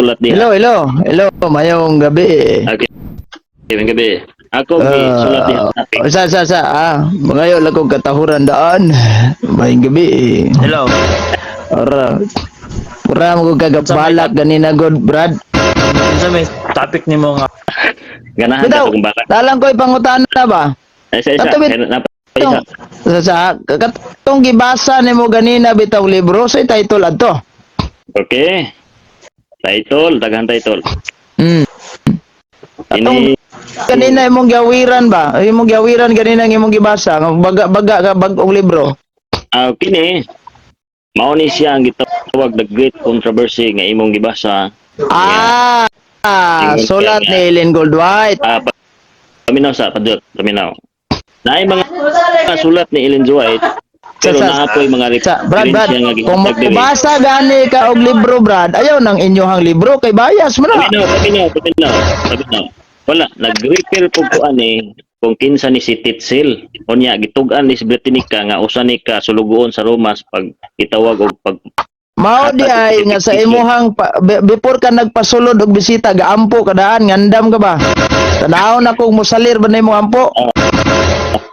sulat diha. Hello, mayong gabi. Okay, mayong gabi. Ako sulat diha topic. Mangayo lang kong katahuran daan. Mayong gabi. Hello. Pura mo kong kagabalak ganina good, Brad. Unsa may topic nimo nga? Ganahan Bitaw, ka kung bakit. talang ko ipangutan na ba? Isa. Katubit. Isa. Katong gibasa nimo ganina bitaw libro sa title adto. Okay. Title, daghang title. Atong kanina imong gawiran ba? Imong gawiran ganina ang imong gibasa, baga ka bag-ong libro. Kini mao ni siya ang gitawag the great controversy nga imong gibasa. Sulat ni Ellen Goldwhite. Paminaw sa padot, paminaw. Naay mga sulat ni Ellen White, pero naapoy mga Brad, referensya nga kung gitawag diri. mabasa gani ka og libro, Brad, ayaw nang inyohang libro kay bias mo na. Paminaw. Wala, nag-refer po ko ani kung kinsa ni si Titsil. Unya gitug-an ni si Britannica nga usa ni ka sulugoon sa Romas pag itawag og pag Mao di ay nga sa imuhang before ka nagpasulod og bisita gaampo kadaan ngandam ka ba? Tanaw na kung musalir ba nimo ampo?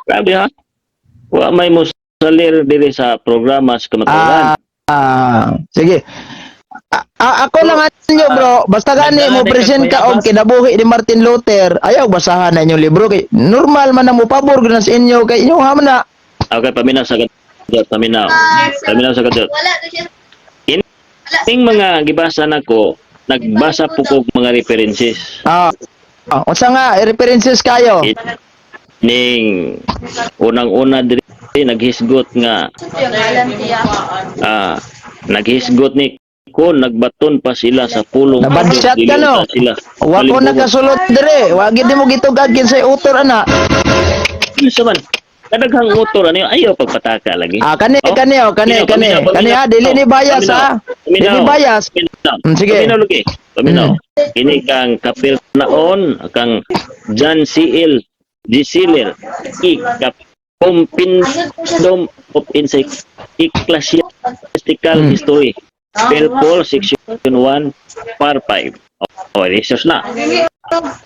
grabe ha. Wa may musalir diri sa programa sa kamaturan. Sige. Ako lang anyo bro, basta gani mo present ka og kinabuhi ni Martin Luther, ayaw basahan na inyong libro kay normal man na mo pabor gud sa inyo kay inyo ha man na. Okay, paminaw sa kadot, paminaw sa kadot. Ining mga gibasa nako, nagbasa po ko mga references. Unsa nga references kayo? Ning unang-una diri naghisgot nga naghisgot ni ko nagbaton pa sila sa pulong. Nabadshot ka no? Wa ko nakasulot dire. Wa gid mo gitugad kin sa utor ana. Isa man. Kadaghang motor ano ayaw pagpataka lagi. Kani dili ni bias ha. Dili bias. Sige. Paminaw. Kini kang kapil naon kang John C.L. Gisiller Compendum of Ecclesiastical History. Paul section 1 par 5. Research na.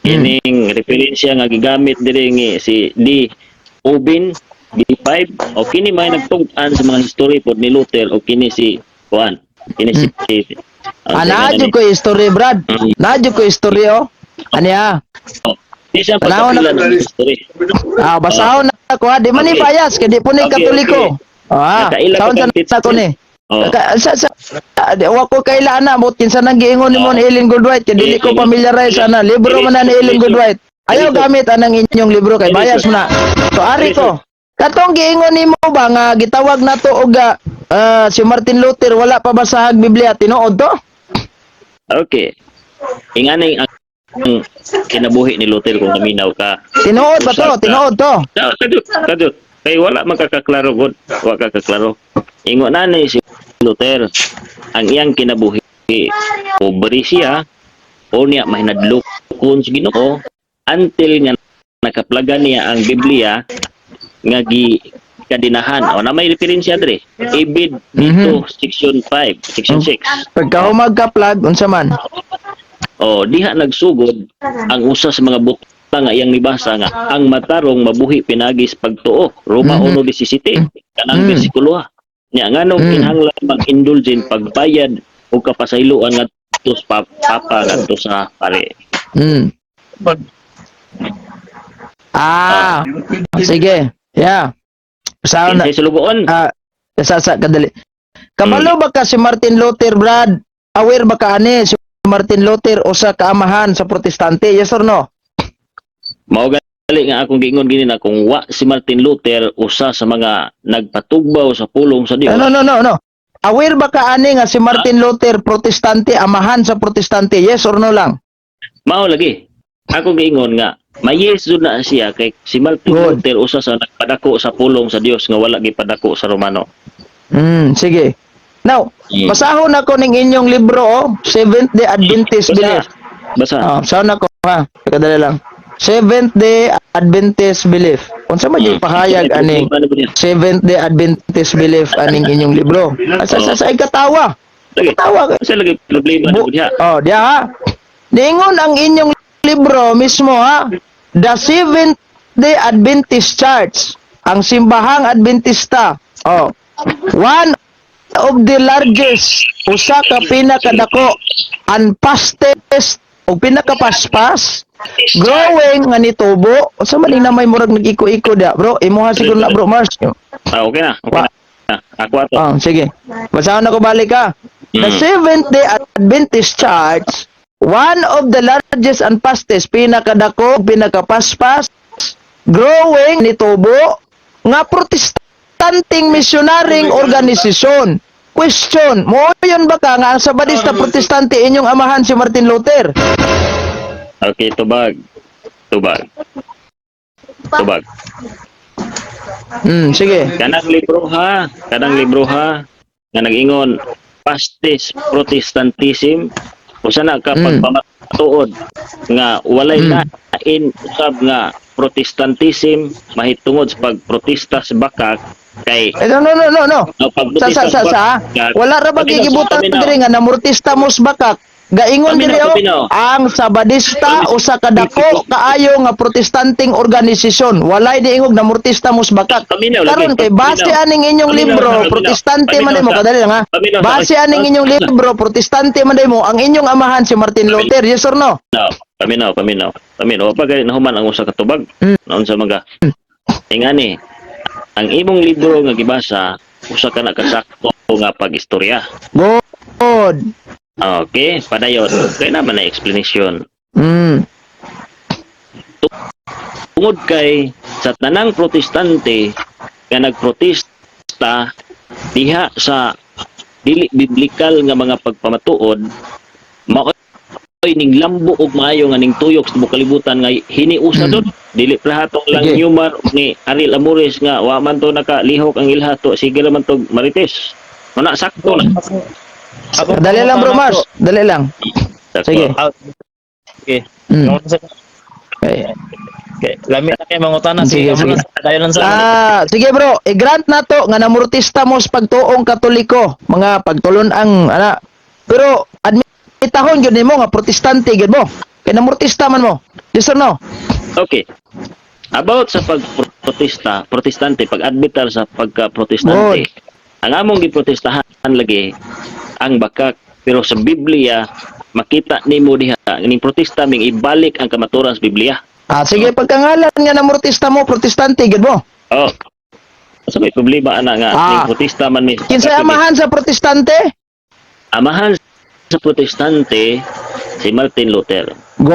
Kining referensya nga gigamit diri ni si D. Ubin B5 o kini may nagtug-an sa mga history pod ni Luther o kini si Juan. Kini si Nadyo ko history, Brad. Nadyo ko history Anya? Di siya pagkapila ng history. Basahon na ako ha. Di man ni bias kay di po ni Katoliko. Saan sa ko ni? Wa ko kailan na mo kinsa nang giingon nimo ni Ellen Goldwhite kay dili ko familiarize ana libro man na ni Ellen Goldwhite. Ayaw gamit anang inyong libro kay bias mo na. So ari ko. Katong giingon nimo ba nga gitawag nato og si Martin Luther wala pa basahag Biblia tinuod to? Okay. Inganay ang kinabuhi ni Luther kung naminaw ka. Tinuod ba to? Tinuod to. Kadut. Kay wala magkakaklaro gud. Wa kakaklaro. Ingon na ni si Luther ang iyang kinabuhi pobre siya o niya mahinadlokon sa Ginoo until nga nakaplagan niya ang Biblia nga kadinahan o na may referensya dre ibid dito section 5 section 6 pagka magka-plug unsa man diha nagsugod ang usa sa mga butang nga iyang nibasa nga ang matarong mabuhi pinagis pagtuo Roma 1:17 kanang bersikulo nya nganong kinahanglan mag-indulgent pagbayad o kapasayloan ngadto sa papa ngadto sa pare. Sige. Yeah. Saan na sulugoon? kadali. Kabalo ba ka si Martin Luther, Brad? Aware ba ka ani si Martin Luther usa ka amahan sa Protestante? Yes or no? Mao gali nga akong giingon gini na kung wa si Martin Luther usa sa mga nagpatugbaw sa pulong sa Dios. No. Aware ba ka ani nga si Martin Luther Protestante, amahan sa Protestante? Yes or no lang? Mao lagi. Ako giingon nga mayeso na siya kay si Martin Luther usa sa nagpadako sa pulong sa Dios nga wala gipadako sa Romano. Sige. Now, basahon ako ning inyong libro Seventh-day Adventist Belief. Basa. Saan ako ha? Kadali lang. Seventh-day Adventist Belief. Unsa man yung pahayag aning Seventh-day Adventist Belief aning inyong libro? Sa katawa. Lagi. Tawa ka. Sa lagi problema na diha. Oh, dia ha. Ningon ang inyong libro mismo ha. The Seventh-day Adventist Church. Ang simbahang Adventista. Oh. One of the largest, usa ka pinakadako, unfastest o pinakapaspas, growing nga nitubo. Sa maling na may murag nag-iko-iko dia, bro. Imuha siguro na, bro, Mars. Okay na. Okay na. Ako ato. Oh, sige. Basahan ako balik ha. The Seventh-day Adventist Church, one of the largest and fastest, pinakadako, pinakapaspas, growing nitubo, nga protestanting missionarying organisasyon. Question, mo yun ba ka nga ang Sabadista Protestante inyong amahan si Martin Luther? Okay, tubag. Tubag. Tubag. Sige. Kanang libro ha, nga nag-ingon, Pastis Protestantism, usa na ka pagpamatuod nga walay lain usab nga Protestantism mahitungod sa pagprotesta sa bakak kay No. Wala ra ba gigibutan diri nga namurtista mos bakak. Gaingon diri ang Sabadista usa ka dako kaayo nga protestanting organisasyon. Walay diingog namurtista mos bakak. Karon kay base aning inyong libro protestante man mo kadali lang ha. Base aning inyong libro protestante man mo ang inyong amahan si Martin Luther, yes or no? No, paminaw. Pag nahuman ang usa ka tubag, naon sa mga. Ingani, ang imong libro nga gibasa, usa ka na kasakto nga pag-istorya. Good. Okay, padayon. Kaya naman na explanation. Tungod kay sa tanang protestante nga nagprotesta diha sa dili biblikal nga mga pagpamatuod, maoy ning lambo og maayo nga ning tuyok sa kalibutan nga hiniusa dot dili plahatong lang humor ni Ariel Amores nga wa man to nakalihok ang ilhato sige man to marites. Wala sakto na. Dali lang bro Mars, dali lang. Sige. Okay. Okay. Lami na kayo mangutana. Sige. Dayon lang sa sige bro, i-grant na to nga namurtista mo sa pagtuong Katoliko, mga pagtulon ang ana. Pero admitahon gyud nimo nga protestante gyud mo. Kay namurtista man mo. Yes or no? Okay. About sa protestante, pag-admitar sa pagka-protestante, ang among giprotestahan lagi ang bakak, pero sa Biblia makita nimo diha ning protesta ming ibalik ang kamaturan sa Biblia. Sige, pagkangalan nga namurtista mo protestante gyud mo. Oh. So may problema ana nga ning protesta man mi. Kinsay amahan sa protestante? Amahan sa protestante si Martin Luther. Go.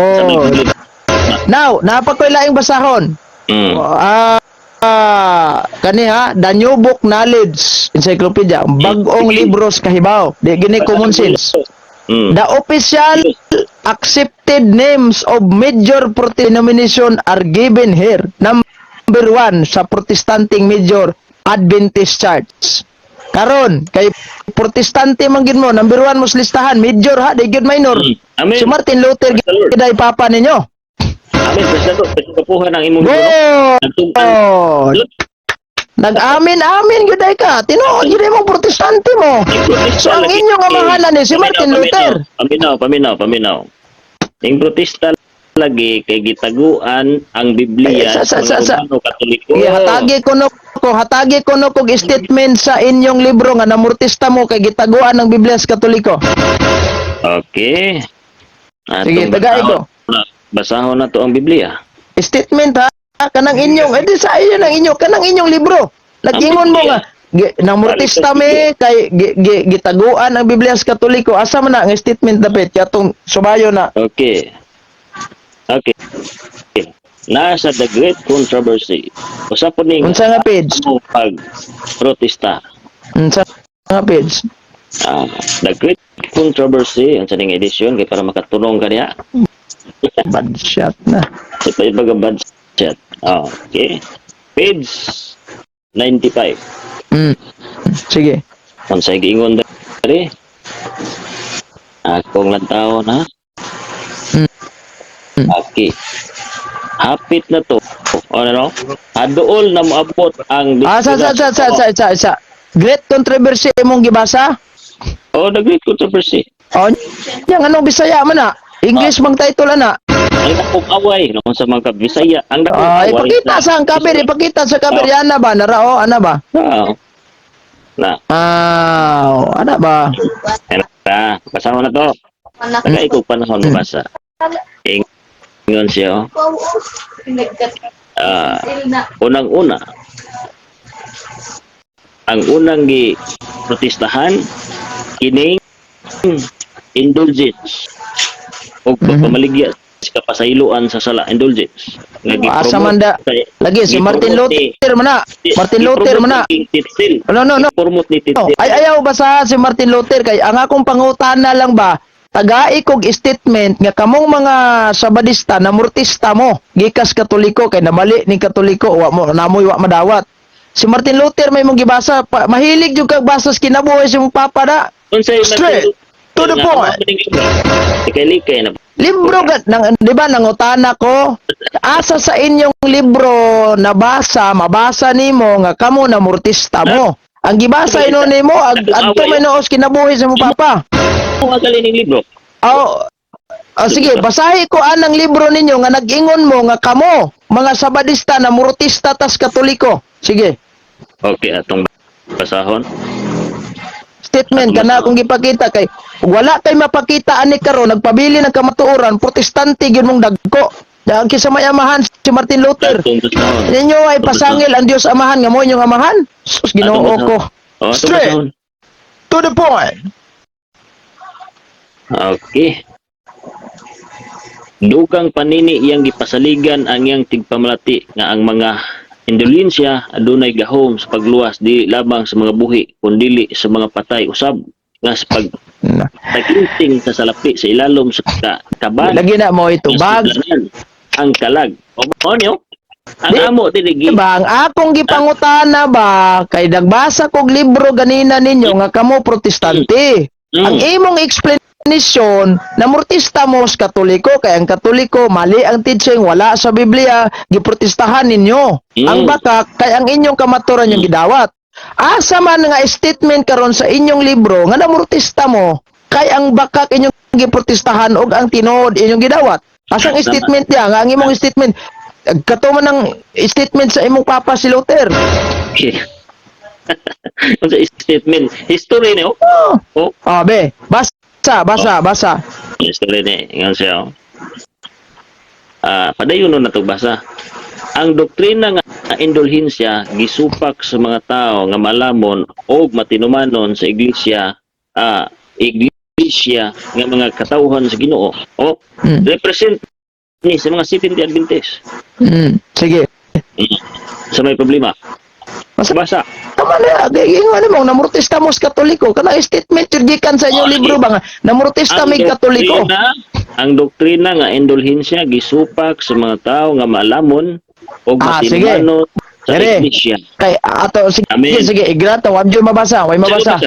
Now, napakoy laing basahon. Kani ha, The New Book Knowledge Encyclopedia, bag-ong libros kahibaw, di gini common sense. The official accepted names of major denomination are given here. Number 1 sa protestanting major Adventist Church. Karon kay protestante man gid mo, number 1 mo listahan, major ha, di gid minor. Si Martin Luther gid ay papa ninyo. Amen. Basta kapuhan ang imong Nag-amin gyud ay ka. Tinuod gyud imong protestante mo. So ang inyong amahanan ni si Martin Luther. Paminaw. Ing protesta lagi kay gitaguan ang Biblia sa Katoliko. Hatagi ko kog statement sa inyong libro nga namurtista mo kay gitaguan ang Biblia sa Katoliko. Okay. Sige, tagay ko. Basahon na to ang Biblia. Statement ha, kanang inyong, edi sa iyo nang inyo, kanang inyong libro. Nagingon mo nga, namurtista me, kay gitaguan ang Biblia sa Katoliko, asa man na ang statement dapat, katong sumayo na. Okay. Nasa The Great Controversy. Usa po ning unsa nga page? Pag-protesta. Unsa nga page? The Great Controversy, unsa ning edition kay para makatulong ka diha. Bad shot na. Ito yung bad shot. Okay. Page 95. Sige. Kung sa'yo giingon dari, akong lantaw na. Okay. Hapit na to. Ano? Adool na moabot ang sa. Great Controversy imong gibasa? Oh, the great controversy. Oh, yang anong Bisaya man na? English mang title na. Ang dakong away no sa mga Bisaya. Ang dakong Ah, away. ipakita sa ang kabir, ipakita sa kabir ana ba narao, ana ba? Oo. Na, Ana ba? kasama na to. Kaya ikaw panahon mabasa. Ingon siya, unang-una, ang unang gi-protestahan, kining indulgence o pamaligya sa kapasayloan sa sala, indulgence. Asa man da? Lagi si Martin Luther man na. Martin Luther man na. No. Promote ni No, Titil. ayaw basa si Martin Luther kay ang akong pangutana lang ba tagai kog statement nga kamong mga sabadista na murtista mo gikas Katoliko kay nabali ni Katoliko wa mo namoy wa madawat. Si Martin Luther may mong gibasa mahilig jud kag basa sa kinabuhi sa imong papa da. Unsay Straight to the point. Likay na. Libro nang di ba nangutana ko asa sa inyong libro mabasa nimo nga kamo na murtista mo. Ang gibasa ino nimo adto may noos kinabuhi sa imong papa. Kung agalin ng libro. Sige, basahi ko anang libro ninyo nga nag-ingon mo nga kamo, mga sabadista na murtista tas Katoliko. Sige, Okay, atong basahon. statement kana akong gipakita kay wala kay mapakita ani karon nagpabili ng kamatuoran protestante gyud mong dagko. Dahil kisa may amahan si Martin Luther. Atong basahon. Ninyo ay pasangil ang Dios amahan nga mo inyong amahan. Sus Ginoo ko. Oh, atong Straight basahon. to the point. Okay. Dugang panini iyang gipasaligan ang iyang tigpamalati nga ang mga indulensya adunay gahom sa pagluwas di lamang sa mga buhi kundi sa mga patay usab nga sa pagtaginting sa salapi sa ilalom sa kaban Lagi na mo ito bag. ang kalag. O mo niyo? Ang amo tinigi. Diba, ang akong gipangutana ba kay nagbasa kog libro ganina ninyo nga kamo protestante. Ang imong explanation na murtista mo sa Katoliko kay ang Katoliko mali ang teaching wala sa Biblia giprotestahan ninyo. Ang bakak kay ang inyong kamaturan yung gidawat. Asa man nga statement karon sa inyong libro nga namurtista mo kay ang bakak inyong giprotestahan og ang tinuod inyong gidawat. Asang statement niya nga ang imong statement katuman ng statement sa imong papa si Luther. Unsa statement? History ni oh. Oh, Be, basa. history ni ingon siya. Padayon na to basa. Ang doktrina nga indulhensya gisupak sa mga tao nga malamon o matinumanon sa iglesia nga mga katawhan sa Ginoo. Represent ni sa mga Seventh-day Adventist. Sige. Sa may problema. Basa. Tama na, ingon mo namurtista mo sa Katoliko kana statement yun gikan sa inyong libro ba nga namurtista mi Katoliko. Ang doktrina nga indulhensya gisupak sa mga tao nga malamon o matinumanon sa iglesia. Kay ato sige igrata wag jud mabasa, way mabasa.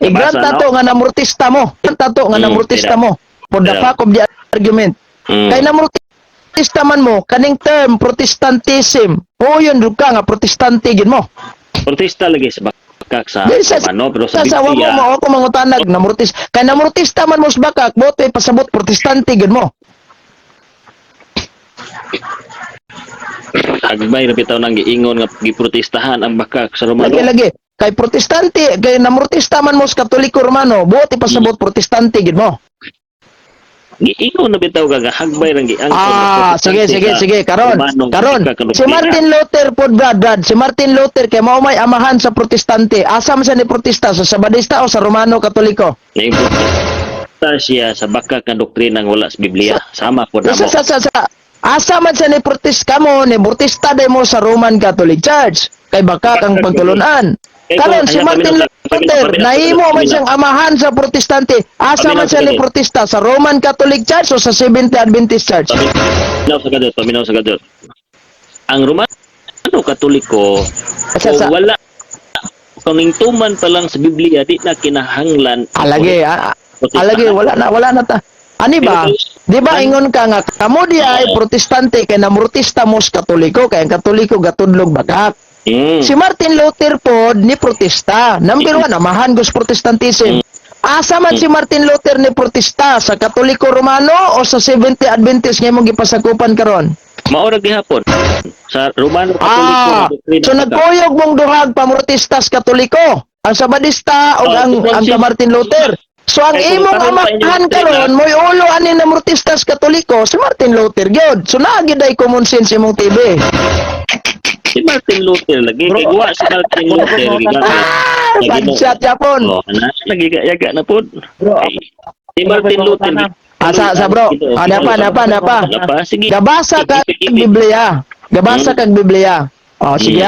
Igrata to nga namurtista mo. Tato nga namurtista mo. For the fact of the argument. Kay namurtista man mo kaning term protestantism. O yun ka nga protestante gid mo. Protesta lagi sa bakak sa ano pero sa Biblia. Sa mo ako mangutanag namurtista. Kay namurtista man mo sa bakak, botoy pasabot protestante gid mo. Agbay ra bitaw nang giingon nga giprotestahan ang bakak sa Romano. Lagi. Kay protestante, kay namurtista man mo sa Katoliko Romano, botoy pasabot protestante gid mo. Giingon na bitaw ka hagbay rang giangkon. Sige. Karon. Si Martin Luther pod Brad. Si Martin Luther kay mao may amahan sa protestante. Asa man siya ni protesta sa Sabadista o sa Romano Katoliko? Siya sa bakak nga doktrina nga wala sa Biblia. Sama po na mo. Asa man siya ni protesta mo, ni protesta day mo sa Roman Catholic Church. Kay bakak ang pagtulunan. Karon si Martin Luther, nahimo man siyang amahan sa protestante. Asa man siya ni protesta sa Roman Catholic Church o sa Seventh-day Adventist Church? Paminaw sa gadot. Ang Romano Katoliko wala kaningtuman pa lang sa Biblia di na kinahanglan. Alagi wala na ta. Ani ba? Di ba ingon ka nga kamo di ay protestante kay namurtista mo sa Katoliko kay ang Katoliko gatudlog bakak. Si Martin Luther po ni protesta. Number 1, amahan gos protestantism. Asa man si Martin Luther ni protesta sa Katoliko Romano o sa Seventh Adventist nga imong gipasakupan karon? Mao ra gihapon sa Romano Katoliko. So nagkuyog mong duhag pamortistas Katoliko, ang Sabadista o ang Martin Luther. So ang imong amahan karon moy ulo ani na mortistas Katoliko si Martin Luther gyud. So naagi day common sense imong TV. Si Martin Luther lagi kay guwa si Martin Luther Bansat yapon. Oh, lagi yaga na pod. Si Martin Luther. Sa bro. Ada apa? Sige. Gabasa kag Biblia. Gabasa kag Biblia. Oh, sige.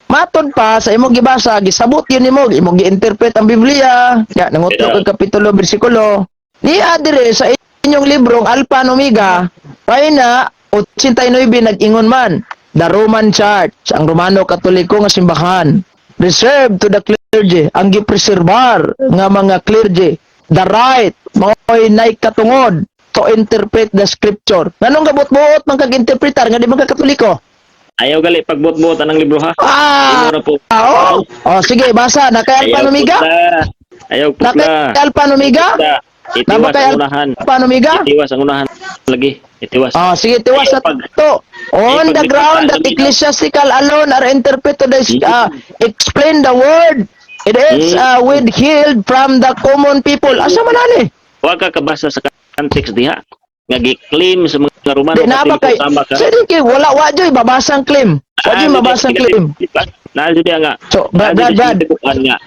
Matod pa sa imong gibasa, gisabot yun nimo, imong gi-interpret ang Biblia. Ya, nanguto kag kapitulo bersikulo. Niya dire sa inyong librong Alpha and Omega, kay na 89 nag-ingon man, the Roman Church, ang Romano Katoliko nga simbahan, reserved to the clergy, ang gipreserbar nga mga clergy, the right, mao'y nay katungod to interpret the scripture. Nganong gabot-buot man kag-interpretar nga di man ka Katoliko? Ayaw gali pagbot-botan ng libro ha. Sige, basa. Nakay Alpha and Omega? Ayaw putla. Nakay Alpha and Omega? Itiwas ang unahan. Alpha and Omega? Itiwas ang unahan. Lagi. Itiwas. Sige, tiwas na to. On the ground that ecclesiastical alone are interpreted as explain the word. It is withheld from the common people. Asa man ani? Wa ka kabasa sa context diha. Nga gi-claim sa mga Romano Di na ba kay? Sige, wala joy babasang claim. Wala mabasang claim. Naalito diya nga. So, Brad.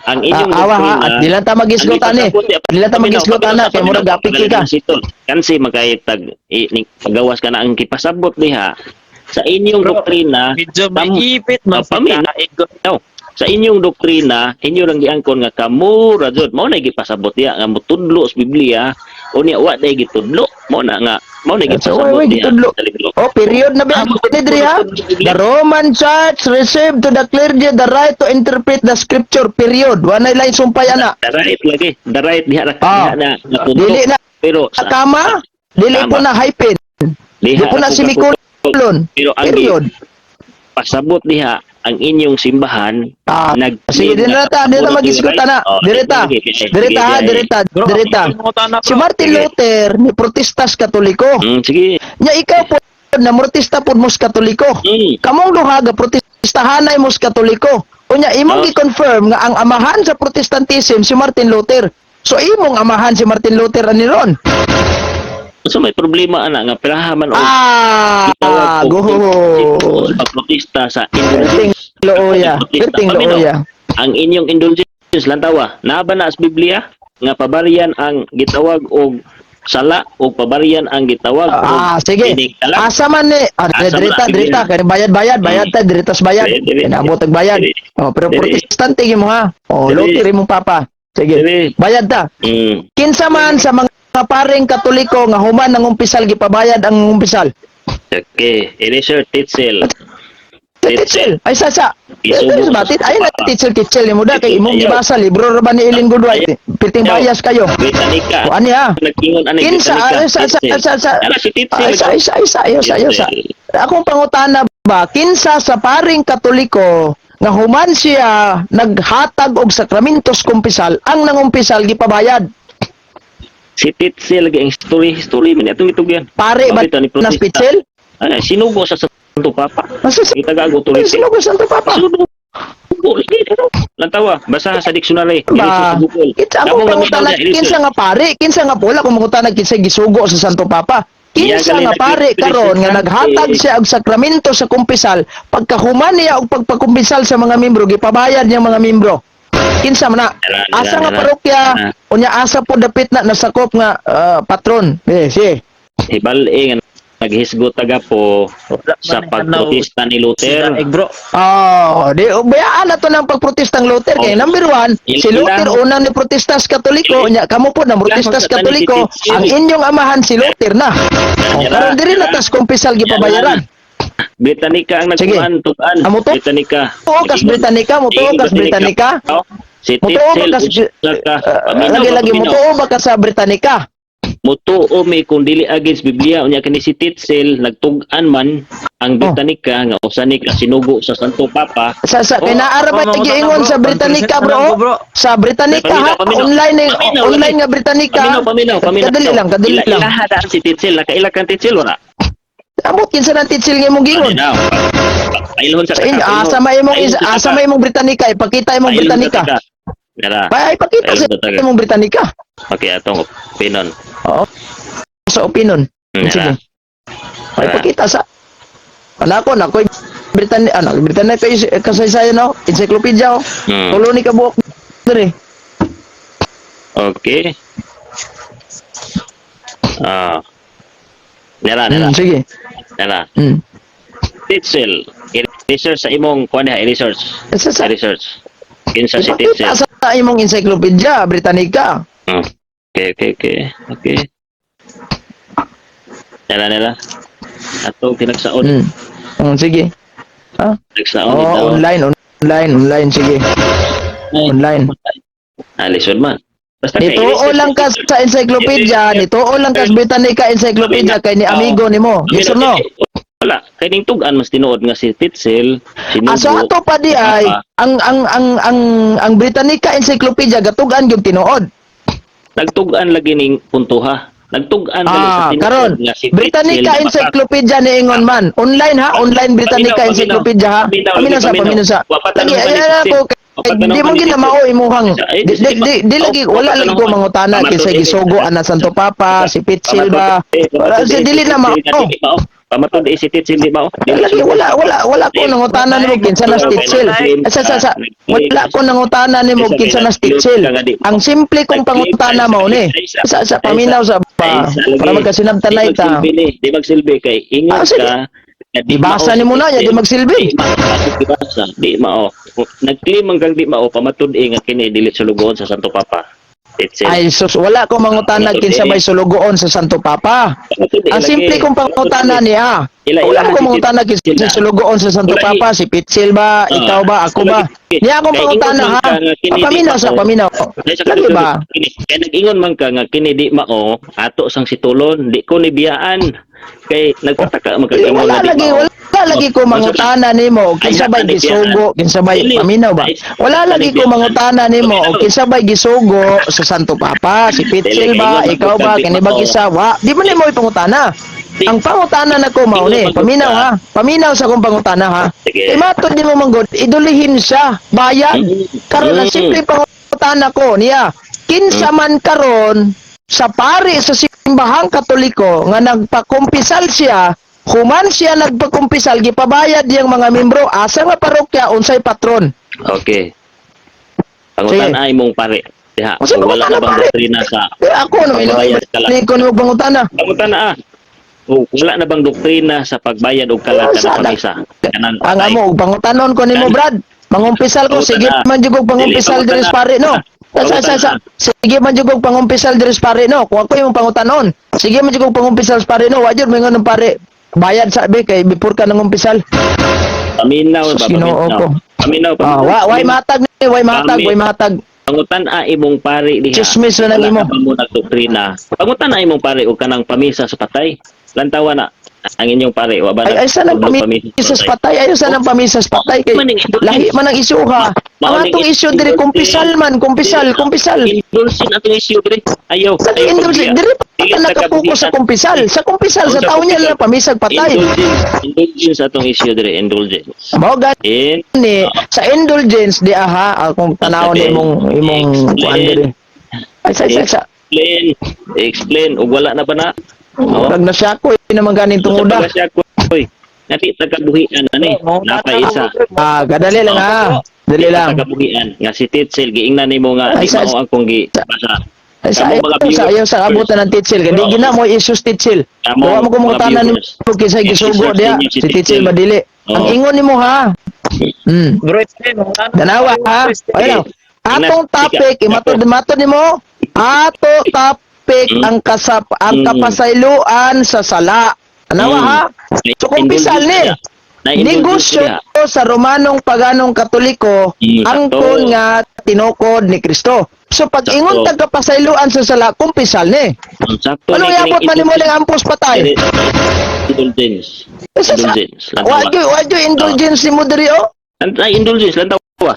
Ang inyong awa ha, at di lang ta magisgotan eh. Di lang ta magisgotan na, kay murag apiki ka. Kansi magkaitag, pagawas ka na ang kipasabot diha, sa inyong doktrina, Medyo may ipit man sa no. Sa inyong doktrina, inyo lang giangkon nga kamo radyon, mao na gipasabot diha nga mutudlo sa Biblia, o niya wa day gitudlo, mao na gipasabot diha. Period na ba? Diri ha? The Roman Church received to the clergy the right to interpret the scripture, period. Wa na lay sumpay ana. The right lagi, the right diha na Dili na pero sa kama, dili po na hyphen. Dili po na semicolon. Period. Pasabot diha ang inyong simbahan sige din na ta, dito magisgutan na. Direta. Si Martin Luther ni protestas Katoliko. Sige. Nya ikaw po na protesta pud mos Katoliko. Kamong duha ga protestahanay mos Katoliko. Unya imong gi-confirm nga ang amahan sa Protestantism si Martin Luther. So imong amahan si Martin Luther ani ron. So may problema ana nga pirahaman go. Pagprotesta sa indulgence. Perting looya. Ang inyong indulgence lantawa, naa ba na sa Biblia nga pabarian ang gitawag og sala o pabarian ang gitawag sige. Asa man ni dirita kay bayad ta diritas bayad. Inabot og bayad. Pero protestante mo ha. Luther mo papa. Sige. Bayad ta. Kinsa man sa mga paring Katoliko nga human nang umpisal gipabayad ang umpisal. Okay, ini sir Titsel. Ay sa. Ito batit ay na Titsel mo da kay imong gibasa libro ra ba ni Ellen Goodwhite. Piting bias kayo. Britannica. Ani ha. Nagkingon ani Kinsa sa. Akong pangutana ba kinsa sa paring Katoliko nga human siya naghatag og sakramentos kumpisal ang nangumpisal gipabayad. Si Titsel lagi ang history man atong itugyan. Pare ba na Titsel? Sinugo sa Santo Papa. Kita gago tuloy. Sinugo sa Santo Papa. Lantawa, basa sa dictionary. Kinsa mo pangutanag kinsa nga pare, kinsa nga bola kung mangutanag kinsa gisugo sa Santo Papa. Kinsa nga pare karon nga naghatag siya og sakramento sa kumpisal, pagkahuman niya og pagpakumpisal sa mga membro gipabayad niya mga membro. Kinsa man na? Asa nga parokya unya asa po dapit na nasakop nga patron. Sige. Ibal-e nga naghisgot taga po sa pagprotesta ni Luther. Di bayaan na to ng pagprotesta ng Luther kay number 1, si Luther una ni protestas Katoliko, nya kamo po na protestas Katoliko, ang inyong amahan si Luther na. Karon diri na tas kumpisal gipabayaran. Britannica ang nagkuhan tukan. Britannica. Britannica. Si Titsel lagi mutuo ba ka sa Britannica? Mutuo mi kung dili against Biblia unya kani si Titsel nagtug-an man ang Britannica nga usa ni sinugo sa Santo Papa. Sa kay naara ba giingon sa Britannica, bro? Sa Britannica ha, online nga Britannica. Paminaw. Kadali lang. Ilaha daan si Titsel, nakaila kang Titsel wala. Amot kinsa nang Titsel nga imong gingon? Pailhon sa Asa may imong Britannica, ipakita imong Britannica. Dara. Ay, ipakita sa imong Britannica. Okay, atong opinon. Oo. Sa opinion. Sige. Ay, pakita sa anak ko Britannia kasaysayan no, encyclopedia oh. Tulo ni kabuok dire. Okay. Nara. Sige. Nara. Titsel, i-research sa imong kuan ha, i-research. I-research. Kinsa si Ipakita Titsel. sa imong encyclopedia Britannica. Okay. Nara. Ato pinagsaon. Sige. Ha? Pinagsaon Online, sige. Online. Lisod man. Basta Nituo lang ka sa encyclopedia, nituo lang ka sa Britannica encyclopedia kay ni amigo nimo. Yes or no? Wala, kay ning tugan mas tinuod nga si Titsel, sinugo. So ato pa di ay ang Britannica encyclopedia gatugan gyud tinuod. Nagtugan lagi ning puntuha. Nagtugan karon Britannica encyclopedia ni ingon man. Online ha, online Britannica encyclopedia ha. Paminaw sa. Lagi ay ako di mo ginamao imuhang di lagi wala lagi ko mangutana kinsa gisugo ana Santo Papa si Pitsil ba wala si dili na mao pamatod si Titsel di ba? Lagi wala ko nangutana nimo kinsa na Titsel. Sa wala ko nangutana nimo kinsa na Titsel. Ang simple kong pangutana mao ni. Sa paminaw sa para magkasinabtanay ta. Di magsilbi kay ingon ka. Ibasa nimo na di magsilbi. Di mao. Nag-claim ang kang di mao pamatod nga kini dili sulugoon sa Santo Papa. Ay sus, wala ko mangutana kinsa may sulugoon sa Santo Papa. Ang simple kong pangutana niya. Wala ko mangutana kinsa sulugoon sa Santo Papa, si Pitsil ba, ikaw ba, ako ba. Niya akong pangutana ha. Paminaw. Lagi ba? Kaya nag-ingon man ka nga kini di mao ato sang situlon, di ko ni biyaan. Kay nagpataka magkagamon na di mao. Wala lagi ko mangutana nimo kinsa bay gisugo, kinsa bay paminaw ba? Wala lagi ko mangutana nimo kinsa bay gisugo sa Santo Papa, si Pitsil ba, ikaw ba, kani ba gisawa? Di man nimo ipangutana. Ang pangutana nako mao ni, paminaw ha. Paminaw sa akong pangutana ha. Imatod nimo manggod, idulihin siya, bayad. Karon ang simple pangutana ko niya, kinsa man karon sa pari sa simbahang Katoliko nga nagpakumpisal siya, human siya nagpakumpisal gipabayad yang mga membro asa nga parokya unsay patron. Okay. Pangutan ay mong pare. Diha. Wala na bang doktrina sa ako no ini ko no pangutana. Pangutana wala na bang doktrina sa pagbayad og kalata sa pamisa? Ang amo pangutanon ko nimo Brad. Mangumpisal ko sige man jugog pangumpisal diri sa pare no. Sige man jugog pangumpisal diri sa pare no. Kung ako yung pangutanon. Sige man jugog pangumpisal sa pare no. Wajud mo ng pare. Bayad sabi kay before ka nang umpisal. Paminaw ba? Paminaw. Way matag. Pangutan imong pare diha. Chismis na nang imo. Doktrina. Pangutan imong pare og kanang pamisa sa patay. Lantawa na ang inyong pare wa ba? Ay sa nang pamisa sa patay, ayo sa nang pamisa sa patay kay lahi man ang isyu ha. Ang atong isyu diri kumpisal. Indulsin atong isyu diri. Ayaw. Indulsin diri pa nakapokus sa kumpisal. Sa kumpisal sa taon niya lang pamisag patay. Indulgence atong isyu diri, indulgence. Mao gani sa indulgence di aha akong tanawon imong kuan diri. Ay sa explain ug wala na ba na? Pag nasya ko, naman ganing tunguda. Nasya ko, Nati tagabuhian ani. Napay isa. Kadali lang ha. Dali lang. Tagabuhian nga si Titsel giingnan nimo nga di mao ang kung gibasa. Ayaw sa abutan ng Titsel. Hindi gina mo issues Titsel. Kuha mo kung mga tanan mo kisay gisugo diya. Si Titsel madili. Ang ingon nimo ha. Danawa ha. Ayun. Atong topic, matod nimo. Ato topic ang kapasayloan sa sala. Anawa ha? So kumpisal ni. negosyo sa Romanong paganong Katoliko angkon nga tinukod ni Kristo. So pag ingon tagkapasayloan sa sala kumpisal ni. Ano iabot man nimo ning ampos patay? Indulgence. Wadyo indulgence ni mo diri o? Ay indulgence lang tawa.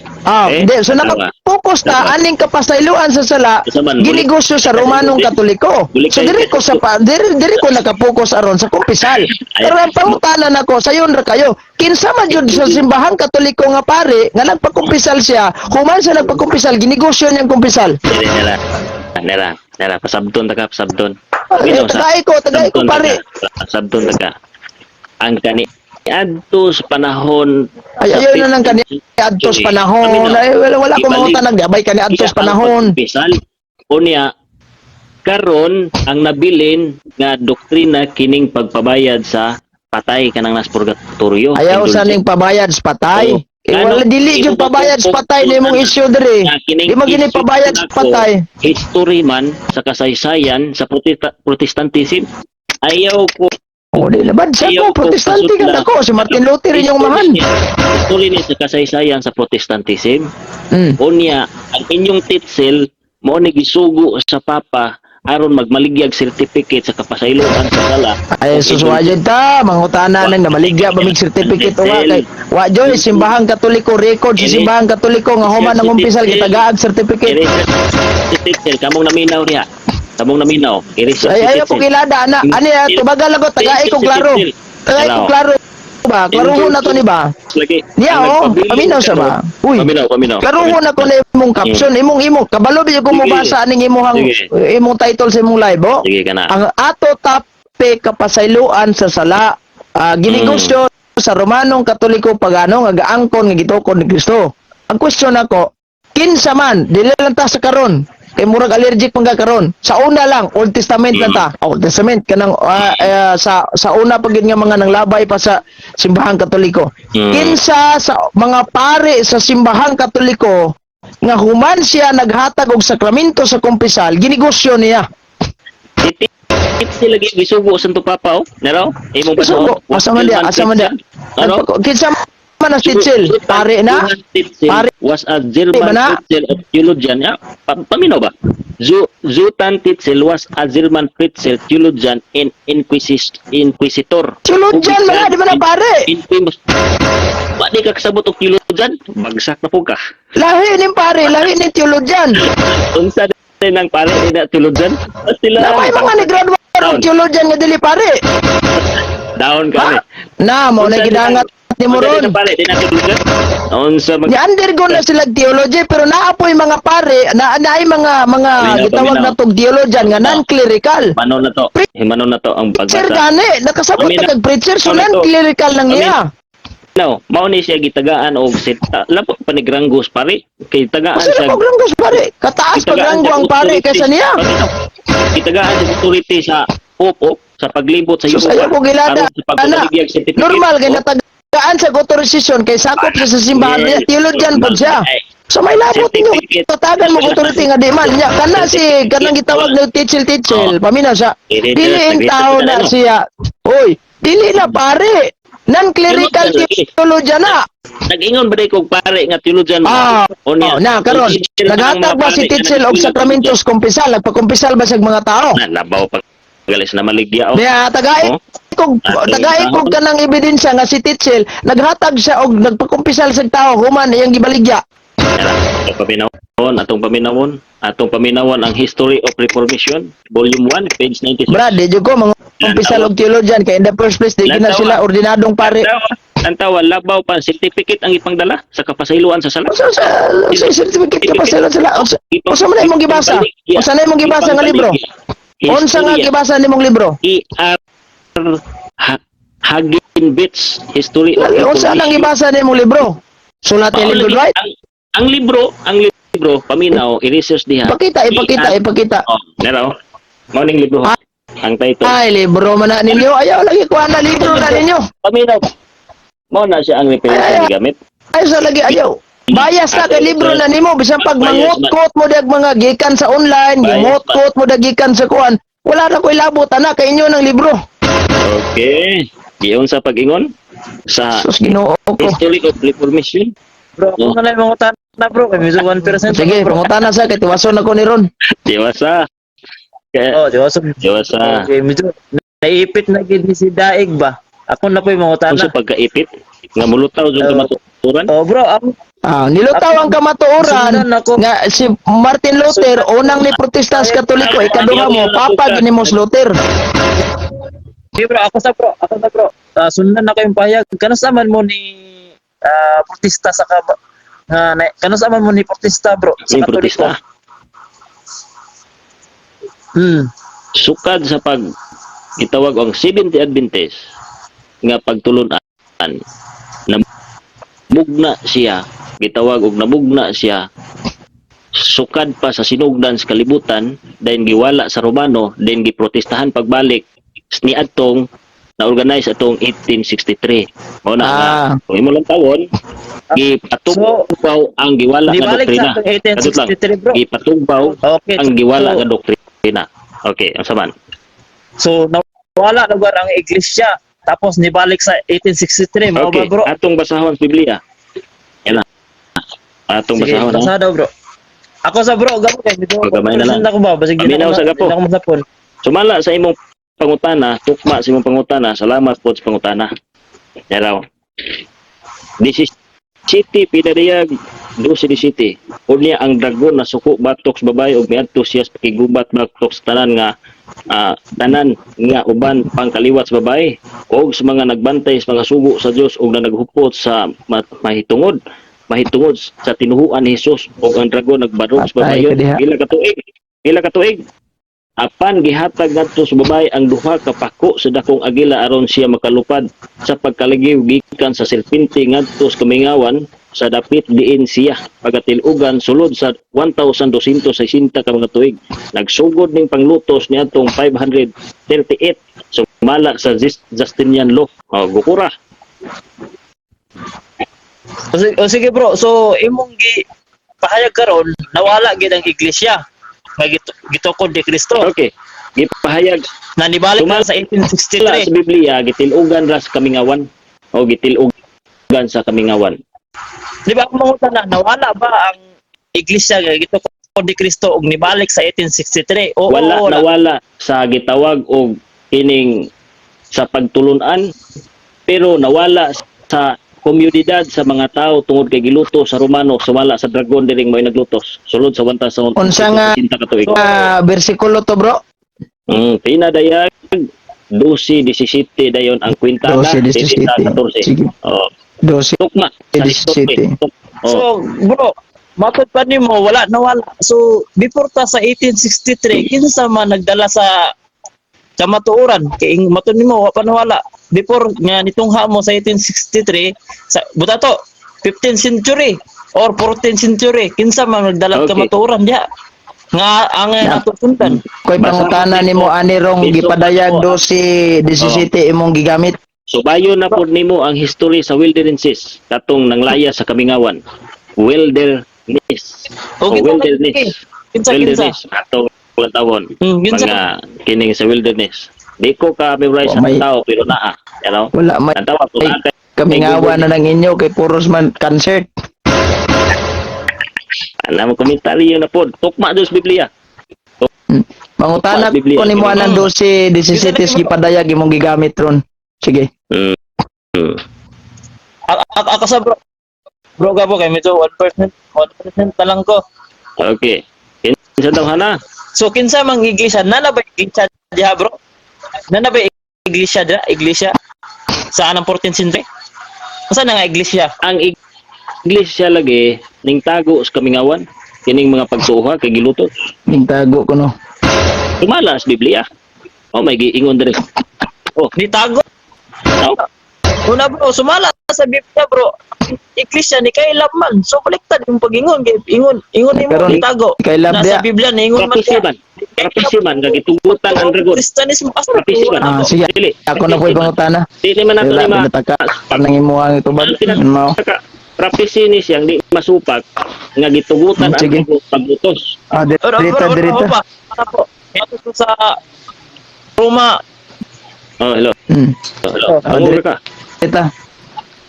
So nakapokus ta aning kapasayloan sa sala ginegosyo sa Romanong Katoliko. So diri ko nakapokus aron sa kumpisal. Pero ang pangutanan nako sayon ra kayo. Kinsa man jud sa simbahang Katoliko nga pare nga nagpakumpisal siya, human sa nagpakumpisal ginegosyo niyang kumpisal. Nera, pasabdon pasabdon. Tagay ko pare. Pasabdon taga. Ang kani adto sa panahon ayaw na nang kani adto sa panahon. Ay, wala ko mangutanag abay kani adto sa panahon. Unya karon ang nabilin nga doktrina kining pagpabayad sa patay kanang nas purgatorio. Ayaw sa ning pabayad sa patay. Wala dili jud pabayad sa patay nimong issue diri. Di mo gini pabayad sa patay. History man sa kasaysayan sa Protestantism ayaw ko di labad sa ko protestante ka ako si Martin Luther yung mahan. History ni sa kasaysayan sa Protestantism. Unya ang inyong titsel mo ni gisugo sa papa aron magmaligyag certificate sa kapasayloan sa sala. Ay suswajud ta mangutana nang namaligya ba mig certificate o kay wa joy simbahang Katoliko record sa simbahang Katoliko nga human nang umpisal gitagaag certificate. Titsel kamong naminaw niya. Kamong naminaw. Ay po kilada ana ani tubagal ako tagay ko klaro. Tagay ko klaro ba? Klaruhon na to ni ba? Niya paminaw sa ba? Uy. Paminaw. Klaruhon na ko na imong caption, imong kabalo bi ko mo basa ning imong title sa imong live oh. Sige kana. Ang ato topic kapasayloan sa sala ginegosyo sa Romanong Katoliko pagano nga gaangkon nga gitukod ni Kristo. Ang question ako, kinsa man dili lang ta sa karon kay murag allergic pang karon. Sa una lang Old Testament lang ta. Old Testament kanang sa una pagid nga mga nanglabay pa sa simbahang Katoliko. Kinsa sa mga pare sa simbahang Katoliko nga human siya naghatag og sakramento sa kumpisal, ginegosyo niya. Sila gisugo sa papa nero imong basugo asa man dia kinsa man as titsel pare na pare was a German Pretzel of theologian paminaw ba Zutan Titzel was a German Pretzel theologian and inquisitor theologian man di man pare infamous ba di ka kasabot og theologian bagsak na pug ka lahi ning pare lahi ning theologian unsa nang pare ina theologian sila may mga ni-graduate og theologian nga dili pare down kami na mo na gidangat ni Moron. Ni undergo na sila theology pero naapoy mga pare naay mga gitawag na tog theologian nga non-clerical. Manon na to ang pagbasa. Preacher gani nakasabot na kag preacher so non-clerical lang niya. No, mao ni siya gitagaan og lapo panigranggos pare kay tagaan sa granggos pare kataas pagranggo ang pare kaysa niya. Gitagaan sa authority sa Pope sa paglibot sa Europa. Ayaw ko gilada. Normal kay natagaan sa authorization kay sakop siya sa simbahan niya theologian po siya. So may labot niyo tatagan mo authority nga di man niya kana si kanang gitawag na titsel paminaw siya. Dili tao na siya. Oy, dili na pare. Non-clerical theologian na. Nag-ingon ba day kog pare nga theologian na karon naghatag ba si titsel og sakramentos kumpisal nagpakumpisal ba sa mga tao? Nabaw pa galis na maligya Niya tagay kog kanang ebidensya nga si titsel naghatag siya og nagpakumpisal sa tao human iyang gibaligya. Atong paminawon ang History of Reformation volume 1 page 96. Brad, di ko mga kumpisal og theologian kay in the first place di gina sila ordinadong pare. Ang tawa labaw pa certificate ang ipangdala sa kapasayloan sa sala. Sa certificate kapasayloan sa sala. Unsa man imong gibasa? Unsa na imong gibasa nga libro? Unsa nga gibasa nimong libro? E.R. Hagenbeck's History of Reformation. Unsa nang gibasa nimong libro? Sulat Ellen G. White? Ang libro paminaw i-research diha. Ipakita. Nero. Mao ning libro. Ang title. Ay, libro man na ninyo. Ayaw lagi kuha na libro na ninyo. Paminaw. Mao na siya ang reference gamit. Ay, sa lagi ayaw. Bayas na kay libro na nimo bisan pag mangutkot mo dag mga gikan sa online, mangutkot mo dag gikan sa kuan. Wala na koy labot ana kay inyo ng libro. Okay. Giyon sa pag-ingon? sa Sus Ginoo ko. history of reformation. Bro, ako na lang mga na bro. Kaya medyo 1% Sige, bro. pangutana sa kay tiwason ako ni ron. Diwasa. Kaya, Oh, Diyos. diwasa. Okay, medyo naipit na gid ni si Daig ba? Ako na po yung mga Kung sa pagkaipit, nga mulutaw yung kamatuturan. Oh, bro, ako Nilutaw ang kamatuoran Sundan ako. nga si Martin Luther unang ni protesta sa Katoliko, ikaduha mo papa gini mo si Luther. Okay, bro, ako na bro. Sundan ako yung pahayag. Kano saman mo ni protesta sa kano saman mo ni protesta bro sa Yung Katoliko? protesta. Sukad sa pag gitawag ang Seventh-day Adventist nga pagtulunan na mugna siya, gitawag og namugna siya sukad pa sa sinugdan sa kalibutan, dayon giwala sa Romano, dayon giprotestahan pagbalik ni atong na-organize atong 1863. Mao na kung imo lang tawon gipatugbaw ang giwala nga Nibalik doktrina. sa 1863 bro. Gipatugbaw Okay, ang giwala nga doktrina. Okay, ang saman. So nawala lugar ang iglesia tapos nibalik sa 1863 mo Okay, ba bro? atong basahon sa Biblia. Yan na. Atong Sige, basahon. basa daw bro. Ako sa bro, gapo kay dito. Gamay na lang. Ako ba? Basig Paminaw sa gapo. Ako masapon. Sumala sa imong pangutana, tukma sa imong pangutana, salamat po sa pangutana. Yaraw. This is city pinadayag do si city. Unya ang dragon na suko batok sa babae ug miadto siya sa pakigubat batok sa tanan nga tanan nga uban pangkaliwat sa babae ug sa mga nagbantay sa mga sugo sa Dios ug na naghupot sa mahitungod sa tinuhuan ni Hesus ug ang dragon nagbarog sa babae. Pila ka tuig apan gihatag ngadto sa babae ang duha ka pako sa dakong agila aron siya makalupad sa pagkaligiw gikan sa serpente ngadto sa kamingawan sa dapit diin siya pagatilugan sulod sa 1260 ka mga tuig. Nagsugod ning panglutos niadtong 538 sumala sa Justinian law. Gukura. O sige bro, so imong pahayag karon nawala gid ang iglesia. May gitukod ni Kristo. Okay. Gipahayag Na nibalik na sa sa 1863. Biblia gitilugan ra sa kamingawan o gitilugan sa kamingawan. Di ba ako mangutan na nawala ba ang iglesia nga gitukod ni Kristo ug nibalik sa 1863? Oo, Wala nawala sa gitawag og kining sa pagtulunan pero nawala sa komunidad sa mga tao tungod kay giluto sa Romano sumala sa dragon diring may naglutos sulod sa 1000 Unsa nga ka tuig. bersikulo to bro? Pinadayag 12-17 dayon ang kwintana 12-17. Sige. 12 Tukma sa 17. history. So, bro, matod pa nimo wala nawala. So, before ta sa 1863, kinsa man nagdala sa kamatuoran kay matod nimo wa pa nawala. Before nga nitungha mo sa 1863 sa butato 15th century or 14th century kinsa man nagdala Okay. kamatuoran diha nga ang natutundan. Koy pangutana nimo ani rong gipadayag 12-17 imong gigamit. Subayon na pod nimo ang history sa wildernesses katong nanglaya sa kamingawan. Wilderness. Okay, Wilderness. kinsa. Wilderness atong tawon. Kinsa. Mga kining sa wilderness. Di ko ka memorize Oh, may- ang tao pero naa. You know? Wala may Ang tawag ko na kamingawan na lang inyo kay puros man concert. Alam mo komentaryo na pod. Tukma dos Biblia. Mangutana Biblia. ko nimo anang 12-17 gipadayag imong gigamit ron. Sige. Ako sa bro. Bro gabo kay medyo 1% na lang ko. Okay. Kinsa daw hana? So kinsa mang iglesia nana ba iglesia diha bro? Nana ba iglesia diha? Iglesia sa anang 14th century? Unsa na nga iglesia? Ang iglesia lagi ning tago sa kamingawan kining mga pagtuha kay giluto. Tago ko no. Tumala sa Biblia. May giingon diri. Nitago. No? Una bro, sumala sa Biblia bro. Iglesia ni kailan man. So baliktad yung pag-ingon. Ingon mo Pero nitago. kailan Nasa dia? Biblia ni ingon man. Prophecy man. Prophecy man gagitugutan ang dragon. Kristanismo pastor. Prophecy man. Sige. Dili. Ako na po pangutana. Dili man nato Wala ni pinataka panang imuhang ito ba? Mao. Prophecy ni siyang di masupak nga gitugutan ang Sige. pagbutos. Dirita. Ano po? Ito sa Roma. Hello. Hmm. Hello. Amo Dirita. ka.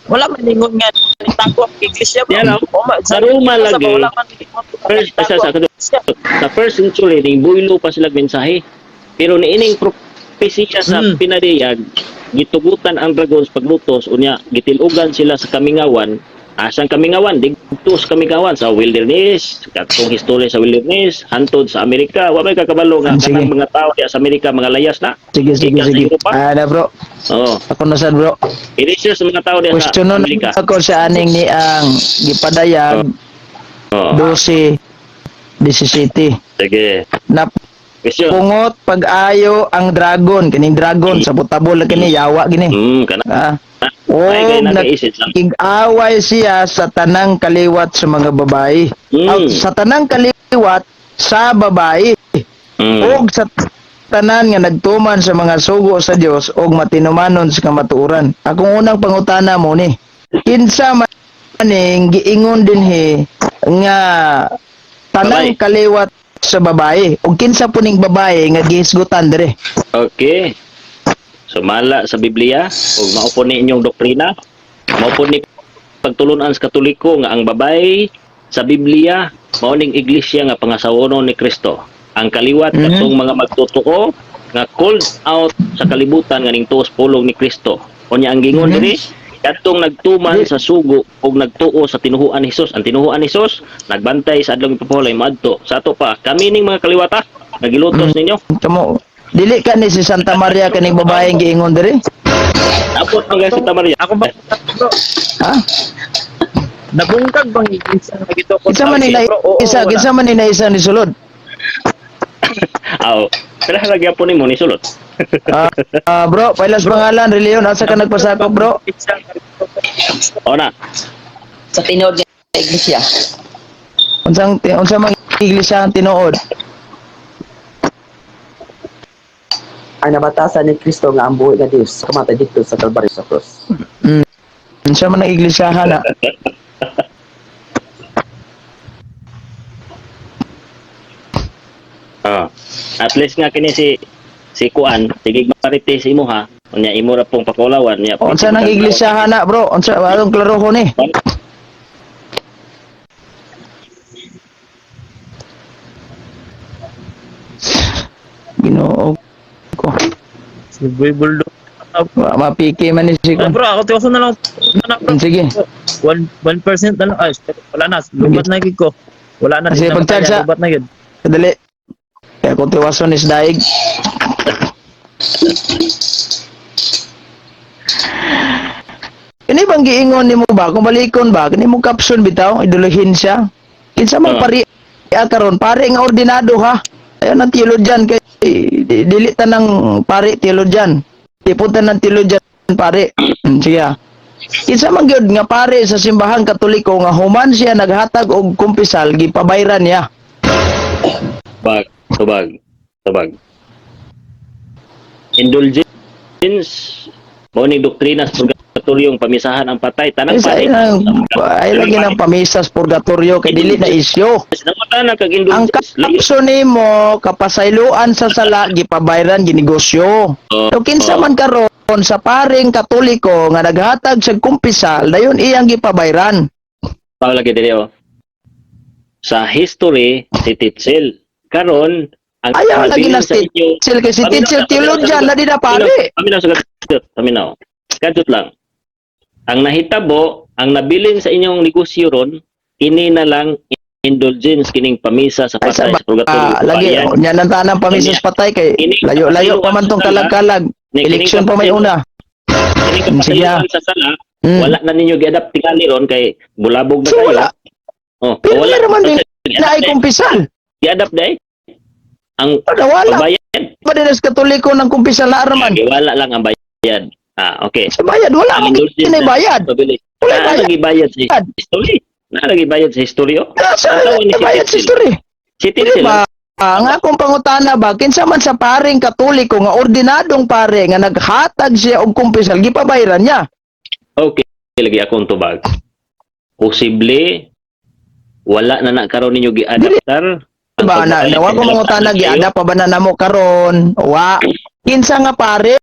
Wala man ningon nga tako ang iglesia bro. Yan, sa Roma lagi. Wala man ningon Sa first century, ning buylo pa sila mensahe. Pero niining propesya sa pinadiyag, gitugutan ang dragons paglutos, unya gitilugan sila sa kamingawan. Asang kamingawan, dito sa kamingawan, sa wilderness, katong history sa wilderness, hantod sa Amerika. Wa may kakabalo nga Sige. kanang mga tao sa Amerika, mga layas na. Sige, sige, Ikan sa sige. Europa. Ada bro. Oo. Ako na sad bro. Inisyo sa mga tao sa Question nun Amerika. ako sa aning ni ang gipadayag Oo. 12 17 Sige. na Question. pungot pag-ayo ang dragon kining dragon sa butabol kini yawa gini. Kana. Ah. Ay, kaya O nakaisip lang. nag-away siya sa tanang kaliwat sa mga babae. Sa tanang kaliwat sa babae. O sa tanan nga nagtuman sa mga sugo sa Dios og matinumanon sa kamatuoran. Akong unang pangutana mo ni, kinsa man ning giingon dinhi nga tanang kaliwat sa babae ug kinsa po ning babae nga gihisgutan dire? Okay. Sumala sa Biblia ug maupo ni inyong doktrina, maupo ni pagtulunan sa Katoliko nga ang babae sa Biblia mao ning iglesia nga pangasawonon ni Kristo. Ang kaliwat katong mga magtotoo nga called out sa kalibutan nga ning tuos pulong ni Kristo. Unya ang gingon diri katong nagtuman sa sugo ug nagtuo sa tinuhuan ni Hesus. Ang tinuhuan ni Hesus nagbantay sa adlong pipulay maadto. Sa ato pa kami ning mga kaliwata nagilutos ninyo. Kamo dili ka ni si Santa Maria kaning babae nga giingon dire? Abot mga si Tamaria. Ako ba bro? Ha? Nabungkag bang iglesia nga gito ko? Kinsa man ni isa, kinsa man ni isa ni sulod? Aw, kailan lagi po nimo ni sulod. Bro, pailas pangalan, reliyon, asa ka nagpasakop bro? O na. Sa tinuod nga iglesia. Unsa mang iglesia ang tinuod? Ang nabatasan ni Kristo nga ang buhi nga Dios kamatay dito sa Kalbaryo sa krus. Unsa man ang iglesiyahan na? At least nga kini si Kuan, sige marites imo ha. Unya imo ra pong pakulawan niya. Unsa nang iglesiyahan na bro? Unsa anong klaro ko ni? Ginoo ko. Si Boy Bulldog. Mapiki man ni si Kuan. Bro, ako tiwason na lang. Bro. Sige. 1% na lang. Ay, wala na. Lubat na gid ko. Wala na. Kasi Di na pagtag makaya, sa- lubat na gid. Kadali. Kaya kung tiwason is daig. Kini bang giingon nimo ba kung balikon ba kini mo kapson bitaw iduluhin siya. Kinsa man pari karon pare nga ordinado ha. Ayon ang teologian kay dili tanang pare teologian. Tiputan ng teologian pare. Sige. Kinsa man gyud nga pare sa simbahan Katoliko nga human siya naghatag og kumpisal gipabayran niya. Tubag. Indulgence mo ni doktrina sa purgatoryong pamisahan ang patay tanang Ay lagi ng pamisas purgatorio kay dili na isyo. Namata na kag Ang indulgence. kapso nimo kapasayloan sa sala gipabayran ginegosyo. So kinsa man karon sa paring Katoliko nga naghatag sa kumpisal dayon iyang gipabayran. Lagi diri oh. Sa history si Titzel karon ang Ayaw lagi na nabilin sa inyo. Titzel kay si Titzel teologian na di na pare. Paminaw. Kadtot lang. Ang nahitabo, ang nabilin sa inyong negosyo ron, ini na lang indulgence kining pamisa sa Ay patay sa sa purgatorio. lagi nya nang tanang pamisas patay kay layo-layo pa man tong kalag-kalag. Eleksyon pa may una. Kining kapasayuan sa sala, wala na ninyo gi-adapt tingali ron kay bulabog na So kayo. wala. Oh, Pero wala naman din gi-adapt na ay dahil. kumpisal. Gi-adapt dahil. Ang Wala. bayad. Pa din sa Katoliko ng kumpisal na araman. Wala lang ang bayad. Okay. Sa bayad wala Ang mo indulgence kinay bayad. Pabilis. Wala Na bayad. lagi bayad sa history. Na lagi bayad sa historyo. Sa Ang tawag ni si bayad sa Titzel. history. Si Di Titzel. ba? Nga akong pangutana ba kinsa man sa paring Katoliko nga ordinadong pare nga naghatag siya og kumpisal gipabayran niya. Okay, lagi akong tubag. Posible wala na karon ninyo gi-adaptar. Ba na nawa ko mangutana giada pa ba na namo karon? Wa. Kinsa nga pare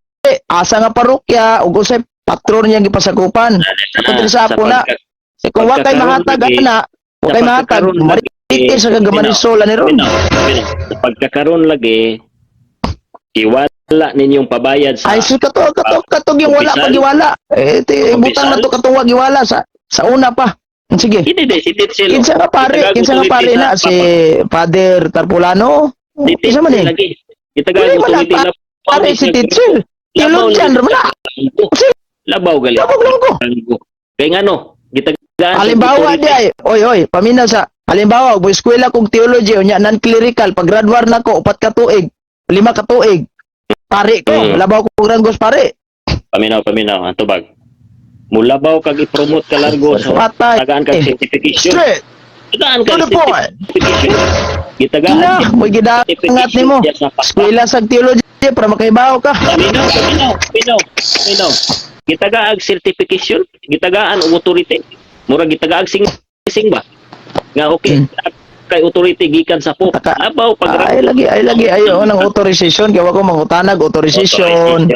asa nga parokya ug usay patron niya gipasakupan. Ako din sa apo na. Kung wa kay mahatag ana, wa kay mahatag, maritis sa kagamarisol ni ron. Sa pagkakaroon lagi, iwala ninyong pabayad sa Ay sus katog yung wala Opisyal? pagiwala. Butang na to katong wa giwala sa una pa. Sige. Hindi si Titsel. Kinsa nga pare na si Father Tarpulano? Kinsa man eh? lagi. Wala Itagalog man ulitin na pare si Titsel. Ilog dyan, na. Labaw gali. Labog lang ko. Kaya nga no, gitagaan. Halimbawa di ay, oy, paminaw sa, halimbawa, bu eskwela kong theology, unya non-clerical, pag graduar na ko, 4 ka tuig, 5 ka tuig, pare ko, labaw ko ranggos pare. Paminaw, ang tubag. Mulabaw kag i-promote ka largo sa Patay. tagaan kag certification. Straight, Tagaan to kag the point. certification. Gitagaan. Na, may gidangat ni mo. Eskwela sa theology, para makaibaw ka. Paminaw. Gitagaag certification, gitagaan og authority. Mura gitagaag sing ba? Nga okay. Kay authority gikan sa Pope. Abaw pag Ay lagi ayo nang authorization kaya ko mangutanag authorization.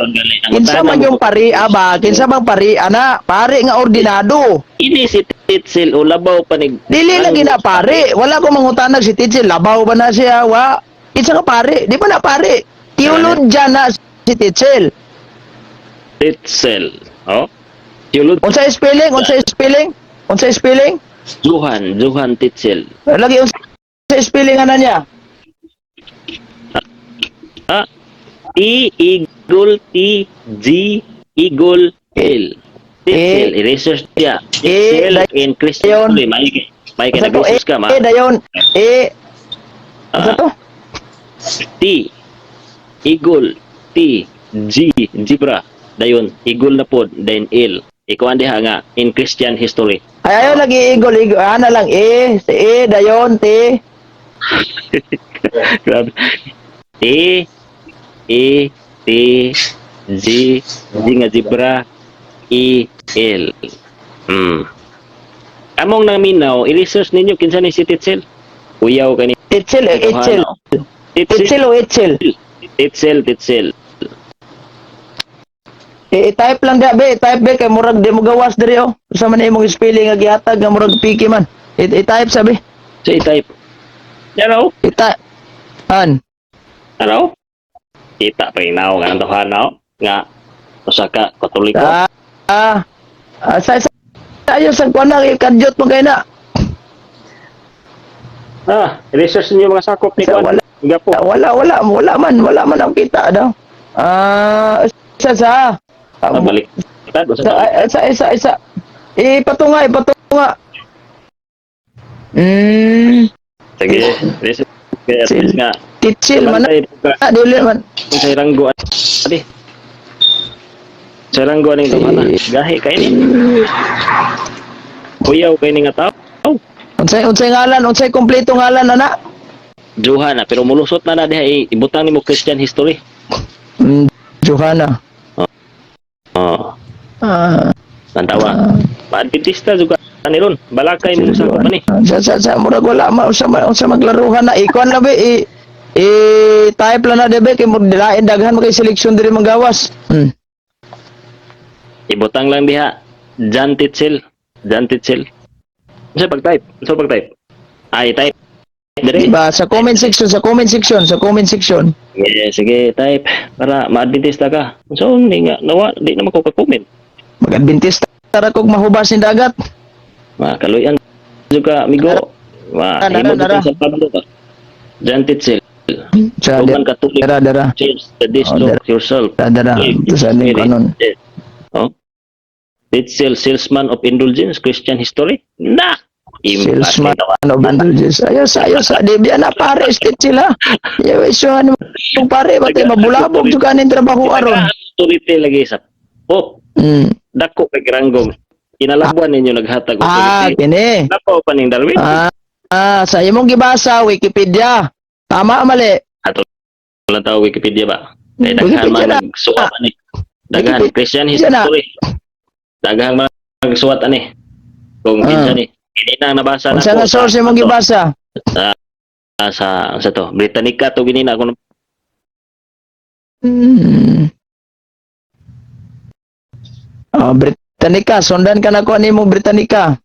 Kinsa man yung paria ba? Kinsa bang paria na? Pare nga ordinado. Ini si Titsel o labaw panig. Dili lagi na pare. Wala ko mangutanag si Titsel. Labaw ba na siya? Wa. Kinsa nga pare? Di ba na pare? Teologya na si Titsel. Titsel. Oh. Yulod Unsa spelling? Johan Titsel. Lagi unsa spelling ana niya? Eagle T G Eagle L. Titsel research dia. Titsel in Christian. May ka nag-research ka ma. Dayon. Ano to? T Eagle T G zebra dayon Eagle na pod then L ikaw diha nga in Christian history. Ay ayo lagi igol ana lang dayon T Grabe. T G nga zebra E L. Among naminaw i-research ninyo kinsa ni si Titsel. Uyaw kani Titsel. Titsel. I-type lang da be, kay murag di mo gawas diri oh. Usa man imong spelling nga gihatag nga murag piki man. I-type sabi. So i-type. Hello? I-type. An. Hello? Kita pa inaw nga nandohan no? Nga usa ka Katoliko. Sa ayo sa kuan na kadyot mo kay na. Research niyo mga sakop ni kuan. Gapo. Wala man ang kita daw. Sa Balik. Isa. Ipatunga. Sige. Research nga. Titsel man. Dili man. Sa ranggo adi. Sa ranggo ning dumana. Gahi kay ni. Kuyaw kay ni nga tao. Unsay ngalan, unsay kompleto ngalan ana? Johanna, pero mulusot na diha ibutang nimo Christian history. Johanna. Tantawa. Adventista juga ani ron. Balakay mo sa pa ni. Sa murag wala unsa maglaruhan na ikuan labi type lang na debe kay mo dilain daghan mo kay seleksyon diri magawas. Ibutang lang diha Jan Titsel. Sa pag-type. Ay type. Dire. Diba sa comment section. Yeah, sige, type para ma-adventista ka. So, di na mako-comment. Mag-adventista tara kog mahubas ni dagat. Kaluyan juga amigo. Himo sa Pablo ka. Jan Titsel. Sa Roman Catholic. dara. Change the dialogue yourself. Dara. Sa ni kanon. Oh. Titsel, salesman of indulgence, Christian history. Na! Salesman of indulgence. Ayos sa Debia na pare state sila. Yawisohan mo pare pati mabulabog juga ning trabaho aron. Authority lagi sa Pope. Dako kay ranggong. Inalabuan ninyo naghatag authority. Kini. Dako pa ning Darwin. Sa imong gibasa Wikipedia. Tama mali. Ato lang tao Wikipedia ba? Kay daghan man nagsuwat ani. Daghan Christian history. Daghan man nagsuwat ani. Kung kinsa ni hindi na nabasa na. Unsa nga source imong gibasa? Sa to Britannica to ginina ko. Britannica, sundan ka na ko ni mo Britannica.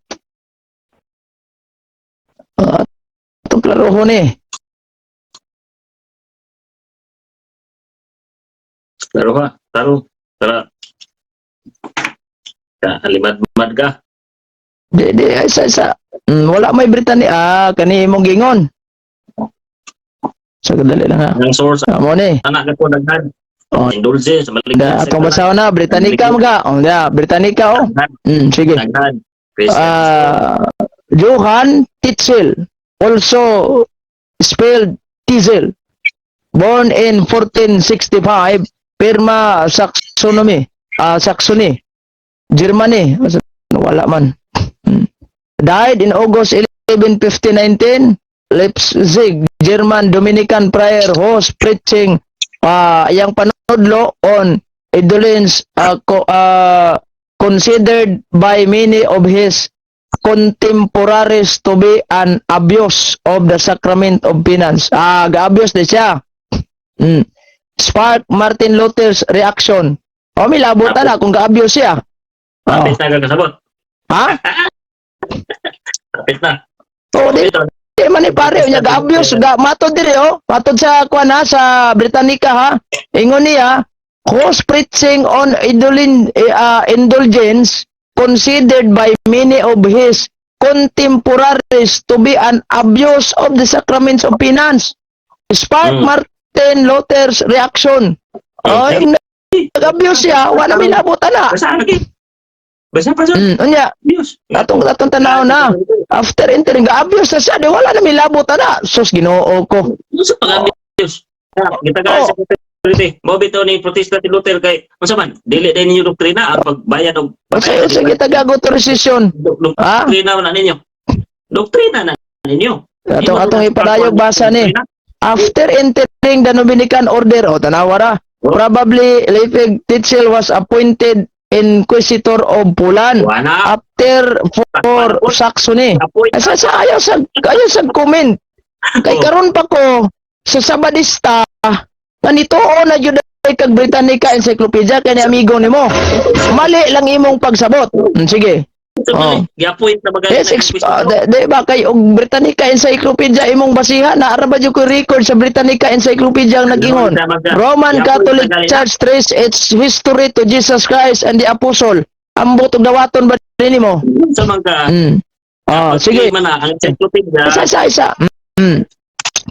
Ito klaro ho ni. Taro ha, tara. Halimad ka. Di, isa. Wala may Britannia. Kani imong gingon. So, kadali lang ha. Ang source, Mo ni. anak ko daghan. Oh. Indulge sa maligyan. Atong basaw na, Britannica mga. Britannica sige. Daghan. Johann Tetzel, also spelled Tetzel, born in 1465, Pirma Saxony, Germany. Wala man. Died in August 11, 1519, Leipzig, German Dominican prior whose preaching yang panudlo on indolence considered by many of his contemporaries to be an abuse of the sacrament of penance. Ga-abuse na siya. Spark Martin Luther's reaction. May labutan na kung ga-abuse siya. Kapit na kasabot. Ha? Kapit na. Di man ni pare niya ga-abuse, matod diri matod sa kuan sa Britannica ha. Ingon niya, whose preaching on indulgence considered by many of his contemporaries to be an abuse of the sacraments of penance. Spark Martin Luther's reaction. Nag-abuse siya, wala may labutan na. Basta pa sa Unya, abuse. atong tanaw na. After entering, ga-abuse na siya, di wala na may labutan na. Sus, ginoo ko. Sa pag-abuse. Kita ka sa security. Mo bitaw ni protesta ti Luther kay unsa man dili din ninyo doktrina ang pagbayad og Sige taga authorization. doktrina na ninyo. Doktrina na ninyo. Atong ipadayog basa ni. After entering the Dominican order, tanawara, probably Leipzig Tetzel was appointed Inquisitor of Poland. After for Saxony. Sa ayaw sa comment. Kay karon pa ko sa Sabadista nanituo na jud kag Britannica Encyclopedia kay amigo nimo. Mali lang imong pagsabot. Sige. Gi-appoint na bagay. Yes, di ba kay og Britannica Encyclopedia imong basihan na ara ba jud ko record sa Britannica Encyclopedia ang nagingon. Roman Catholic Church trace its history to Jesus Christ and the Apostle. Ambot og dawaton ba nimo? Sa mga sige. man ang encyclopedia. Isa.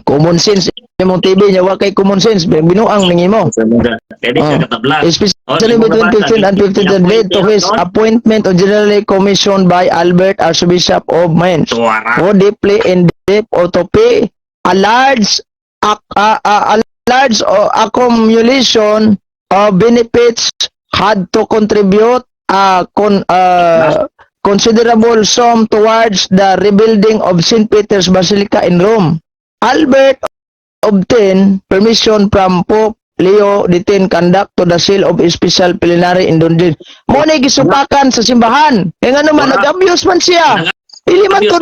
Common sense imong TV nya wa kay common sense binuang ningimo. Kaya ka katabla. Especially between 15 and 15 led to his appointment of generally commissioned by Albert Archbishop of Mainz, who deeply in depth to pay a large accumulation of benefits had to contribute considerable sum towards the rebuilding of St. Peter's Basilica in Rome. Albert obtained permission from Pope Leo X conduct to the sale of special plenary indulgence. Mo na gisupakan sa simbahan. Ngano man nag-abuse man siya. Dili man to.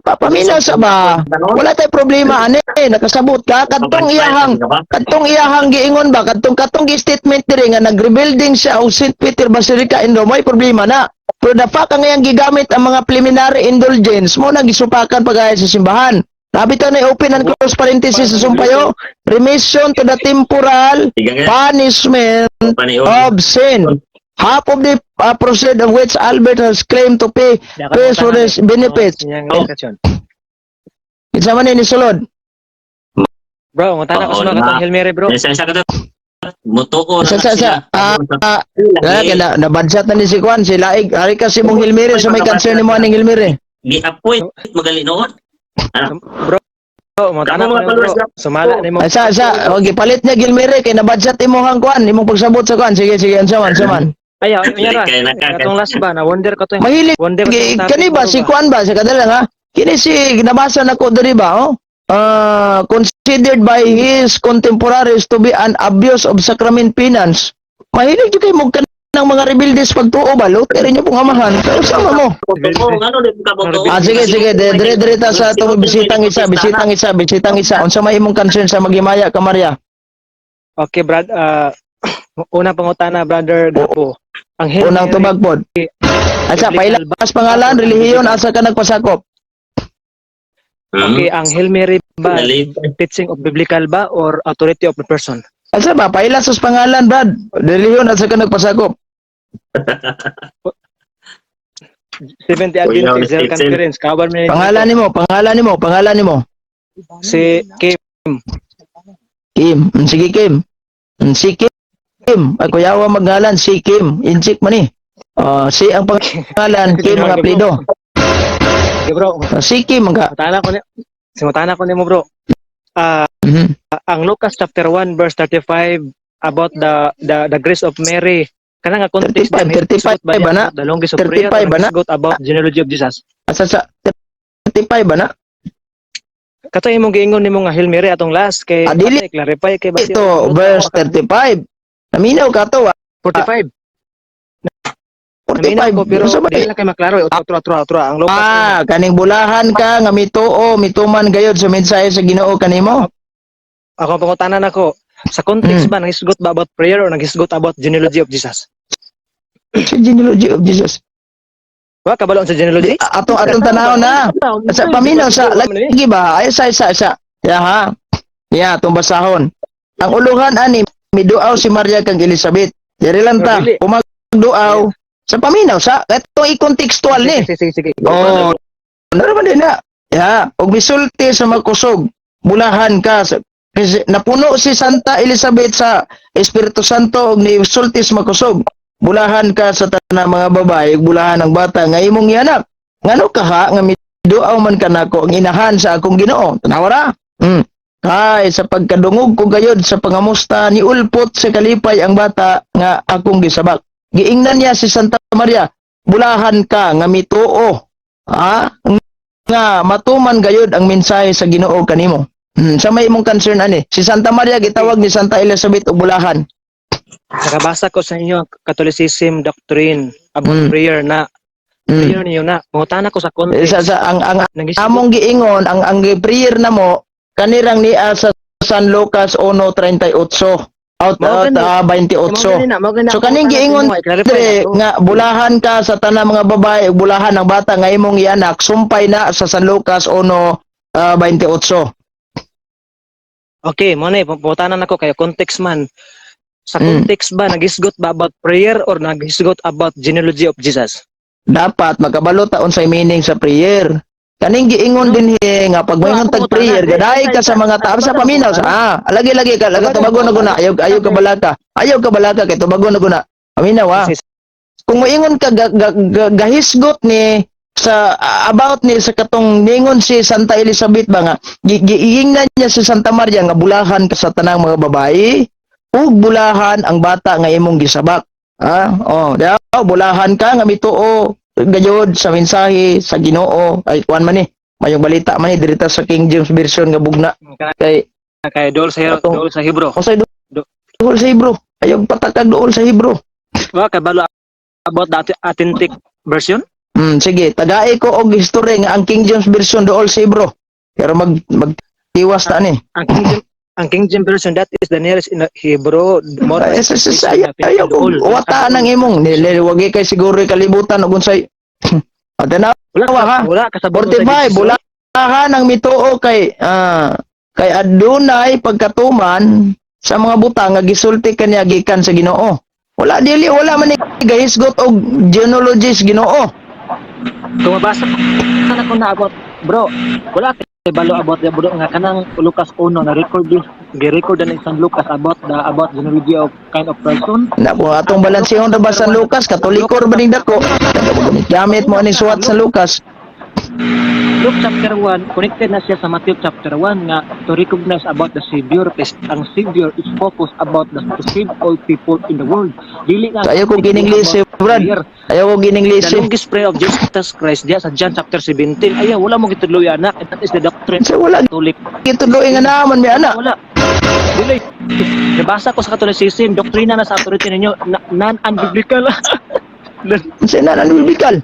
Paminaw sa ba? Wala tay problema ani, nakasabot ka kadtong iyahang giingon ba kadtong statement diri nga nag-rebuilding siya og St. Peter Basilica in Rome, may problema na. Pero the fact ang iyang gigamit ang mga preliminary indulgence mo nagisupakan pagaya sa simbahan. Nabitaw na open and close parenthesis sa sumpayo. Remission to the temporal punishment of sin. Half of the proceed of which Albert has claimed to pay for his benefits. Isa man ni sulod. Bro, ngutana ko sa mga Hilmere bro. Sa motoko na budget na ni si Juan si Laig. Ari kasi mong Hilmere sa may concern ni mo aning Hilmere. Gi-appoint magali noon. Bro, ngutana ko bro. Sumala nimo. Sa gipalit niya Hilmere kay na budget imong Juan, imong pagsabot sa Juan. Sige unsa man. Ayaw, nyara. Atong last ba na wonder ko to. Mahilig kani ba si Juan ba sa kadala nga? Kini si nabasa nako diri ba considered by his contemporaries to be an abuse of sacrament penance. Mahilig jud kay mo kanang mga rebeldes pagtuo ba Luther inyo pong amahan. Usama mo. Sige dire ta sa atong bisitang isa. Unsa may imong concern sa maghimaya ka Maria? Okay, Brad. Unang pangutana, Brother Gapo. Ang Hail Unang Mary, tubag pod. Asa pailas pangalan, relihiyon, asa ka nagpasakop? Okay, ang Hail Mary ba Nalipay. teaching of biblical ba or authority of the person? Asa ba pailas sus pangalan, Brad? Relihiyon, asa ka nagpasakop? Seventh Adventist General Conference, kawan mo Pangalan nimo. si Kim. Kim. Sige Kim. Si Kim. Ako yawa magngalan si Kim. Inchik man ni. Si ang pangalan, Kim ang apelido. Okay, bro. Si Kim nga. Simutana ko nimo, bro. Mhm. Ang Lucas chapter 1 verse 35 about the grace of Mary. Kana nga context 35 ba na? The longest of prayer 35 ba na? about genealogy of Jesus. Asa sa 35 ba na? Kato imong giingon nimo nga Hail Mary atong last kay Dili. clarify kay basi Ito, verse 35. Naminaw ka to. 45. 45. ko pero Sa ba? dili lang kay maklaro utro ang Lucas. Kaning bulahan ka nga mituo, mituman gayod sa mensahe sa Ginoo kanimo. Ako ang pangutanan ako, sa context ba naghisgot ba about prayer or naghisgot about genealogy of Jesus? Sa genealogy of Jesus. Wa kabalo sa genealogy? Atong tanaw na. Sa paminaw sa lagi ba? Ay sa. Ya ha. Ya atong basahon. Ang uluhan ani miduaw si Maria kang Elizabeth. Diri lang ta. Really? Kumagduaw sa paminaw sa etong i-contextual ni. Sige. Oh. Naman din na. Ya, og misulti sa magkusog. Bulahan ka sa kasi napuno si Santa Elizabeth sa Espiritu Santo og nisulti sa magkusog. Bulahan ka sa tanang mga babae, bulahan ang bata nga imong ianak. Ngano ka ha nga miduaw man kanako ang inahan sa akong Ginoo. Tanawa ra. Kay sa pagkadungog ko gayod sa pangamusta ni ulpot sa kalipay ang bata nga akong gisabak. Giingnan niya si Santa Maria, bulahan ka nga mituo. Nga matuman gayod ang mensahe sa Ginoo kanimo. Sa may imong concern ani, si Santa Maria gitawag ni Santa Elizabeth og bulahan. Nakabasa ko sa inyo ang Catholicism doctrine about prayer na prayer niyo na. Pangutana ko sa context. Ang Nagis- among giingon ang prayer na mo kanirang niya sa San Lucas 1:38 out 28. So kaning giingon dire nga bulahan ka sa tanang mga babae ug bulahan ang bata nga imong ianak sumpay na sa San Lucas 1:28. Okay, mo na pangutanan ako kay context man. Sa context ba nagisgot ba about prayer or nagisgot about genealogy of Jesus? Dapat makabalo ta unsay meaning sa prayer. Kaning giingon din nga pag mayroon tag prayer gaday ka sa mga tao sa paminaw sa lagi ka tubago na guna ayaw ka balaka kay tubago na guna paminaw kung moingon ka gahisgot ni sa about ni sa katong ningon si Santa Elizabeth ba nga giingnan niya si Santa Maria nga bulahan ka sa tanang mga babae ug bulahan ang bata nga imong gisabak daw bulahan ka nga mituo gayod sa mensahe sa Ginoo ay kuan man ni mayong balita man ni dirita sa King James version nga bugna kay dool sa Hebro. Usay dool sa Hebro ayaw patakag dool sa Hebro. Wa kabalo about the authentic version? Sige tagay ko og history nga ang King James version dool sa Hebro pero magtiwas ta ni ang King James version that is the nearest in Hebrew more ayaw ko wata nang imong niliwagi kay siguro kalibutan og unsay wala kasabot 45 bulahan ang mituo kay adunay pagkatuman sa mga butang nga gisulti kaniya gikan sa Ginoo wala man ni gahisgot og genealogies Ginoo kung mabasa ko na about bro wala kay balo about the budo nga kanang Lucas 1 na gi-record na San Lucas about genealogy of kind of person na kung atong balansihon ra ba sa Lucas katoliko ra ba ning dako gamit mo ani suwat sa Lucas Luke chapter 1 connected na siya sa Matthew chapter 1 nga to recognize about the Savior kasi ang Savior is focused about to save all people in the world dili nga ayaw ko gining lise Brad ayaw ko gining the lise longest prayer of Jesus Christ diya sa John chapter 17 ayaw wala mo gituloy anak and that is the doctrine so wala Catholic gituloy nga naman mi ana wala dili nabasa ko sa Catholicism doktrina na sa authority ninyo non-unbiblical sa nanan biblical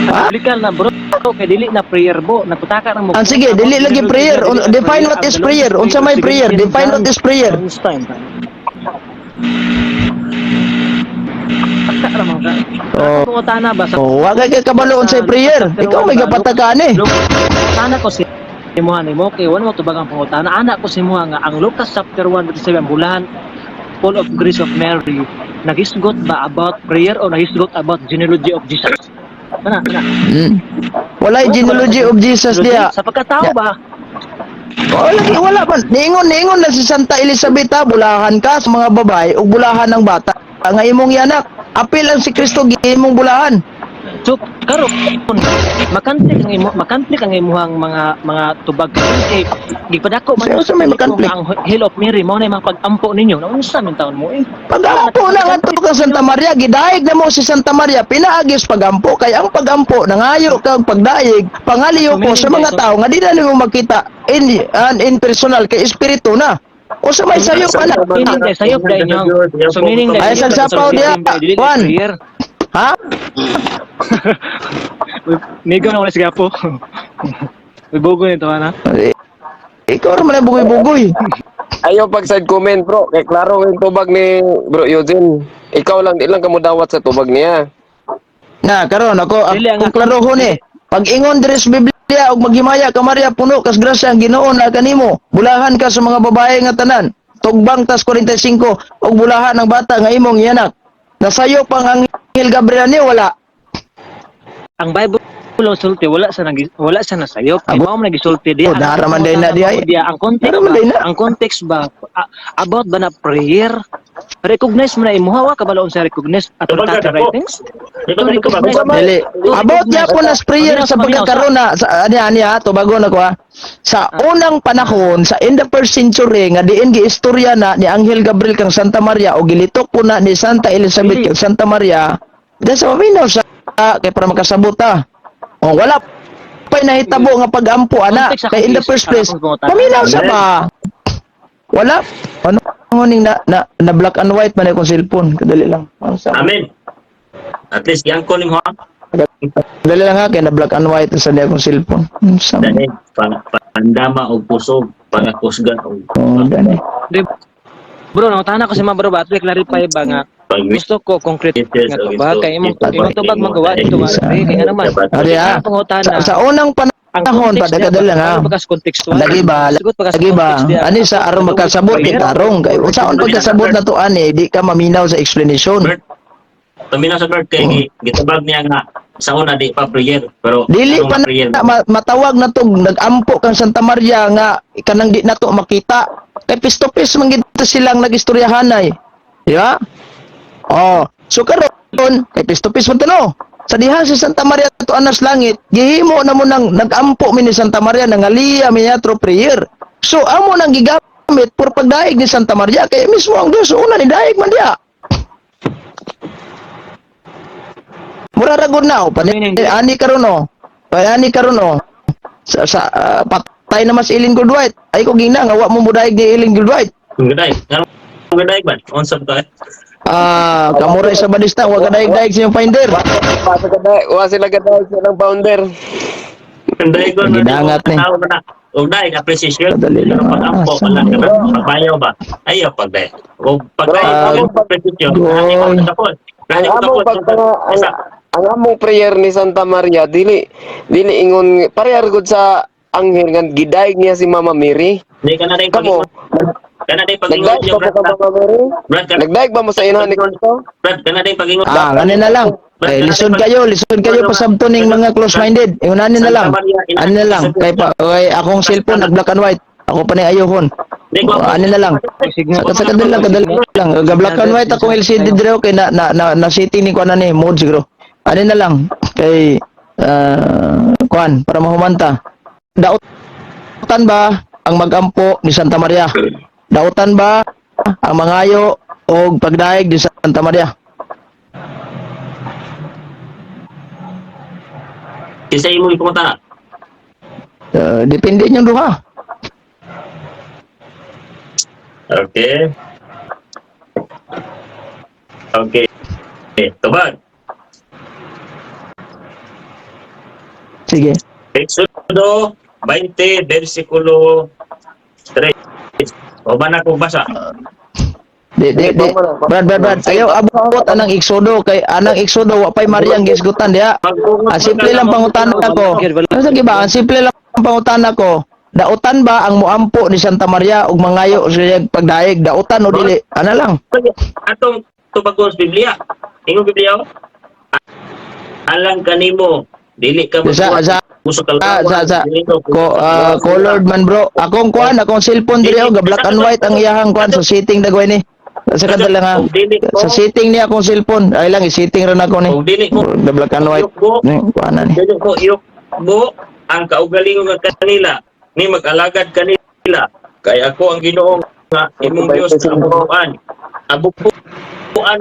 biblical na bro. Kay dili na prayer bo. Nagputaka na mo. Sige, dili lagi prayer. Define what is prayer. Unsa may prayer? Define what is prayer. Pagka naman ka. Oh. Pangutana ba sa Wa kay kabalo unsay prayer. Ikaw may kapatakan eh. Sana ko si Muha ni mo kay wala mo tubagang pangutana. Anak ko si Muha nga ang Lucas chapter 1:7 bulahan full of grace of Mary. Nagisgot ba about prayer o nagisgot about genealogy of Jesus? Kana. Walay genealogy of Jesus diya. Sa pagkatao ba? Wala man. Niingon na si Santa Elizabeth bulahan ka sa mga babae o bulahan ng bata. Nga imong yanak. Apil ang si Kristo gihimong bulahan. So karon makantlik ang imuhang mga tubag kay gipadako man Sino sa may makantlik? ang Hill of Mary mo na mga pag-ampo ninyo. Naunsa man taon mo eh. Pagampo na nga kang Santa Maria, gidaig na mo si Santa Maria, pinaagis pagampo, kay ang pagampo, nangayo kang pagdaig, pangaliyo ko sa mga tao, nga di na nimo makita in personal, kay espiritu na. O sa may sayo pa na. Meaning kay sayop dahil nyo. So meaning Ay, sa sapaw diya, Juan. Ha? Nigo na wala si Gapo. May bugo nito, ana. Ikaw naman ang bugoy-bugoy. Ayaw pag side comment bro, kay klaro yung tubag ni Bro Eugene. Ikaw lang, di lang kamo dawat sa tubag niya. Na, karon ako Dili, ang- klarohon eh. Pag ingon diri sa Biblia og maghimaya ka Maria puno kas grasya ang Ginoo na kanimo. Bulahan ka sa mga babae nga tanan. Tugbang tas 45 og bulahan ng bata nga imong yanak. Nasayo pang Anghel Gabriel ni wala. Ang Bible sulti wala sa nasayop. Kay mao man nagisulti diya. Oh, dara man day na diya. Ang context Dara man ba? day na. Ang context ba about ba na prayer? Recognize mo na imuha wa kabalaon sa recognize authoritative writings? To recognize Dili. About ya po na prayer sa pagkakaroon na sa ani to bago na ko ha. Sa unang panahon sa in the first century nga diin giistorya na ni Anghel Gabriel kang Santa Maria o gilitok po na ni Santa Elizabeth kang Santa Maria. Da sa maminaw sa kay para makasabota. O wala pa'y nahitabo nga pag-ampo ana kay in the first place. Paminaw sa ba? Wala. Ano ning na black and white man akong cellphone kadali lang. Ano sa? Amen. At least yang ko ning ha. Dali lang ha, kaya na black and white sa niya akong cellphone. Dali pandama og puso para kusgan og Oh, dali. Bro, nangutana ko si mga bro, ba't clarify ba nga gusto ko concrete nga tubag kay imong tubag magawa dito ba kay nga naman. Ari ha, sa unang panahon pa dagadal lang ha. Pagkas contextual. Lagi ba? Ani sa aron magkasabot ni tarong kay unsaon pagkasabot na to ani, di ka maminaw sa explanation. Paminaw sa Bert kay gitabag niya nga sa una di pa prayer pero Dili anong pa prayer? matawag na to nag-ampo kang Santa Maria nga kanang di nato makita. Kay pistopis man gid silang nagistoryahanay. Di ba? Oh, so karon kay pistopis man to no. Sa diha si Santa Maria to anas langit, gihimo na mo nang nag-ampo mi ni Santa Maria nang aliya mi through prayer. So amo nang gigamit por pagdaig ni Santa Maria kay mismo ang Dios una ni daig man diha. Mura ra gud na ani karon no. Ani karon no. Sa patay na mas Iling Goldwhite. Ay ko gina nga wa mo mudaig ni Iling Goldwhite. Gaday. Gaday ba? Unsab ka? Kamuray sa Badista, wa ka daig-daig sa iyong finder. Wa sila gaday silang founder. Gaday ko Gidangat ni. Og dai appreciation. Madali lang. Pag-ampo pala pagbayaw ba? Ayo pagday. Og pagday appreciation. Ani ko tapos. Ani ko tapos. Ang among prayer ni Santa Maria dili ingon parehar gud sa anghel nga gidaig niya si Mama Mary. Di ka na rin Kamo, Kana day pagingon nagdaig niyo ba sa Mama Mary? Nagdaig ba mo sa inahan ni Kristo? Brad, kana day pagingon. Ganin na lang. Lisod kayo pasabto ning mga close-minded. Ingunanin na lang. Ano na lang. Kay akong cellphone nag black and white. Ako pa ni ayohon. Ano na lang. Sa kadali lang. Ga black and white akong LCD dire kay na setting ni kuan ni mode siguro. Ano na lang. Kay kuan para mahumanta. Dautan ba ang magampo ni Santa Maria? Dautan ba ang mangayo o pagdaig ni Santa Maria? Kisay mo ipunta. Depende nyo duha. Okay. Okay. Tubag. Sige. Exodo 20, versikulo 3. O ba na kung basa? Di. Brad. Ayaw abot anang Exodo kay anang Exodo wa pay Maria ang gisgutan diha. Simple lang pangutana ko. Ano sa giba? Ang simple lang pangutana ko. Dautan ba ang muampo ni Santa Maria ug mangayo sa pagdaig? Dautan o dili? Ana lang. Atong tubagos Biblia. Ingon Biblia. Alang kanimo dili ka Sa colored man bro. Akong cellphone diri ga black and white ang iyahang kuan sa setting dagway ni. Sa kadala nga sa setting ni akong cellphone. Ay lang i-setting ra nako ni. Kung dili mo The black and white. Ni kuan na ni. dili ko iyok mo ang kaugalingon nga kanila ni mag-alagad kanila kay ako ang Ginoo nga imong Dios sa abubuan. Abubuan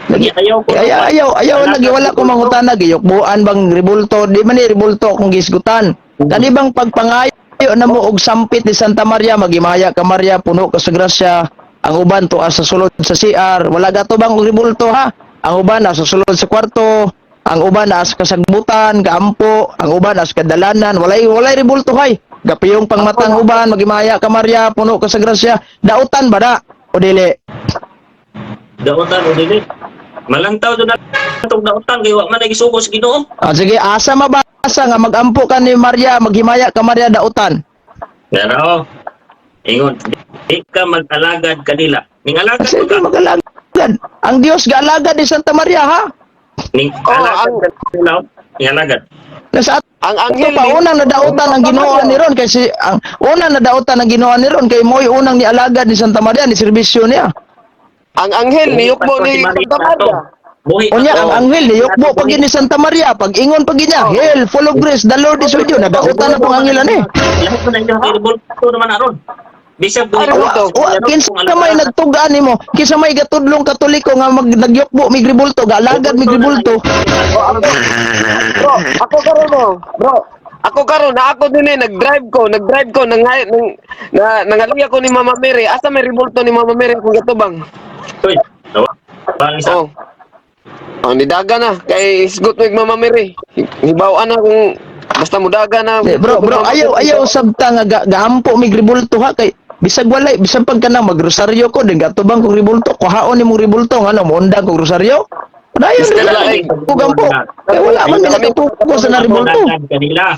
lagi ayaw ko Ayaw lagi wala ko mangutana giyokbuan bang ribulto di man ni ribulto kung gisgutan. Kani bang pagpangayo na mo og sampit ni Santa Maria magimaya ka Maria puno ka sa grasya ang uban tuwa sa sulod sa CR wala gato bang og ribulto ha ang uban sa sulod sa kwarto ang uban as kasagbutan kaampo ang uban as kadalanan walay ribulto hay gapiyong pangmatang uban magimaya ka Maria puno ka sa grasya dautan ba da o dili. dautan o dili. Malangtaw do na atong dautan kay wa man nagisugos Ginoo. Sige asa mabasa nga magampo ka ni Maria maghimaya ka Maria dautan. Pero ingon di ka mag-alagad kanila. Ning alagad Kasi ka. mag-alagad. Ang Diyos ga-alagad ni Santa Maria ha. Ning alagad kanila. Ning alagad. Nasa Ang anghel pa unang nadautan ang Ginoo ni ron kasi ang unang nadautan ang Ginoo ni ron kay mo'y unang ni alagad ni Santa Maria ni serbisyo niya. ang anghel ni yukbo ni Santa Maria. Unya ang anghel ni yukbo pag ni Santa Maria pag ingon pag niya hail full of grace the Lord is with you nadautan na pong anghel ani. Lahat na yung ribulto naman aron. Bisag buhay Kinsa may nagtugaan nimo kinsa may gatudlong katoliko nga nagyukbo migribulto gaalagad migribulto. Bro, ako karon mo. Bro, ako karon na ako din nag-drive ko nangaluya ko ni Mama Mary. Asa may ribulto ni Mama Mary kung gatubang? Uy, bang isa. Oh, nidaga na kay isgot mo Mama Mary. Hibaw-an na kung basta mudaga na. Bro, ayaw sabta nga gaampo migribulto ha kay bisag walay bisan pag kanang magrosaryo ko din gatubang kong ribulto kuhaon nimong ribulto nga mo undang kong rosaryo. Dayon dili gampo. Kay wala man nagatuko sa na ribulto. Kanila.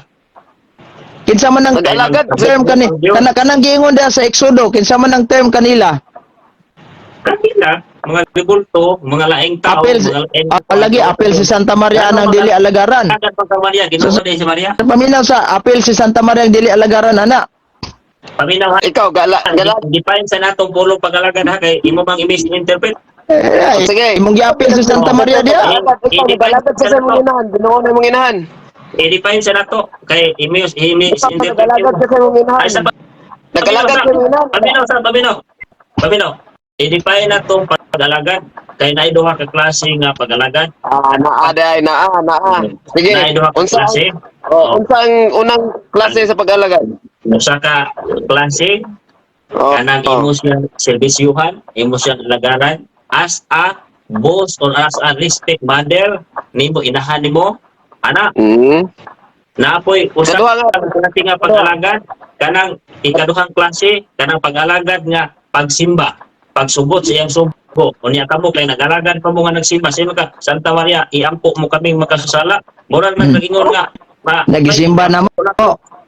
Kinsa man ang Mag-alagad. term kanang giingon diha sa Exodo kinsa man ang term kanila. Kanila mga ribulto, mga laing tao, Apel lagi apel si Santa Maria nang dili alagaran. Agad pagka Maria, Ginoo din si Maria. Paminaw sa apel si Santa Maria ang dili alagaran ana. Paminaw ha. Ikaw gala. Define sa natong pulong pag-alagad ha kay imo bang i-misinterpret. Sige. Imong giapel si Santa Maria diha. Ikaw galagad sa imong inahan, Ginoo na imong inahan. I-define sa nato kay Ikaw i-misinterpret. galagad sa imong inahan. Ay sa Nagalagad sa imong inahan. Paminaw. I-define na itong pag-alagad. Kaya na duha ka klase nga pag-alagad. Naa. Sige. Na duha ka Unsa klase. unsa ang unang klase sa pag-alagad? Usa ka klase Oh. kanang imo siya serbisyuhan, imo siya lagaran as a boss or as a respect mother nimo inahan nimo anak. Naapoy usa Kaduha nga. ka klase nga pag-alagad kanang ikaduhang klase kanang pag-alagad nga pagsimba, pagsubot sa iyang subo. Unya kamo kay nag-alagad pa mo nga nagsimba sino ka Santa Maria iampo mo kaming makasasala. Moral man kagingon nga Nagisimba na mo.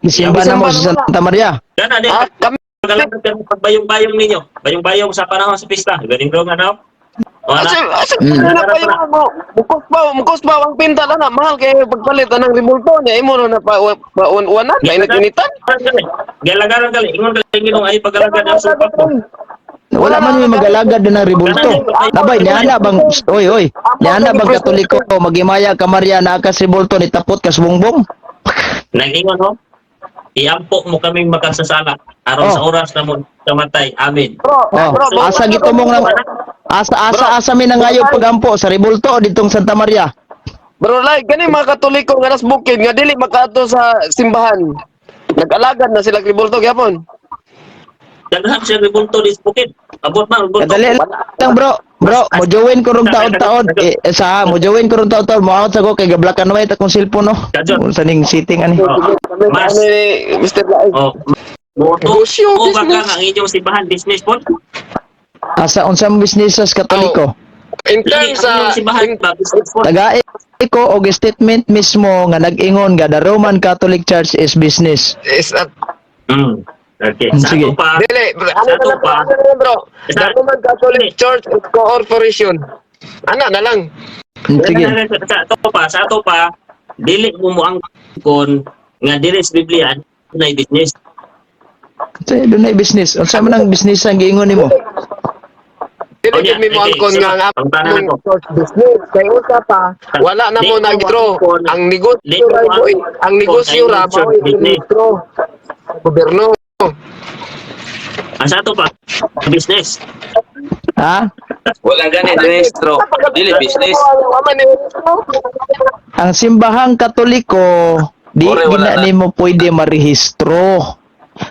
Gisimba na mo si Santa Maria. Kana din Kami pag-alagad kayo pagbayong-bayong ninyo. Bayong-bayong sa panahon sa pista. Galing daw nga daw. O anak. na pa yung mo. Mukos pa ang pinta na mahal kay pagpalit ng ribulto niya imo na pa uwan kay naginitan. Galagaran gali. Ingon gali ginong ay pag-alagad ang supak mo. Wala man may mag-alagad na ribulto. Nabay, niana bang, oy, niana bang katoliko, magimaya ka Maria na akas ribulto ni tapot kas bongbong? Nag-ingon ho. Iampo mo kaming makasasala. Aron sa oras na mo kamatay. Amin. Asa gitumong nang, asa mi nangayo pagampo sa ribulto ditong Santa Maria. Bro, like kani mga Katoliko nga nas bukid nga dili makaato sa simbahan. Nag-alagad na sila ribulto gyapon. Daghan siya ribulto di bukid. abot man, abot. Kadali lang bro. Bro, mo join ko rong taon-taon. Mo join ko rong taon-taon. Mo out ako kay black and white akong cellphone no. Sa ning setting ani. Mas, Ano ni Mr. Laing? oh, Negosyo, o baka business. nga ang inyong simbahan business po? Asa unsang business sa Katoliko? In Lagi terms ang inyong sa simbahan ba business po? Tagae ko og statement mismo nga nag-ingon nga the Roman Catholic Church is business. is at Okay. Sa Sige. ato pa, dili, ano Sa na pa. lang bro? Sa- The Roman Catholic Church is corporation. Ana na lang. Sige. sa ato pa, dili mo mo ang kon nga dili sa Biblia na business. Say doon ay business. Unsa man ang business ang giingon nimo? Dili Oh, yeah. gid mi mo ang kon Sige, nga nga ang tanan mong ako. church business. Kay usa pa wala na mo Di- nagtro. di- Ang negosyo di- ra mo ang negosyo ra church mo business. nagtro. Gobyerno. Ang sa ato pa, business. Ha? Wala gani rehistro. Dili business. Ang simbahang Katoliko di Ore, wala gina na. nimo pwede marehistro.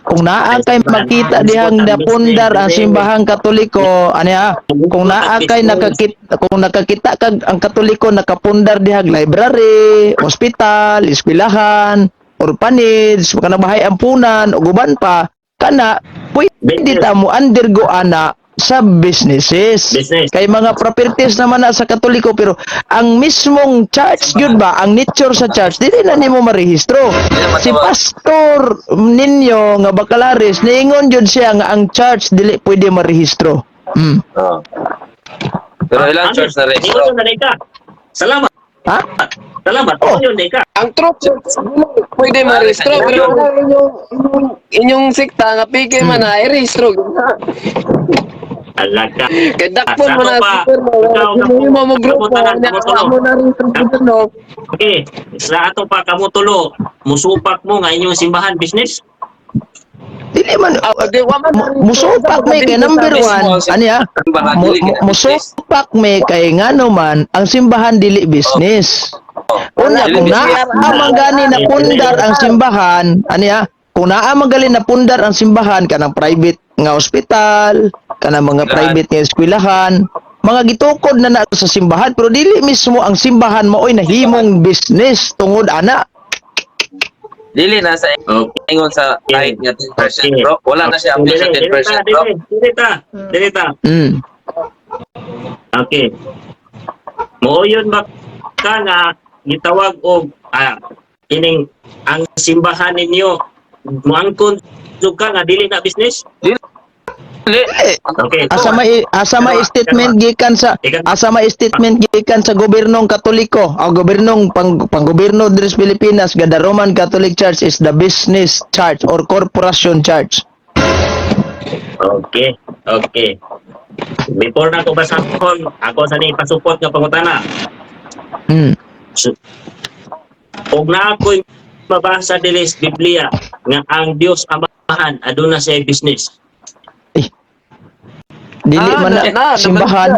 Kung naa kay makita dihang napundar ang simbahang Katoliko, ani ha? Kung naa kay nakakita kag ang Katoliko nakapundar dihang library, hospital, eskwelahan, orphanage, kana bahay ampunan ug uban pa, kana pwede ta mo undergo ana sa businesses. Business. Kay mga properties naman na sa Katoliko pero ang mismong church gyud ba, ang nature sa church dili na nimo marehistro. Si pastor ninyo nga bakalaris niingon jud siya nga ang church dili pwede marehistro. Oh. Pero ilang church na rehistro? Ingon na ka. Salamat. Ha? Salamat. Oh. Ingon na ka. Ang truth pwede ma-rehistro pero inyong sikta nga pike man na i-rehistro. Alaka. Kay dakpon mo na pa. hindi mo grupo Kamutulan, na kamutulo. mo na rehistro no. Okay. Sa ato pa kamutulo, musupak mo nga inyong simbahan business. Dili man Di wa man musupak may kay number one ani ha? Musupak may kay ngano man ang simbahan dili business. Unya kung naa man gani na pundar ang simbahan, ani ha? Kung naa man gali na pundar ang simbahan kanang private nga ospital, kanang mga private nga eskwelahan, mga gitukod na sa simbahan pero dili mismo ang simbahan maoy nahimong business tungod ana. Dili na sa Okay. ingon sa kahit nga 10%, bro. Wala na siya apply sa 10%, bro. Dilita. Okay. Mo yun ba ka nga gitawag og ining ang simbahan ninyo moangkon jud ka nga dili na business? Dili. Okay. Asa may statement gikan sa gobernong Katoliko o gobernong panggoberno diri sa Pilipinas nga the Roman Catholic Church is the business church or corporation church. Okay. Okay. Before na ko basahon, ako sa ni pasupot nga pangutana. So, og na ako'y mabasa dili sa Biblia nga ang Dios Amahan aduna sa business. Dili man na simbahan.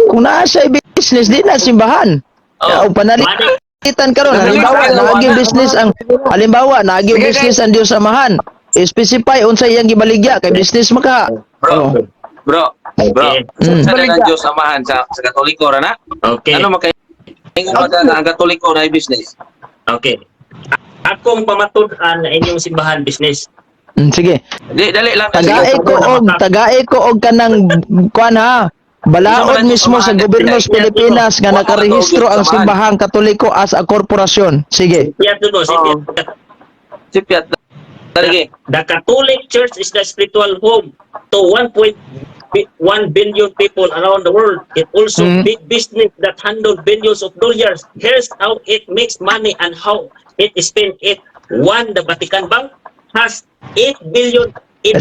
Kung naa siya business di na simbahan. O panalitan karon halimbawa naagi business ang Dios Amahan. Specify unsa iyang gibaligya kay business maka. Bro. Sa ng Diyos Amahan sa Katoliko ra na? Okay. Ano ingon ba ang Katoliko na business? Okay. Akong pamatud-an na inyong simbahan business. Sige. Dali lang. Tagae ko og kanang kuan ha. Balaod mismo sa gobyerno sa Pilipinas nga nakarehistro ang simbahang Katoliko as a korporasyon. Sige. Sipiat. Dali. The Catholic Church is the spiritual home to 1.1 billion people around the world. It also big business that handle billions of dollars. Here's how it makes money and how it spends it. One, the Vatican Bank has 8 billion in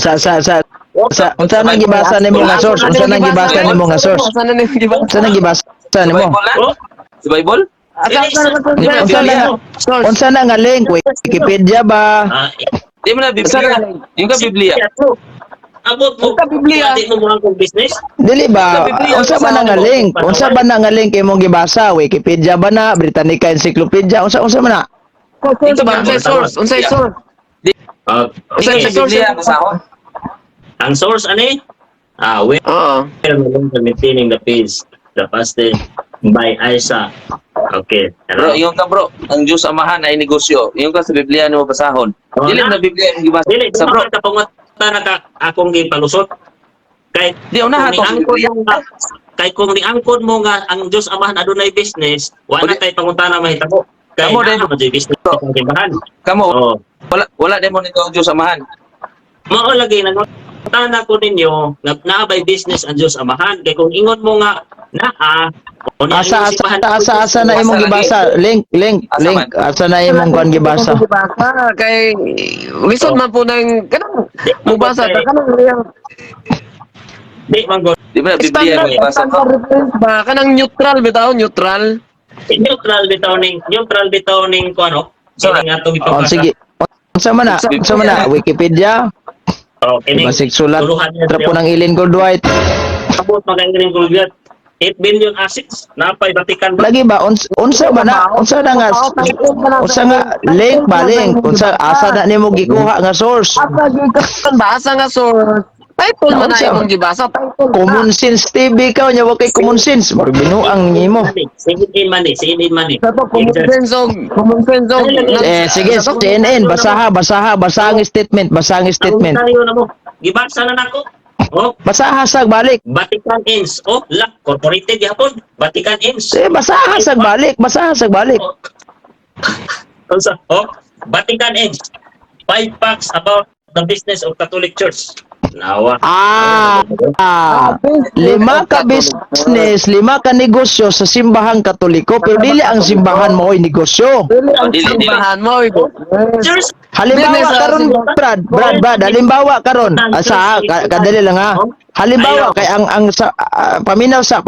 Unsa nang gibasa nimo nga source? Unsa nang gibasa nimo nga source? Unsa nang gibasa nimo? Sa Bible? Unsa na nga link? Wikipedia ba? Di mo na Biblia. Yung ka Biblia. Abot mo Biblia. Di mo mga kong business. Dili ba? Unsa ba na nga link? Unsa ba na nga link imong gibasa? Wikipedia ba na? Britannica Encyclopedia? Unsa man na? Unsay source? Unsay source? Sa Biblia kasahon. Ang source ani? Where Oo. maintaining the page, the pastor by Isa. Okay. Bro, yung ka bro, ang Diyos Amahan ay negosyo. Yung ka sa Biblia mo basahon. Dili na Biblia yung gibasa Dili, sa bro. bro. Kapungutan na ka akong gipalusot. Kay Di una kung ha to. niangkod mo nga, kay kung niangkod mo nga ang Diyos Amahan adunay business, wala Okay. kay pangutana mahitabo. Kay Kamo, na Dave. mo jud business ang gibahan. Kamo, Oh, wala demon ito ang Diyos Amahan. mao lagi nangutana ko ninyo nga naabay business ang Diyos Amahan. Kay kung ingon mo nga naa o ni ang simbahan- Asa na imong gibasa? Link. Asa na imong kuan gibasa? Kay lisod man po nang kanang mubasa ta kanang Di man go. Di ba Biblia mo ibasa ko? ba kanang neutral bitaw, neutral. Neutral bitaw ning ko ano? Sorry. Kini nga itong Oh, ipapasa. sige. Unsa man na? Wikipedia. Oh, kini Basig sulat. tuluhan niya Trapo sa'yo. ng Ellen Goldwhite. Abot magaling gulgat. 8 billion assets napay Vatican. Lagi ba unsa man na? Unsa na nga? Unsa nga link ba link? Unsa asa na nimo gikuha nga source? Basa nga source. Title man na imong gibasa. Common sense TV ka nya wa kay common sense. Murag binuang nimo. Sinin money. Common sense og Sige, CNN, basa ang statement, Statement. Tayo na mo. Gibasa na nako. Oh, Basaha sag balik. Vatican ends. Oh, corporated yapon. Vatican ends. Basaha sag balik. Oh. Unsa? Oh, Vatican ends. 5 facts about the business of Catholic Church. Nawa. Lima ka business, lima ka negosyo sa simbahang Katoliko, pero dili ang simbahan mo ay negosyo. Dili. Bahan mo. Church. Halimbawa Business, karon Brad, halimbawa karon kadali lang ha. Halimbawa kay ang sa paminaw sa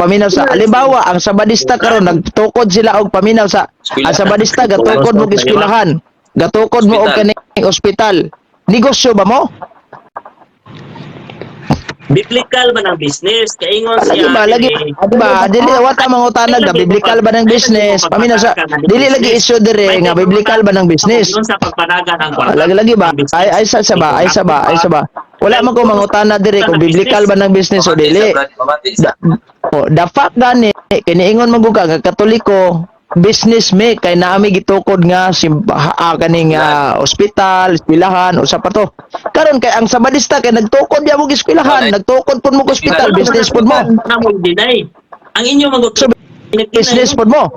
halimbawa ang Sabadista karon nagtukod sila og paminaw sa ang Sabadista gatukod mo og eskwelahan, gatukod mo og kaning ospital. Negosyo ba mo? Biblical ba ng business? Kaingon Lagi siya. ba dili wata mangutana na biblical ba ng business? Paminaw sa dili lagi issue dire nga biblical ba ng business? Yun sa pagpanagan ng Lagi ba? Ay sa ba? Wala man ko mangutana dire kung biblical ba ng business o dili. The fact gani kiniingon man ko nga Katoliko business me kay naami gitukod nga kaning ospital, eskwelahan usa pa to. Karon kay ang Sabadista kay nagtukod ya mo eskwelahan, nagtukod pud mo ospital, business pud mo. Namon dinay. Ang inyo magot Business pud mo.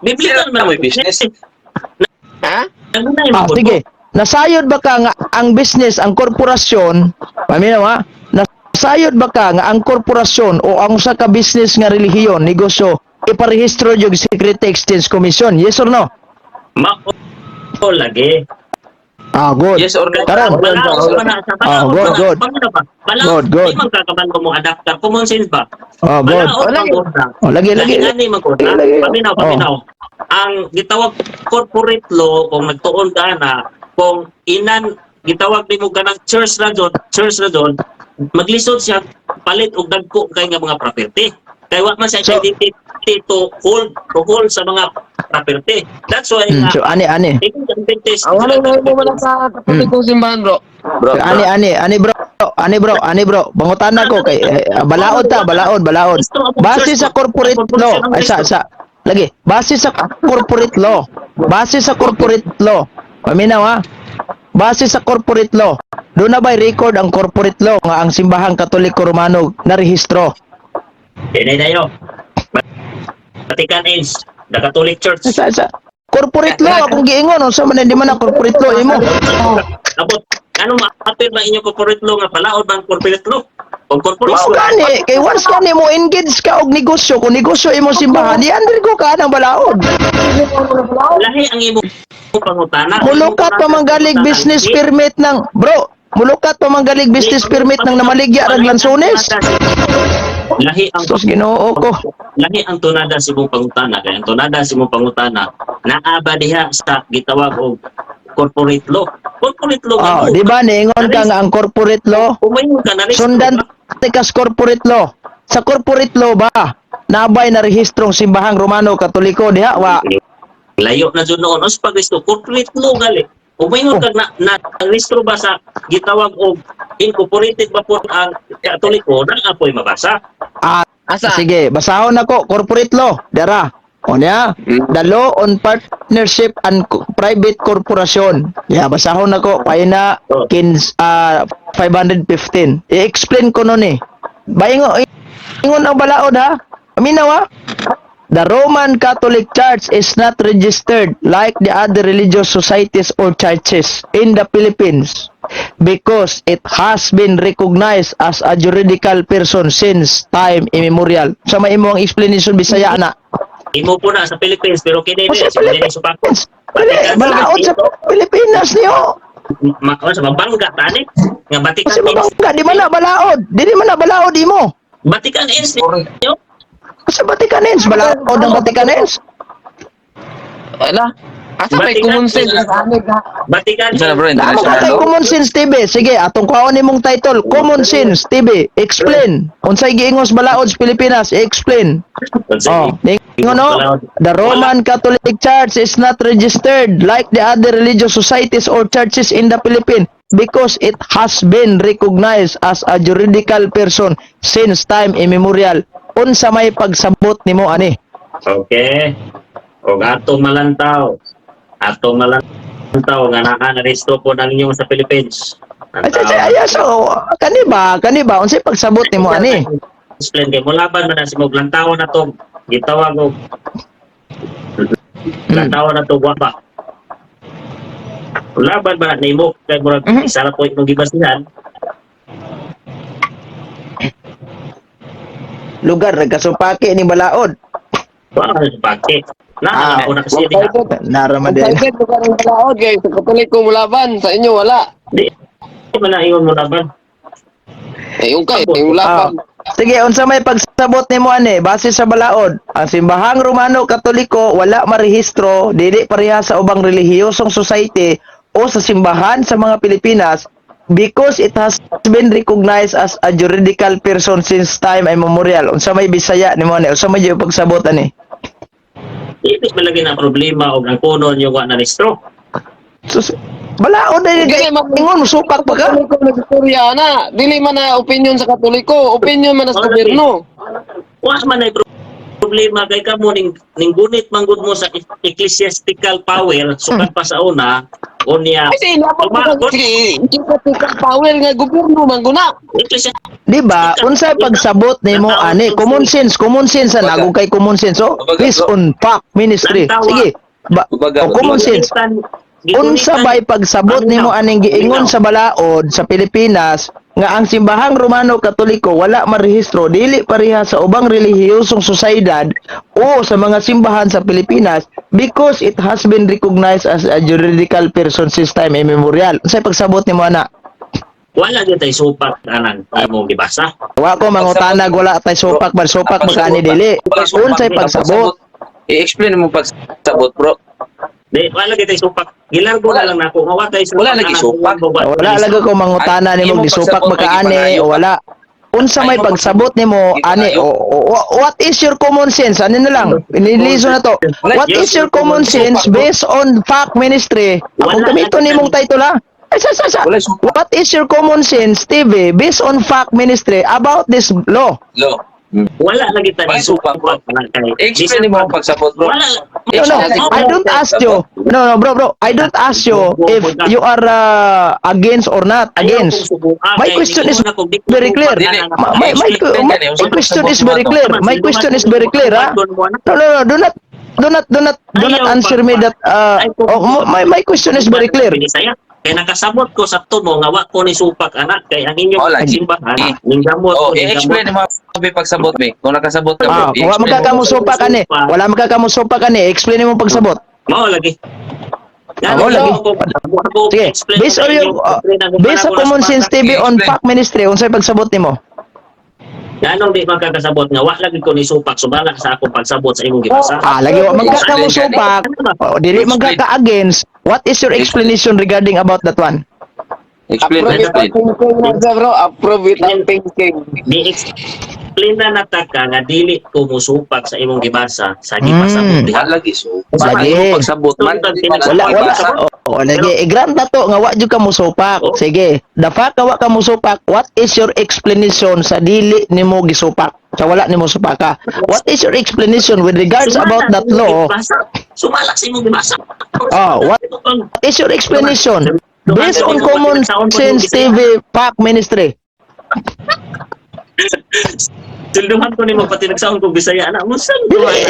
Biblical man May business. Ha? Sige. Nasayod ba ka nga ang business, ang korporasyon, paminaw ha? Nasayod ba ka nga ang korporasyon o ang usa ka business nga relihiyon, negosyo, iparehistro yung Security Exchange Commission? Yes or no? Mao lagi. Good. Yes or no? Karon. Good. Good. Di man kakabalo mo adapter. Common sense ba? Good. Lagi. Lagi magkota. Paminaw. Ang gitawag corporate law, kung nagtuon ka na, kung inan, gitawag ni mo ka ng church na doon, maglisod siya, palit o dagko kay nga mga property. Kaya wala man siya identity to hold sa mga property. That's why So, ani. Ang wala na mo man sa Katolikong simbahan, bro. Ani bro. Bangutana ko kay balaod. Base sa corporate law. Ay sa. Lagi. Base sa corporate law. Paminaw ha. Base sa corporate law. Doon na ba'y record ang corporate law nga ang simbahang Katoliko Romano na rehistro? Dinay dayo. Vatican ends. The Catholic Church. Sa corporate law akong giingon unsa man di man na corporate law imo. Abot. Ano ma-appear ba inyong corporate law nga palaod bang corporate law? Kung corporate Wow law. gani kay once gani mo engage ka og negosyo, kung negosyo imo simbahan, di under ko ka nang balaod. Lahi ang imo pangutana. Mulukat pa manggalig business permit ng namaligya rag Lansones. Lahi ang Sus Ginoo ko. Lahi ang tunada sa imong pangutana. Kaya ang tunada sa imong pangutana naaba diha sa gitawag og corporate law. Corporate law. Di ba niingon ka nga ang corporate law? Umayon ka na rin. Sundan tikas corporate law. Sa corporate law ba nabay na rehistrong simbahang Romano Katoliko diha wa? Layo na dyan noon. Os pag gusto, corporate law gali. Umingon kag na rehistro ba sa gitawag og incorporated ba po ang Katoliko nang apoy mabasa. Asa? Sige, basahon ako corporate law. Dara. O niya, the law on partnership and private corporation. Ya, basahon ako pahina 515. I-explain ko nun eh. Ingon ang balaod ha. Aminaw ha. The Roman Catholic Church is not registered like the other religious societies or churches in the Philippines because it has been recognized as a juridical person since time immemorial. Sa may imong explanation Bisaya na. Imo po na sa Philippines pero kini O sa sa supak. Philippines. Balaod sa Pilipinas niyo. Sa mabangga tani nga Vatican Kasi mabangga, di man na balaod. Di man na balaod imo. Vatican niyo. Sa Vaticanense, balaod ng Vaticanense. Wala. Asa may Vatican, common sense sa amin ha? Vatican. Isa na bro, Namo ka international kay law. common sense TV. Sige, atong kuhaon nimong title, Common Sense TV. Explain. Unsay giingos balaod sa Pilipinas? Explain. Oh, ningon no? The Roman Catholic Church is not registered like the other religious societies or churches in the Philippines because it has been recognized as a juridical person since time immemorial. Unsa may pagsabot nimo ani? Okay. O atong malantaw. Atong malantaw nga naka-register po ng inyo sa Philippines. Ay, so kani ba unsay pagsabot nimo ani? Explain kay mo laban man na si mog lantaw na to. Gitawag og lantaw na to guwapa. Laban ba na imo kay murag isa ra po imong gibasihan. Lugar nagkasupaki ni balaod. Wa pake. Na ako na kasi diha. Naraman din. Private lugar ang balaod kay sa Katoliko mulaban, sa inyo wala. Di man na ingon mo laban. Yung kay, yung laban. Sige, unsa may pagsabot nimo ani base sa balaod? Ang simbahang Romano Katoliko wala marehistro dili pareha sa ubang relihiyosong society o sa simbahan sa mga Pilipinas because it has been recognized as a juridical person since time immemorial. Unsa may Bisaya nimo ani? Unsa may pagsabot ani? Ibig malagi na problema og ang kuno niyo wa na rehistro. Sus, balaod na Dili ni man- ingon supak pa ka. Katoliko na istorya na. Dili man na opinion sa Katoliko, opinion man na sa gobyerno. Wa man ay problema kay kamo ning gunit manggod mo sa ecclesiastical power sukat pa sa una o niya Kasi labot ko si Katoliko power nga gobyerno man guna. Di ba? Unsay pagsabot nimo ani? Common sense na nagug kay common sense. So, based on fact ministry. Sige. Common sense. Unsa bay pagsabot nimo aning giingon sa balaod sa Pilipinas nga ang simbahang Romano Katoliko wala marehistro dili pareha sa ubang relihiyosong sosyedad o sa mga simbahan sa Pilipinas because it has been recognized as a juridical person since time immemorial. Unsay pagsabot nimo ana? Wala gyud tay supak anan imong gibasa. Wa ko mangutanag wala tay supak magkani dili. Unsay pagsabot? I-explain mo pagsabot, bro. Di wala gyud tay supak. Gilargo na lang nako nga wa tay supak. Wala lagi supak. Wala lagi ko mangutana nimo gisupak makaani o wala. Unsa may pagsabot nimo ani what is your common sense? Ano na lang? Iniliso na to. What is your common sense based on fact ministry? Ako gamito nimong title ha. Ay, sa. What is your common sense, TV, based on fact ministry about this law? Lo. Wala lagi tay May supak, bro. I-explain mo ang pagsabot, bro. Wala. No, I don't ask you. No, bro. I don't ask you if you are against or not against. My question is very clear. My question is very clear. My question is very clear, ha? No. Do not answer me that. My question is very clear. Kaya nakasabot ko sa tumo nga wa ko ni supak anak kay ang inyong Wala. simbahan ning gamot Oh, ko ning i-explain mo ang pagsabot, me. Kung nakasabot ka, bro. Wala magkakamusupak ani. Wala magkakamusupak ani. Explain mo pagsabot. mao lagi. Mao lagi. Sige, based on your based sa common sense TV on fact ministry, unsay pagsabot nimo? Ganong di magkakasabot nga wa lagi ko ni supak subala sa akong pagsabot sa imong gibasa. Lagi wa magkakamusupak. Dili magkaka-against. What is your explanation regarding about that one? Explain, Approve it ang explain. thinking, bro. Approve it ang thinking. Di-explain na nataka nga dili ko musupak sa imong gibasa sa gipasabot diha. Lagi so. Lagi. Pagsabot man. Wala. lagi i-grant na to nga wa jud ka musupak. Oh. Sige, dapat ka wa ka musupak. What is your explanation sa dili nimo gisupak? Sa wala nimo supaka. What is your explanation with regards about that law? Sumala sa imong gibasa. What is your explanation based on common sense TV PAC ministry? Silduhan ko nimo pati nagsaon kog Bisaya ana mo sa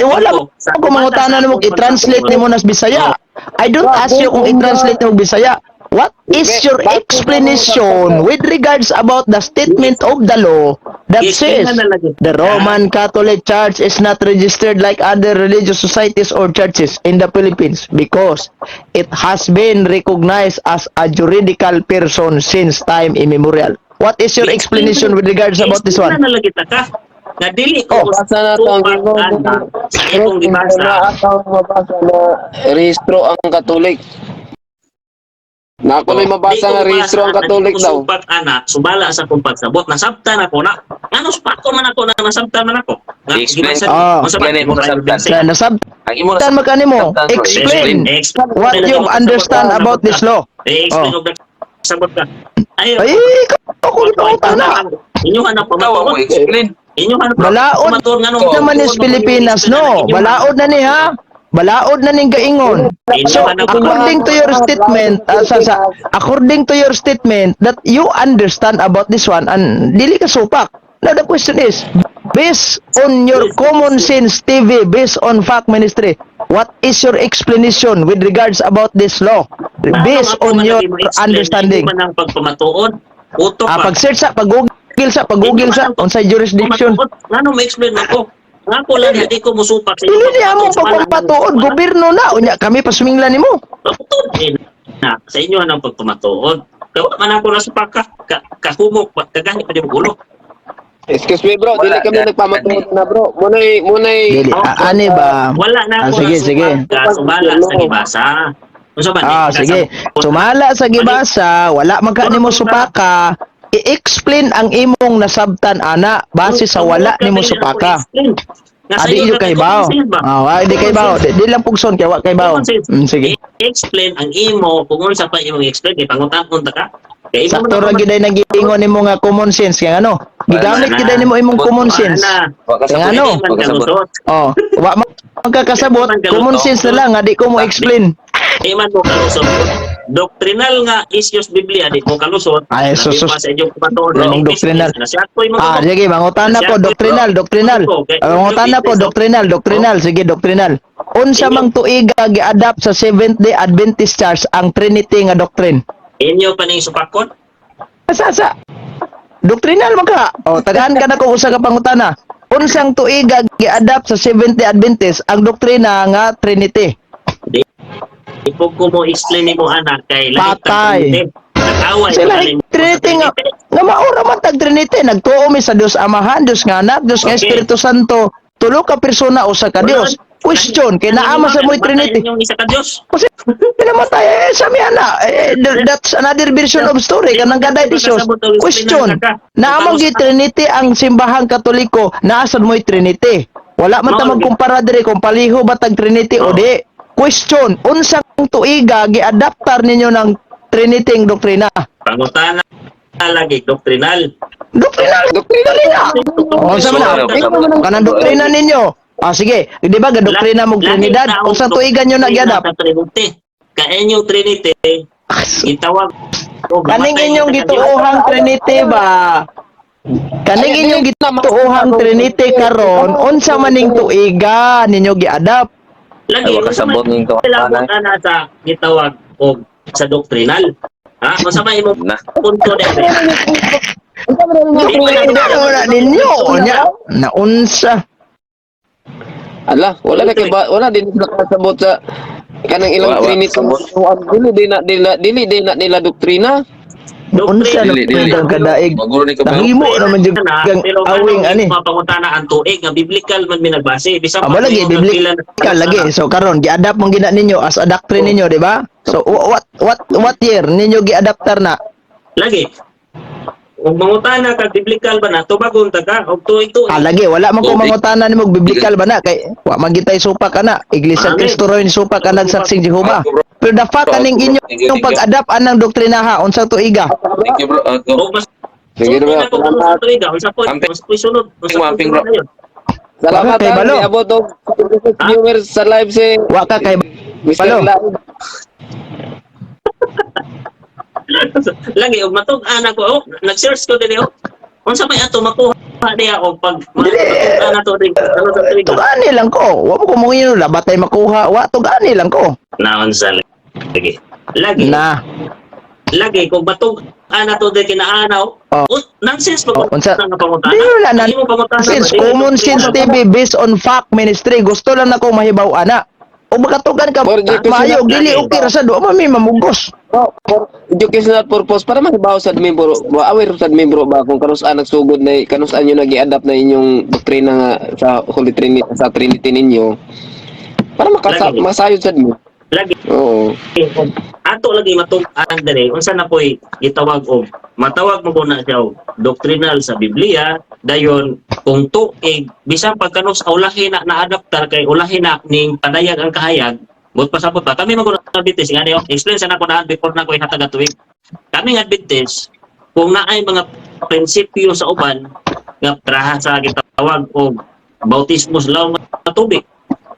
Wala ko mangutanan mo i-translate nimo nas Bisaya. I don't ask you kung i-translate mo Bisaya. What is your explanation with regards about the statement of the law that says the Roman Catholic Church is not registered like other religious societies or churches in the Philippines because it has been recognized as a juridical person since time immemorial? What is your explanation with regards about this one? Na lagi ta ka. Nga dili ko Basa na to ang sa imong gibasa. mabasa na rehistro ang Katolik. Na ako may mabasa nga rehistro ang Katolik daw. Supak anak, subala sa kong pagsabot, nasabtan ako na. Ano spako man ako na nasabtan man ako. Explain. Explain mo Sa nasabtan Ang imo na magkano mo? Explain what you understand about this law. Explain mo sabot ka. Ay, ako na. Inyo hanap ikaw mo pamaton. explain. Inyo hanap Balaod naman is Pilipinas, no? Balaod na ni ha? Balaod na ning gaingon. So, according to your statement, according to your statement that you understand about this one and dili ka supak. Now the question is, based on your common sense TV, based on fact ministry, what is your explanation with regards about this law? Based on your understanding. Hindi man ang pagpamatuon. Uto pa. Pag-search sa, pag-google sa, unsay jurisdiction. Ngano ma-explain ako? Nga ko lang, hindi ko musupak sa Dili niya mo pagpapatuod, gobyerno na. Unya, kami pasuminglan nimo. Na, sa inyo ang pagpamatuon. Kawa man ako nasupak ka. Kahumok, kagani pa di mo gulo. Excuse me bro, dili kami nagpamatuod na bro. Munay Dili, ani ba? Wala na ako sige. Sumala sa gibasa. Unsa ba? Sige. Sumala sa gibasa, wala man ka nimo supaka. I-explain ang imong nasabtan ana base sa wala nimo supaka. Adi iyo kay bawo. Di kay bawo. Di lang pugson kay wa kay bawo. Sige. Explain ang imo kung unsa pa imong explain kay pangutan-unta ka. Kay imo Sakto ra gyud ay nagiingon nimo nga common sense kay ano? Gigamit gyud nimo imong common sense. Kay ano? Wa magkakasabot, common sense na lang, di ko mo explain. Iman mo kalusot. Doktrinal nga issues Biblia di mo kalusot. Ay, sus. Anong doktrinal? Sige, mangutan na po, doktrinal. Mangutan na po, doktrinal. Sige, doktrinal. Unsa mang tuiga gi-adapt sa Seventh-day Adventist Church ang Trinity nga doctrine? Inyo pa ning supakon? Sa. Doktrinal man ka. Tagahan ka na kung usa ka pangutana. Unsang tuiga gi-adapt sa Seventh-day Adventist ang doktrina nga Trinity? Ipog ko mo explain mo anak kay Patay. Nag-away Sila Trinity nga maura man tag Trinity, nagtuo mi sa Dios Amahan, Dios nga Anak, Dios nga Espiritu Santo, tulo ka persona usa ka Dios. Question kay naama sa mo'y Trinity. Yung isa ka Dios. Kasi pinamatay sa mi ana. That's another version of story kanang gaday di Dios. Question. Naamang gi Trinity ang simbahang Katoliko, naasad mo'y Trinity. Wala man ta magkumpara dire kung paliho ba tag Trinity o di. Question, unsang tuiga gi-adaptar ninyo ng Trinity doktrina? Pangutana lagi doktrinal. Doktrina. Sa man kanang doktrina ninyo. Sige, di ba ga doktrina mong Trinidad? Unsang tuiga nyo nag-adapt? Kaenyong Trinity, itawag Kaning inyong gituohang Trinity ba? Kaning inyong gituohang Trinity karon, unsa maning tuiga ninyo gi-adapt? Lagi Kasabot ning to. Kailangan na sa gitawag o sa doktrinal. Ha? Masama mo Na. punto din. Wala ninyo nya naunsa. Ala, wala din nakasabot sa kanang ilang Wala, Trinity. sabot. Dili na nila doktrina. Unsa na Dili. pindang kadaig? Maguro ni kabayo. Tahimo naman jud gang Pero awing ani. mapangutana ang tuig nga biblical man minagbase bisan Aba lagi biblical lagi. So karon gi-adapt mong gina ninyo as a doctrine ninyo, di ba? So what year ninyo gi-adaptar na? lagi ug mangutana ka biblikal ba na tubagon ta ka og tuig-tuig. Lagi wala man ko Okay. mangutana nimo biblikal ba na kay wa man gitay supak kana Iglesia Amen. Cristo ro ni supak kana saksing Jehova. Pero the fact kaning inyong pag-adapt anang doktrinaha unsang tuiga? Thank you, bro. O mas Sige, bro. sunod na ko kung Salamat. sa tuig, unsa po, Amping. unsa po sunod, unsa po Amping, sunod bro. na yun. Salamat Kay ha. Balo. Abot og viewers sa live si Wa ka kay Mr. Balo. Live. Lagi og matug ana ko, nag-search ko dili unsa may ato makuha diha og pag Dili. ana to ring ano sa tuig. Tugani lang ko. Wa mo ko mongino la batay makuha. Wa tugani lang ko. Naon sa lagi. Lagi. Na. Lagi kung batog ana to di kinaanaw. Oh. Nonsense pa Unsa? nga pangutana. Di wala na. Hindi mo pangutana. Since common sense TV based on fact ministry, gusto lang nako mahibaw ana. O makatugan ka Project ko maayo sila. dili okay ra sa do mami mamugos. Bro, for educational purpose para mahibaw sad membro. Aware sad membro ba kung kanus-an nagsugod na kanus-an nyo nag-i-adapt na inyong doktrina nga sa Holy Trinity sa Trinity ninyo. Para Lagi. masayod sad mo. Lagi. Oo. Ato lagi matug-an diri unsa na poy gitawag og matawag mo ko na siya og doctrinal sa Biblia dayon kung tuig bisan pagkanus ulahi na naadaptar kay ulahi na ning padayag ang kahayag but pasabot pa kami maguna Adventist nga niyo explain sa nako na before na ko ihataga tuig kami nga Adventist kung naay mga prinsipyo sa uban nga traha sa gitawag og bautismo sa law nga tubig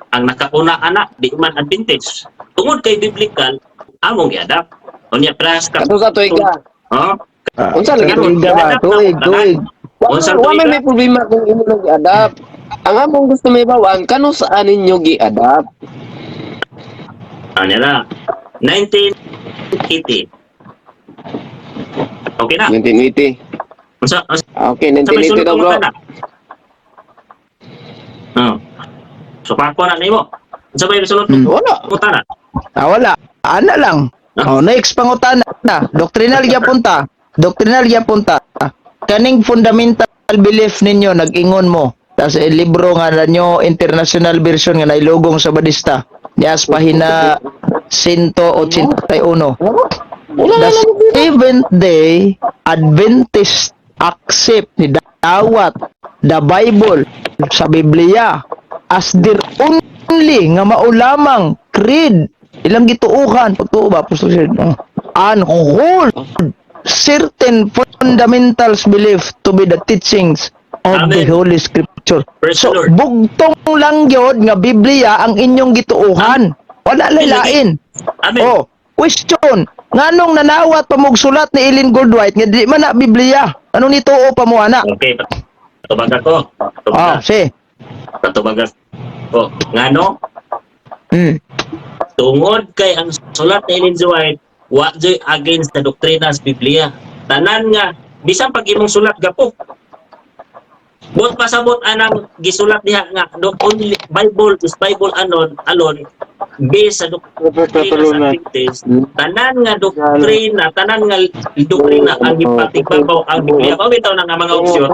ang nakauna anak di man Adventist tungod kay biblical among i-adapt unya pras ka Kato sa tuig ka. oh Unsa lagi tuig ba? Tuig. Unsa Wa tuig may problema kung imo nag-adapt. Ang among gusto may bawang kanus-an ninyo gi-adapt. ano na 1980 okay na 1980. unsa Okay, sa may 1980 sunod daw bro. pangutana oh so pako na nimo unsa may sunod Wala. pangutana Wala. Ana lang. Next pangutana na. Doctrinal gyapon ta. Doctrinal gyapon ta. Kaning fundamental belief ninyo nag-ingon mo. Tas libro nga na nyo international version nga nailugong sa Badista. Dias pahina 181. The Seventh Day Adventist accept ni dawat the Bible sa Biblia as their only nga maulamang creed ilang gituuhan pagtuo ba apostol and hold certain fundamentals belief to be the teachings of the Amen. Holy Scripture. Praise So the Lord. bugtong lang gyud nga Biblia ang inyong gituuhan. Wala lain. amen Oh, question. Nganong nanawat pa mong sulat ni Ellen Goldwhite nga di man na Biblia? Anong nituo pa mo ana? okay patubag ako Oh, si. patubag ako ngano tungod kay ang sulat ni Ellen G. White wa joy against the doctrina sa Biblia tanan nga bisan pag imong sulat gapo but pasabot anang gisulat diha nga the only Bible is Bible alone based sa doktrina sa Adventist tanan nga doktrina ang ipatibabaw ang Biblia pabitaw na nga mga opsyon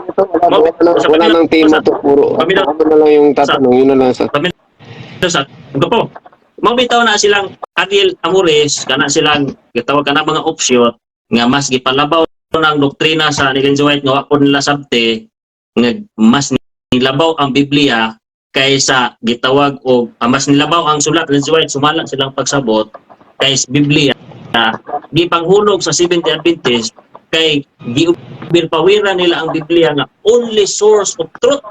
Wala nang tema to puro. Pamilya. Ano na lang yung tatanong, yun na lang sa. sa gapo mabitaw na silang Adil Amores kana silang gitawag kana mga opsyon nga mas gipalabaw ng doktrina sa Ellen G. White nga wa po nila sabte nga mas nilabaw ang Biblia kaysa gitawag og mas nilabaw ang sulat ni Ellen G. White sumala silang pagsabot kaysa Biblia di panghulog sa Seventh Day Adventist kay giubirpawira nila ang Biblia nga only source of truth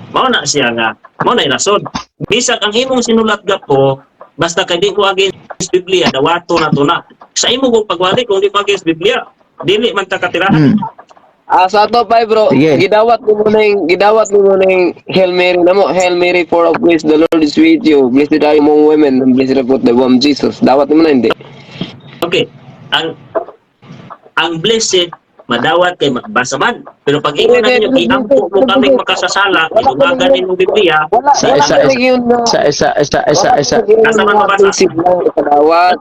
mao na siya nga mao na rason bisag ang imong sinulat gapo basta kay di ko against Biblia dawato na to na sa imo kung pagwali kung di ko against Biblia dili man ta katirahan Sa ato pa bro, Sige. gidawat mo na yung Hail Mary na mo. Hail Mary, full of grace, the Lord is with you. Blessed are you among women, and blessed are the womb of Jesus. Dawat mo na hindi. okay ang blessed madawat kay makabasa man pero pag ingon na ninyo iampo mo kaming makasasala idugagan ninyo Biblia Sa isa. Asa man mabasa? Dawat.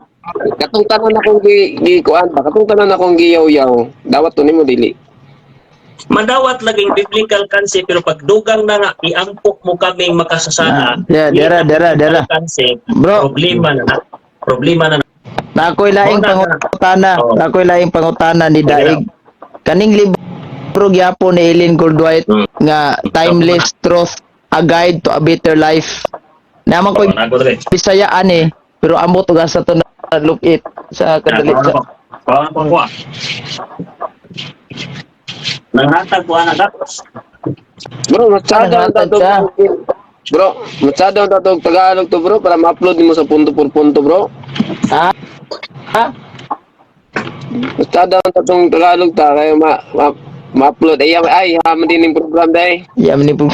Katong tanan akong gikuan ba? Katong tanan akong giyaw-yaw. Dawat to nimo dili. madawat laging biblical concept pero pag dugang na nga iampok mo kaming makasasala Dera. concept Bro. problema na Na ako'y laing pangutana. Oh. Na ako'y laing pangutana ni Daig. kaning libro gyapon ni Ellen Goldwhite nga Timeless Truth, A Guide to a Better Life. Naman ko Bisayaan pero amo to sa to na look it sa kadali sa. Nanghatag po anak datos. Bro, matsada Nanghatag to. ka. Bro, matsada to Tagalog to bro para ma-upload nimo sa punto por punto bro. Ha? Ha? Matsada tong Tagalog ta kay ma-upload ay haman din yung program dai. Yam ni po.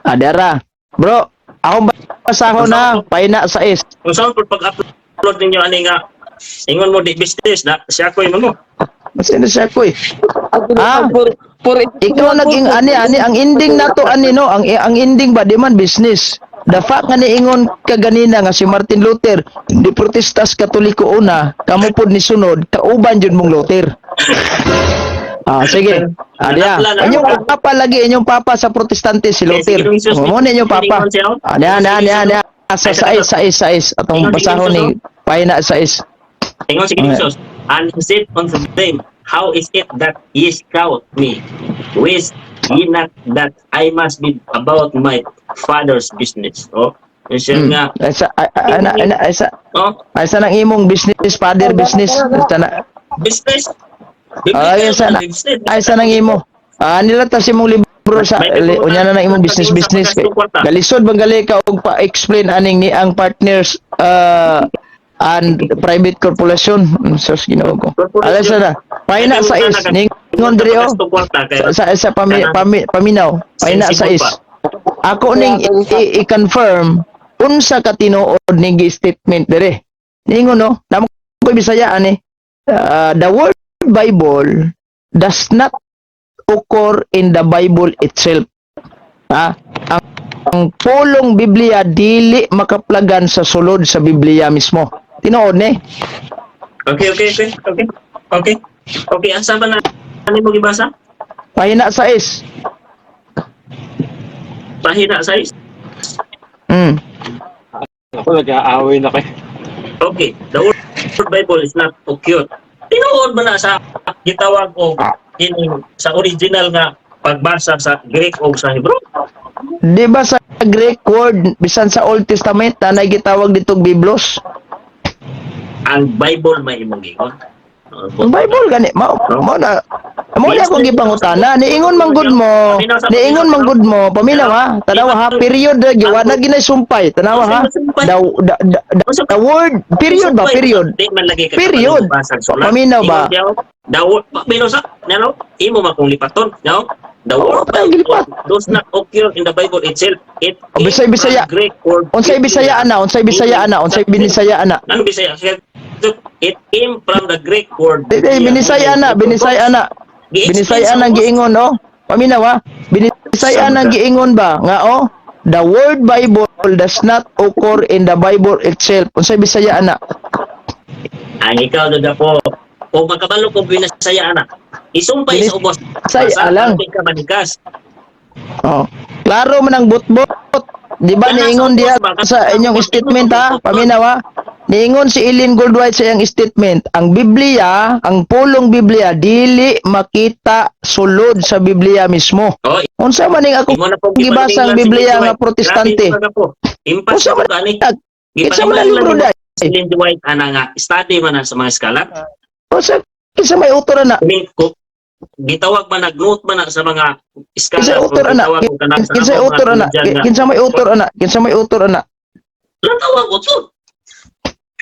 Adara. Bro, ako basahon na paina sa is. Kung saan po pag-upload ninyo ani nga ingon mo di business na siya ko mo. Masina siya ko Ah, Por ikaw naging ani ang ending nato no ang ending ba di man business. The fact nga niingon ka ganina nga si Martin Luther di protestas katoliko una kamo pod ni sunod kauban jud mong Luther. Sige. Inyong papa lagi, inyong papa sa protestante si Luther. Mo ni inyong papa. Sa sais atong basahon ni paina sais. Ingon si Jesus, and he said unto them, how is it that ye scout me? Wist ye not that I must be about my father's business? Oh, siya nga. Asa nang imong business, father business. Business? Asa nang imo. Nila ta si mong libro sa unya na nang imong business. Galisod bang gali ka og pa-explain aning ni ang partners and private corporation. Sus Ginoo ko. Alasa na. Paina sa is ningon diri sa paminaw. Paina sa is. Ako ning i-confirm unsa ka tinuod ning statement diri. Ningon no, namo ko Bisaya the word Bible does not occur in the Bible itself. Ang pulong Biblia dili makaplagan sa sulod sa Biblia mismo. Tinuod ni. Okay, asa ba na ano mo gibasa? Pahina sa is. Pahina sa is. Ako nag-aaway na kayo. Okay, the word Bible is not occurred. Tinuod man na sa gitawag o sa original nga pagbasa sa Greek o sa Hebrew. Di ba sa Greek word bisan sa Old Testament na gitawag ditong Biblos? Ang Bible may imong gingon. Ang Bible gani mo na akong gipangutana niingon manggod mo paminaw ha tanawa ha period giwa na ginay sumpay tanawa ha the word period paminaw ba paminaw sa nano imo makong lipaton no the word Bible does not occur in the Bible itself. It Bisaya Greek word. Unsay Bisaya ana unsay Binisaya ana ano Bisaya? It came from the Greek word. Binisaya ana giingon no paminaw ha Binisaya ana giingon ba nga the word Bible does not occur in the Bible itself. Unsay Bisaya ana? Ang ikaw doon po, kung makabalo ko Binisaya ana, isumpay sa ubos. Bisaya lang. Klaro man ang butbot. Di ba niingon diha sa inyong statement ha? Paminaw ha? Niingon si Ellen Goldwhite sa iyang statement, ang Biblia, ang pulong Biblia, dili makita sulod sa Biblia mismo. Unsa man ning ako gibasa ang Biblia nga protestante? Unsa man Kinsa man ang libro dai? Ellen Goldwhite ana nga study man na sa mga skalat. Kinsa may autor na? Gitawag man nag-note man na sa mga skalat. Kinsa autor na? Kinsa may autor na? Tawag autor.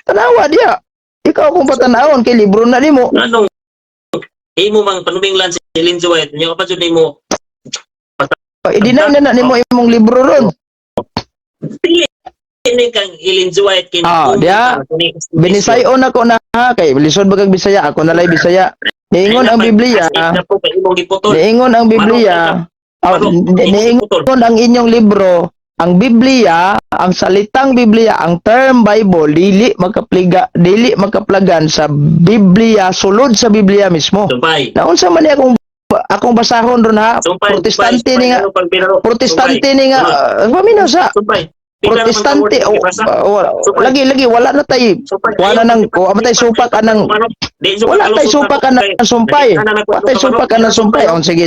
Tanawa dia. Ikaw kung patanawon kay libro na nimo. Anong imo mang panuminglan si Ellen Goldwhite, nya pa jud nimo. Idinay na nimo imong libro ron. Pili ini kang Ellen Goldwhite kin. Dia. Binisayon ako na kay lisod bagag Bisaya, ako nalay Bisaya. Niingon ang Biblia. Niingon ang Biblia. Niingon ang inyong libro. Ang Biblia, ang salitang Biblia, ang term Bible, dili makaplagan sa Biblia, sulod sa Biblia mismo. Naunsa man ni akong basahon ron ha? Protestante ni nga. Paminaw sa. protestante lagi wala na tay wala nang amatay supak anang wala tay supak anang sumpay. Wala tay supak anang sumpay. Oh, sige.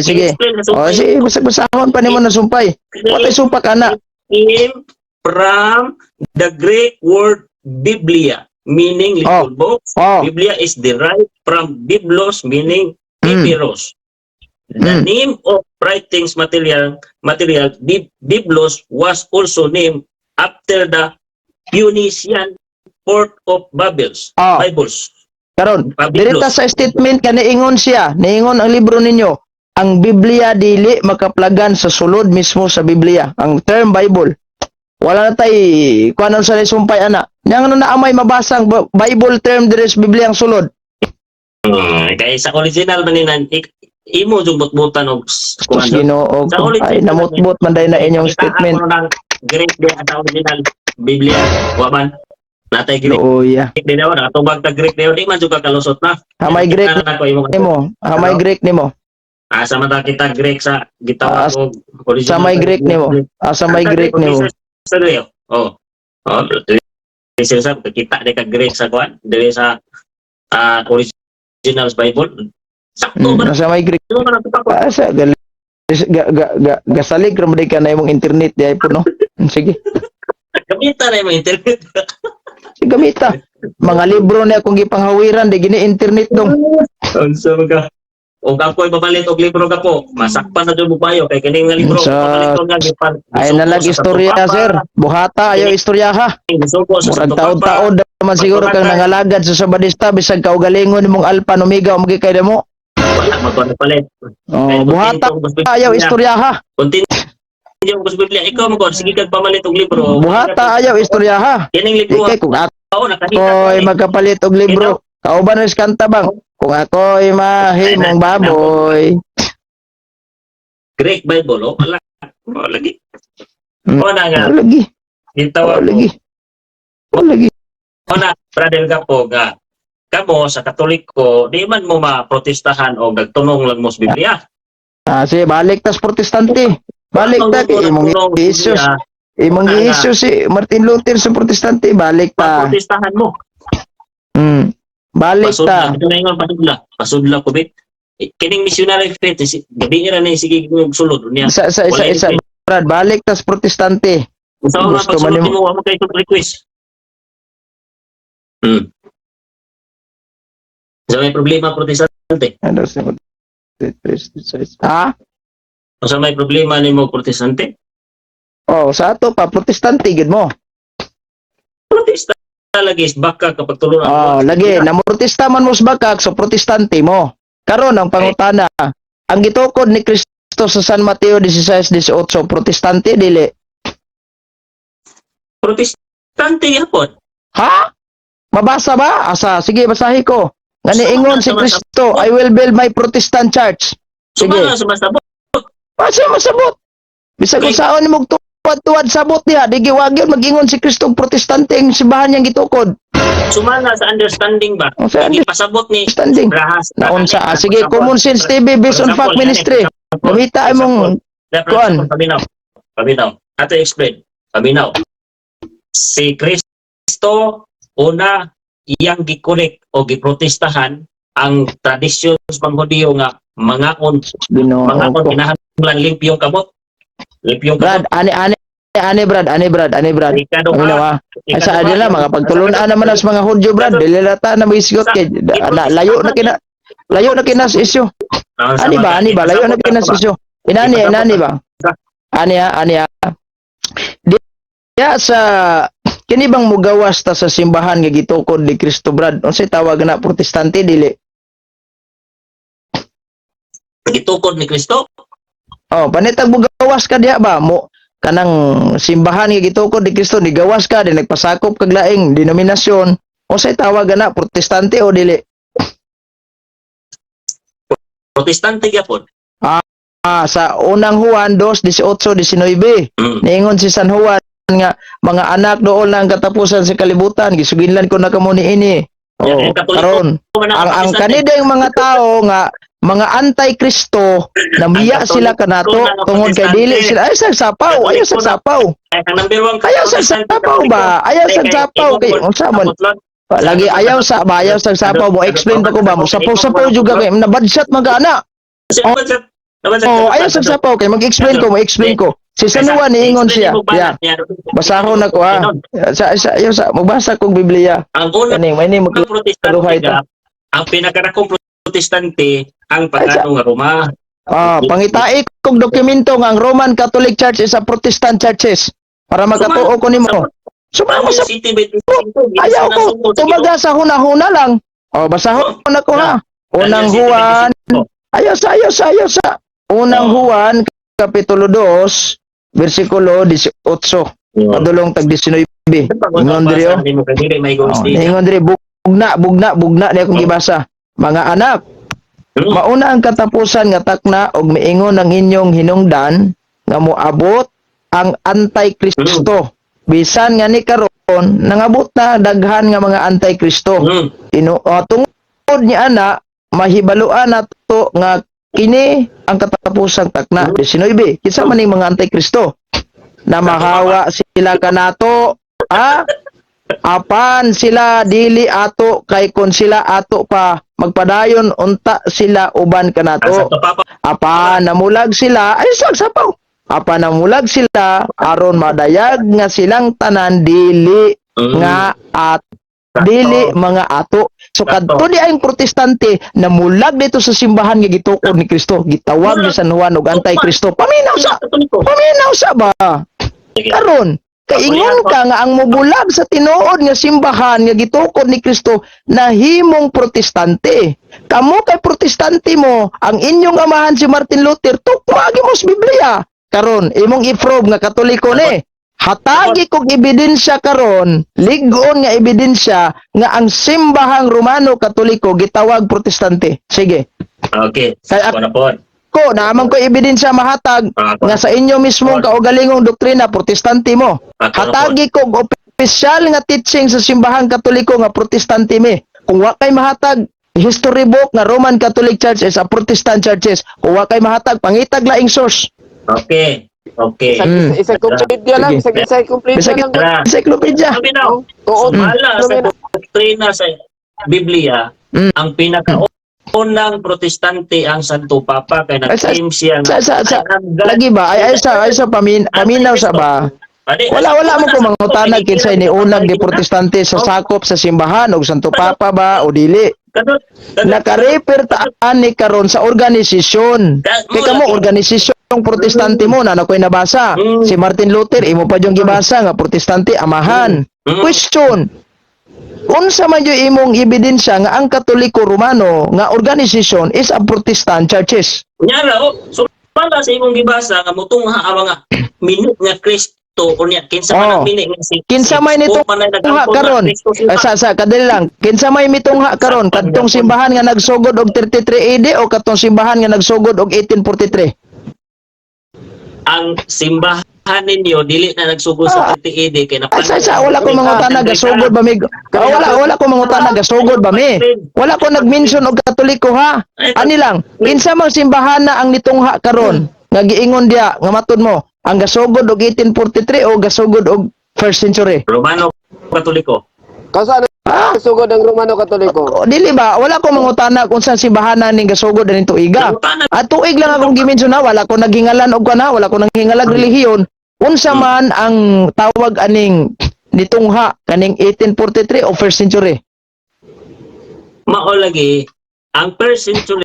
Oh, sige, basag-basahon pa nimo na sumpay. Wala tay supak ana. Came from the Greek word Biblia, meaning little book. Biblia is derived from biblos, meaning papyrus. The name of writings material biblos was also named after the Phoenician port of Bibles. Karon, dirita sa statement niingon siya, niingon ang libro ninyo, ang Biblia dili makaplagan sa sulod mismo sa Biblia. Ang term Bible. Wala na tay kuanon sa sumpay ana. Yang na amay mabasang Bible term diri sa Biblia ang sulod. Kaya sa original maninan imo jud butbutan og Ginoo ay namutbot man day na inyong statement. Greek di ata original Biblia wa man natay Greek. Oo ya. Di daw nakatubag ta Greek daw di man jud ka kalusot na. Hamay Greek nimo. Hamay Greek nimo. Asa man ta kita Greek sa gitawag og original. Sa may Greek nimo. Sa may Greek nimo. Sa dayo. Isa sa kita di ka Greek sa kuan dili sa original Bible. Sakto ba? Sa may Greek. Sa gasalig ra mo ka na imong internet di ay puno. Sige. Gamita na imong internet. Sige gamita. Mga libro na akong gipanghawiran di gini internet dong. Unsa ka? Og ako ibabalit og libro ka po. Masakpan na jud mo bayo kay kini nga libro pabalit nga gipan. Ay nalag istorya sir. Buhata ayaw istorya ha. Murag taon-taon naman siguro kang nangalagad sa sabadista bisag kaugalingon nimong alpha and omega o magikay mo. Wala magpalit. Buhata ayaw istorya ha. Continue ko sa Biblia. Ikaw magod sige kag pamalit og libro. Buhata ayaw istorya ha. Kining libro. Kung ako'y magkapalit og libro, kauban rin kanta bang? Kung ako'y mahimong baboy. Greek Bible, wala. Wala lagi. Wala nga. Wala lagi. Wala lagi. Wala, brother ka po nga. Kamo sa Katoliko, di man mo maprotestahan o nagtunong lang mo sa Biblia. Sige, balik tas protestante. Balik ta kay imong Jesus. Imong Jesus si Martin Luther sa protestante, balik ta. Protestahan mo. Balik ta. Pasudla ko bit. Kining missionary faith, gabi ra na sige kung sulod niya. Isa, Brad, balik tas protestante. Gusto mo pagsulod mo mo kay request. So may problema protestante. Ha? So may problema nimo protestante? Oh, sa ato pa protestante gid mo. Protestante lagi baka kapag tulungan. Oh, lagi na protesta man mo sa bakak so protestante mo. Karon ang pangutana, ang gitukod ni Kristo sa San Mateo 16:18 protestante dili. Protestante yapon. Ha? Mabasa ba? Asa, sige basahi ko. Ngani si Kristo, I will build my Protestant church. Sige. Sumasabot. Masabot. Bisag kung saan mo tuwad sabot niya, di giwagyon mag-ingon si Kristo protestante ang simbahan niyang gitukod. Sumala sa understanding ba? Hindi pasabot ni understanding. Naon sa sige, common sense TV based on fact ministry. Kumita imong kuan. Paminaw. Ato explain. Paminaw. Si Kristo una iyang gikorek o giprotestahan ang tradisyon sa Panghudiyo nga mangaon kinahanglan limpyong kamot. Limpyong Brad, ani Brad. Paminaw. Ay sa adila mga pagtulunan naman sa mga Hudyo Brad, dili lata na maisigot kay layo na kina sa isyu. Ani ba layo na kina sa isyu. Inani ba? Ani. Diya sa kini bang mugawas ta sa simbahan nga gitukod ni Kristo Brad? Unsay tawag na protestante dili? Gitukod ni Kristo? Oh, panitag mugawas ka diha ba? Mo kanang simbahan nga gitukod ni Kristo ni gawas ka di nagpasakop kag laing denominasyon. Unsay tawag na protestante o dili? Protestante gyapon. Sa unang Juan 2:18-19 niingon si San Juan nga mga anak doon lang katapusan sa kalibutan gisuginlan ko na kamo niini. Karon ang kanideng mga tao nga mga anti-Kristo na miya sila kanato tungod kay dili sila ay sagsapaw, ayaw sagsapaw. Ang number one Ayaw sagsapaw ba? Ayaw sagsapaw kay unsa man? Lagi ayaw sagsapaw mo explain pa ko ba mo sapaw-sapaw juga kay nabadshot magana. Oh, ayaw sagsapaw kay mag-explain ko. Si Sanuan niingon siya. Yeah. Basahon ako ha. Ayaw magbasa kong Biblia. Ang unang May protestante ang pinakarakong protestante ang pagano nga Roma. Pangitai kong dokumento nga ang Roman Catholic Church is a Protestant churches para magatuo ko nimo. Sumama sa ayaw ko tumaga sa huna-huna lang. Basahon ako ha. Unang Juan. Ayaw sa. Unang Juan kapitulo 2 versikulo 18. Padulong tag 19. Ingon diri Ingon diri bugna ni akong gibasa. Mga anak, mauna ang katapusan nga takna og miingon ang inyong hinungdan nga moabot ang anti-Kristo. Bisan nga ni karon nangabot na daghan nga mga anti-Kristo. Tungod niya ana mahibaluan nato nga kini ang katapusang takna 19. Kinsa man ning mga anti-Kristo na mahawa sila kanato apan sila dili ato kay kon sila ato pa magpadayon unta sila uban kanato apan namulag sila ay sagsapaw apan namulag sila aron madayag nga silang tanan dili nga at dili mga ato. So kadto di ang protestante namulag dito sa simbahan nga gitukod ni Kristo, gitawag ni San Juan og anti-Kristo. Paminaw sa ba? Karon kaingon ka nga ang mubulag sa tinuod nga simbahan nga gitukod ni Kristo nahimong protestante. Kamo kay protestante mo, ang inyong amahan si Martin Luther tukmagi mo sa Biblia. Karon imong i-prove nga Katoliko ni. Hatagi kog ebidensya karon, ligon nga ebidensya nga ang simbahang Romano Katoliko gitawag protestante. Sige. Okay. Kaya ko naman ko ebidensya mahatag nga sa inyo mismong kaugalingong doktrina protestante mo. Hatagi kog opisyal nga teaching sa simbahang Katoliko nga protestante mi. Kung wa kay mahatag history book nga Roman Catholic Church is a Protestant churches, kung wa kay mahatag pangitag laing source. Okay. Encyclopedia lang, encyclopedia lang. Encyclopedia. Sumala sa doktrina sa Biblia, ang pinakaunang protestante ang Santo Papa kay nag-claim siya lagi ba ay sa paminaw sa ba wala mo ko mangutanag kinsay ni unang di protestante sa sakop sa simbahan og Santo Papa ba o dili naka-refer taan ni karon sa organisasyon kay kamo organisasyong protestante mo na nakoy nabasa si Martin Luther imo pa yung gibasa nga protestante amahan. Question, unsa man yung imong ebidensya nga ang Katoliko Romano nga organisasyon is a Protestant churches? Kunyara so pala sa imong gibasa nga motungha ang mga minute nga Kristo o niya kinsa man ang minute nga si kinsa may nitungha karon sa kadali lang kinsa may mitungha karon kadtong simbahan nga nagsugod og 33 AD o kadtong simbahan nga nagsugod og 1843? Ang simbahan ninyo dili na nagsugod sa 30 AD kay wala ko mangutana gasugod ba mi wala ko mangutana gasugod ba mi wala ko nagmention og Katoliko ha ani lang kinsa mang simbahan na ang nitungha karon nga giingon dia nga matud mo ang gasugod og 1843 o gasugod og 1st century Romano Katoliko Kasano gasugod ang Romano Katoliko? Dili ba wala ko mangutana kung saan simbahanan ning gasugod aning tuiga at tuig lang akong gimension na wala ko naghingalan og kana wala ko naghingalag relihiyon unsa man ang tawag aning nitungha kaning 1843 o 1st century mao lagi ang 1st century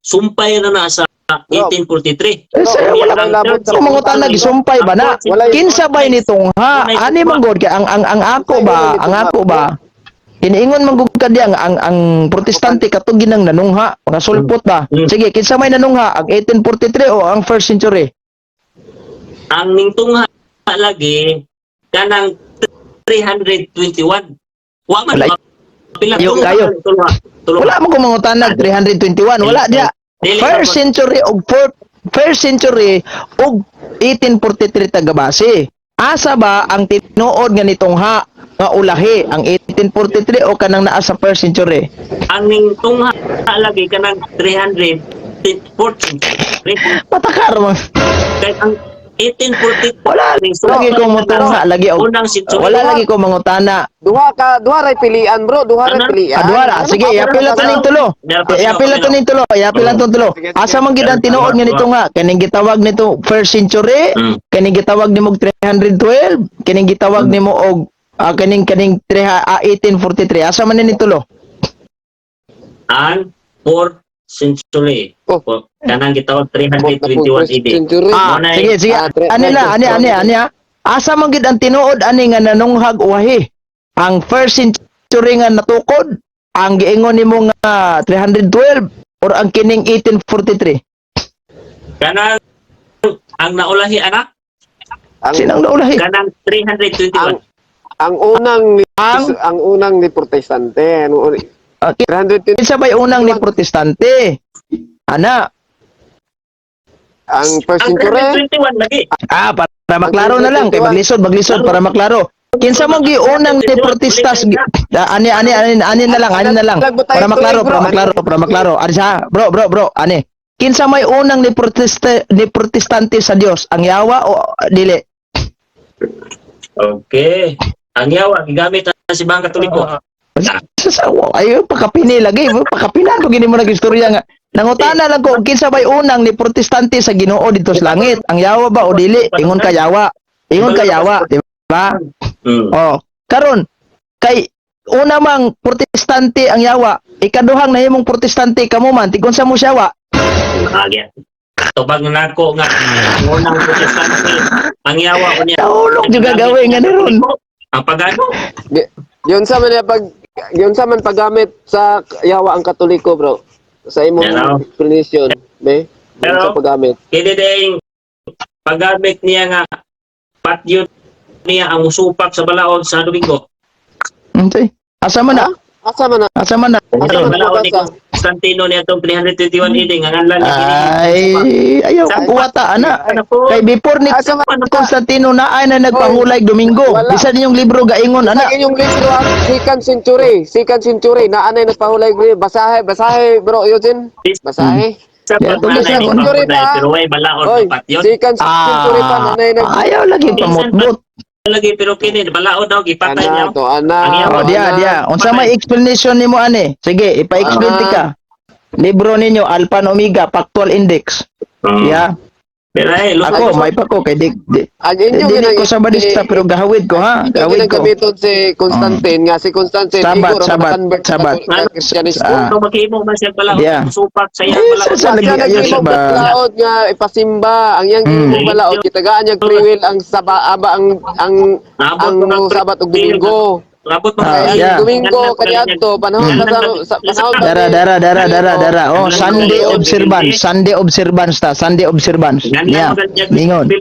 sumpay na sa 1843 wala ko mangutana gisumpay ba na kinsa bay nitungha ani man gud kay ang ako ba iniingon man gud kadiya ang protestante katong ginang nanungha mga sulpot ba sige kinsa may nanungha ang 1843 o ang 1st century ang ningtungha lagi kanang 321 wa man yung kayo wala mo ko mangutana 321 wala dia 1st century og 1st century og 1843 tagabase asa ba ang tinuod nga nitungha nga ulahi ang 1843 o kanang naa sa 1st century ang ning tungha lagi kanang 314. Patakar mo. Kay ang 1843 Wala lagi ko mutungha lagi og unang century. wala lagi ko mangutana. Duha ray pilian, bro. Duha ray pilian. Adwala, sige, yapil na ning tulo. Yapil na ning tulo, yapil na tulo. Asa man gid ang tinuod nga nito nga, kaning gitawag nito first century, kaning gitawag nimo og 312, kaning gitawag nimo og kaning 1843. Asa man ni tulo? Ang 4th century. Oh. Kanang gitawag 321 AD. Century. Sige. Ani. Asa man gid ang tinuod ani nga nanunghag uwahi? Ang first century nga natukod, ang giingon nimo nga 312 or ang kining 1843? Kanang ang naulahi anak Sinang naulahi? kanang 321. Ang unang ni protestante. Ano 320 Kinsa bay unang ni protestante? Ana, ang first Ang century. 321 lagi. para maklaro na lang kay maglisod para maklaro. Kinsa man gi unang ni protestas ani na lang para maklaro. Ani sa bro ani. Kinsa may unang ni protestante sa Dios, ang Yawa o dili? Okay. Ang yawa gigamit na si Bang Katoliko. Ayo pakapini lagi, pakapinan ko gini mo nagistorya nga. Nangutana lang ko kinsa may unang ni protestante sa Ginoo dito sa langit, ang Yawa ba o dili? Ingon ka Yawa, di ba? Oh, karon kay una mang protestante ang Yawa, ikaduhang nahimong protestante kamo man, tigon sa mo Yawa. Agya. Tubag na nako nga ang unang protestante ang yawa ko niya. Naulog juga gawin nga ni ron. Ang pagano? Yun sa man paggamit sa yawa ang Katoliko, bro. Sa imong Hello? explanation, be. Yun Hello? sa paggamit. Kini ding paggamit niya nga patyon niya ang musupak sa balaod sa Domingo. Okay. Asa man na? Asa man na? Asa man na? Asa man Balaod ni mabasa? Constantino niya itong 321 AD nga nganlan ni Ay, ayaw ko kuwata, ana. Kay before ni Asa man Constantino na ay na nagpahulay Domingo. Wala. Bisan yung libro gaingon, ana. Sa inyong libro ang second century na anay nagpahulay basahe bro Eugene. Basahe. Yeah, tulis lang. Century pa. Pero way balaod Oy, na patyon. second century pa na anay Ayaw lagi pamutmut. Lagi pero kini balaod daw gipatay niya. Ang Oh, yawa. dia. Unsa may explanation nimo ani? Sige, ipa-explain ti ka. Libro ninyo Alpha and Omega Factual Index. Yeah. Pero Ako, may pa ko kay di Ang inyong ko sa badista pero gahawid ko ha. Gahawid ko. ginagamit si Constantine nga si Constantine Sabat. Christianismo. kung makimo man siya balaod, Yeah. supak sa iya Eh, balaod. sa lagi ayaw sa ba. Balaod nga ipasimba ang yang balaod kitagaan niya free will ang ang Sabat ug Domingo. Labot mo Ah, Kaya yeah. ang Domingo kaniadto panahon sa panahon Dara. Oh, Sunday observance ta. Sunday observance. Yeah. Ningon.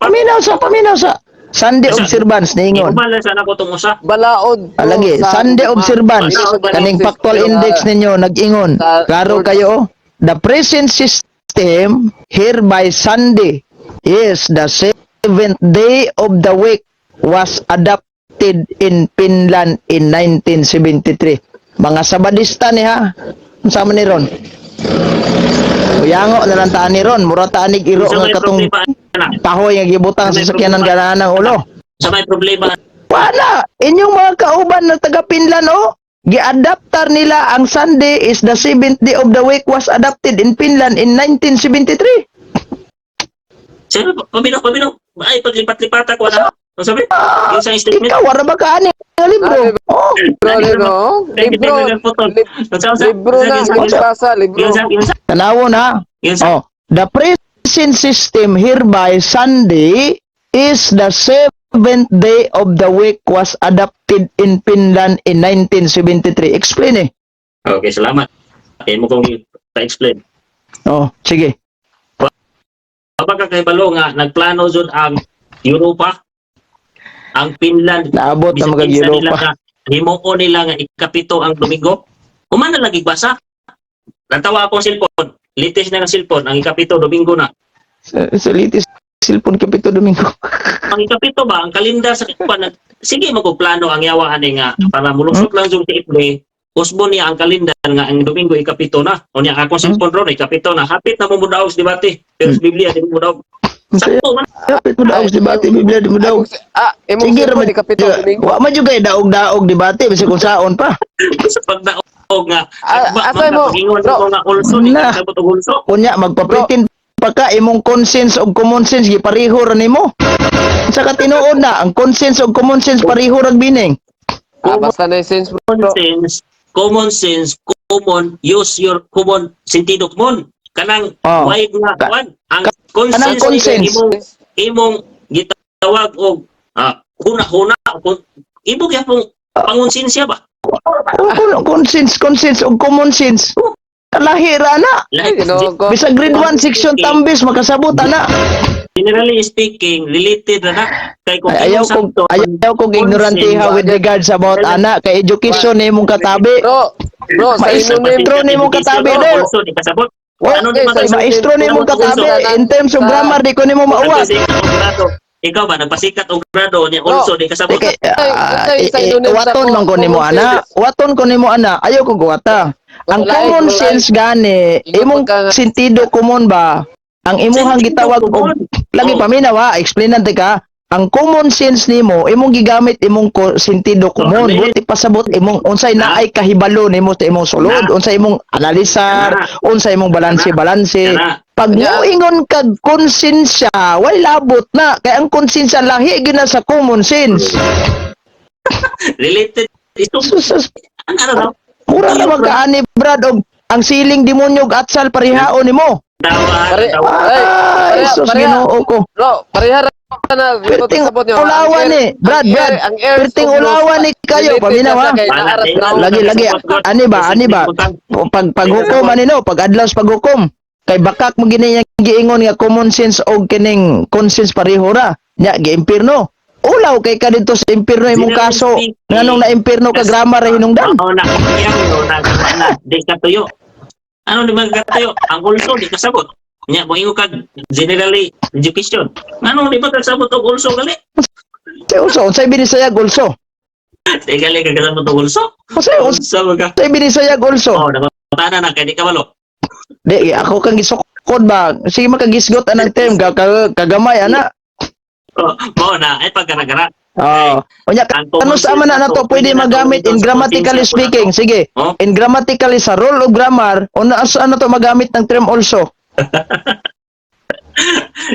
Paminaw sa Sunday observance ningon. Kumala sa nako tong usa. balaod. Alagi, Sunday observance. Kaning factual index ninyo nag-ingon. Klaro kayo. The present system hereby Sunday is the seventh day of the week was adopted in Finland in 1973. Mga Sabadista ni ha. Sama ni Ron. Uyango na lang taan ni Ron. Mura taan ni Iro Sa nga may katong problema na. pahoy nga gibutang sa sakyanan ganahan ng ulo. Sa may problema. Wala. Inyong mga kauban na taga Finland oh. Gi-adaptar nila ang Sunday is the seventh day of the week was adopted in Finland in 1973. Sino pabino. Ay paglipat-lipat ako na. Ano sabi? Yung sa statement. Ikaw, wala ba ka ani nga libro? Oh. Libro na basa libro. Tanawo na. Oh, the present system hereby Sunday is the seventh day of the week was adopted in Finland in 1973. Explain eh. Okay, salamat. Okay mo kong ta-explain. Oh, sige. Kapag kakahibalo nga, nagplano dyan ang Europa, ang Finland, Naabot na bisag mga kinsa nila Europa. nga, himuon nila nga ikapito ang Domingo, kumana lagi basa. Natawa akong cellphone, latest na ng cellphone, ang ikapito, Domingo na. Sa litis cellphone kapito Domingo. Ang ikapito ba, ang kalendar sa kipan, sige magplano ang yawahan nga, para mulusot lang yung tiiple, usbo niya ang kalendar nga ang Domingo ikapito na. O niya akong cellphone ron ikapito na. Hapit na mo mudaog sa debate. Pero sa Biblia di mo mudaog. Sakto man. Kapit mo daog sa debate, Biblia di mo daog. Imong Sige sirmo raman, di kapito Domingo. wa man jud kay daog-daog debate basi kung saon pa. Sa pagdaog nga. Asay mo, Ingon bro. ko nga also di Na. ka sabot og also. Kunya magpapritin pa ka imong conscience ug common sense gipareho ra nimo. Sa katinuod na ang conscience ug common sense pareho ra bining. Basta na sense bro. Common sense, common, use your common sentido mon. Kanang Oh. wide nga kwan. Ang Kanang conscience conscience. imong gitawag og huna-huna imong gyapong pangonsensya ba? Conscience ug common sense. Kalahira na. Like, Bisag grade 1 section tambis makasabot ana. generally speaking, related na kay kung Ayaw imong kog sakto, ayaw kog ignorante ha with regards about ana kay education nimong katabi. Bro, sa Maestro ino ni mo katabi, no? Also, di kasabot. Wa Ano Okay, di ba sa maestro nimo katabi in terms of grammar di ko nimo mauwas. Ikaw ba nagpasikat og grado ni also di kasabot. Kay synonym sa waton man ko nimo common ana. Waton ko nimo ana. Ayaw ko guwata. Ang common sense gani imong sentido common ba? Ang imuhang gitawag og lagi paminawa, explainan ka. Ang common sense nimo imong gigamit imong sentido common. Buti pasabot imong unsay naay kahibalo nimo sa imong sulod, unsay imong analisar, unsay imong balanse. Pag moingon kag konsensya, way labot na kay ang konsensya lahi gyud na sa common sense. Related ito. Sus, Ano raw? mura na magkaani brad og ang siling demonyo ug atsal parihaon nimo. Ay, sus Ginoo ko. Bro, parehara na Perting ulawan ni, Brad. Perting ulawan ni kayo, paminawa. Lagi. Ani ba? Paghukom anino, pag adlaw sa paghukom. Kay bakak mo gini yang giingon nga common sense og kining conscience pareho ra. Nya giimpirno. Ulaw kay ka dito sa impirno imong kaso. Nganong na impirno ka grammar hinungdan. Oo na. Na. Di ka tuyo. Ano di man katayo? Ang also di kasabot. Nya mo ingo kag generally education. Ano di ba kasabot og also gali? Unsay binisayag also? Di gali ka kasabot og also? Unsay Sa ka. binisayag also? Oh, nakatana na kay di ka malo. Di ako kang gisukod ba? Sige makagisgot anang term kagamay ana. Oh, mo na ay pagkara-gara. Oh. Unya ano sa man na to pwede magamit in grammatically speaking. Sige. In grammatically sa rule of grammar, ano to magamit ng term also?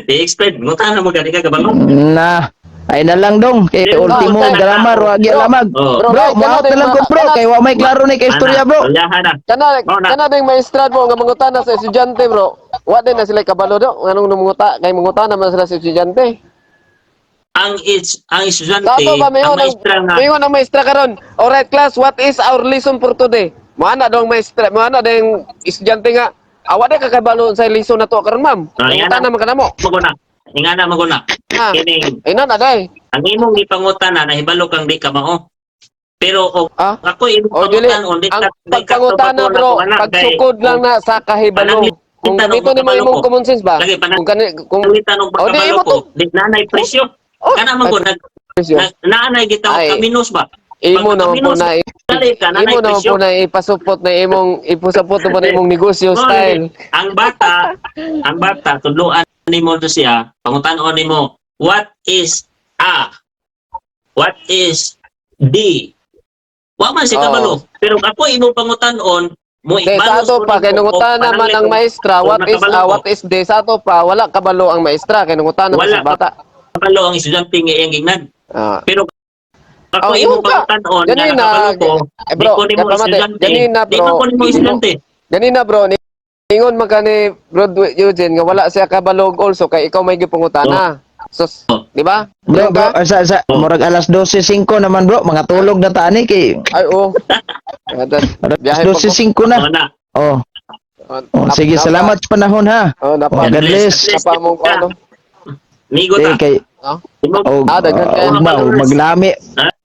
I-explain mo ta na mo gani ka kabalo. Na ay na lang dong kay ultimo grammar wag lamag. Bro, maot na lang ko bro kay wa may klaro ni kay istorya bro. Kana bang maestra mo nga mangutana sa estudyante bro. Wa din na sila kabalo do nganong manguta kay mangutana man sila sa estudyante. Ang estudyante, Tato ba ang maestra nga. mayon ang maestra karon. Alright class, what is our lesson for today? Moana dong maestra, moana ding estudyante nga. Awa de kakabalo sa lesson na to karon ma'am. Mangutana man kanamo. Maguna. Ingana maguna. Ah. Kini Ina na day. ang imong ipangutana nahibalo kang di ka mao. Pero ako imong O dili, pangutan ang pagpangutana bro, pagsukod lang na sa kahibalo. Kung ganito ni mo imong common sense ba? Lagi Kung tanong O, di pagkabalo mo ko, di nanay presyo. Kana man ko naanay gitawag Ay, kaminos ba? imo naman po na imo naman po na ipasupot na imong ipusupot mo na imong negosyo style. Ang bata tudloan nimo to siya, pangutan-on nimo, what is A? What is D? Wa man siya kabalo. Pero ako imo pangutan-on, mo Okay, sa ato pa kay nungutan naman ang maestra, what is D sa ato pa wala kabalo ang maestra kay nungutan naman sa bata. Kabalo ang estudyante nga iyang gingnan. Pero ako imo ka. pangutan-on, Ganina, bro, ganina bro, ingon man kani Bro Eugene nga wala siya kabalog also kay ikaw may gipungutana. Sus, di ba? Bro, sa murag alas 12:05 naman bro, mga tulog na ta ani kay Ay oo. Biyahe pa 12:05 na. Oh. Sige, salamat sa panahon ha. Oh, God bless. Napa mo ano? Migo ta. Kay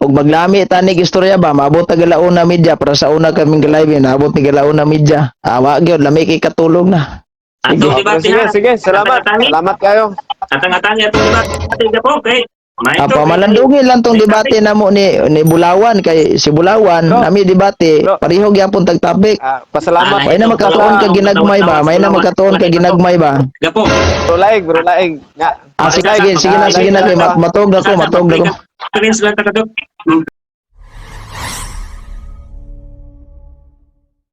maglami tanig istorya ba maabot ta galauna media para sa una kaming live naabot ni galauna media awa gyud lami kay katulog na. Sige, Sige, salamat. Salamat kayo. Katang-katang ya to ba? Okay. Apa malandungin lang tong debate namo ni Bulawan kay si Bulawan nami debate pareho gyapon tag topic. Pasalamat. May na magkatuon ka ginagmay ba? May na magkatuon ka ginagmay ba? Gapo. Bro laing. Nga. Sige na kay matog ako. Experience lang ta kadto.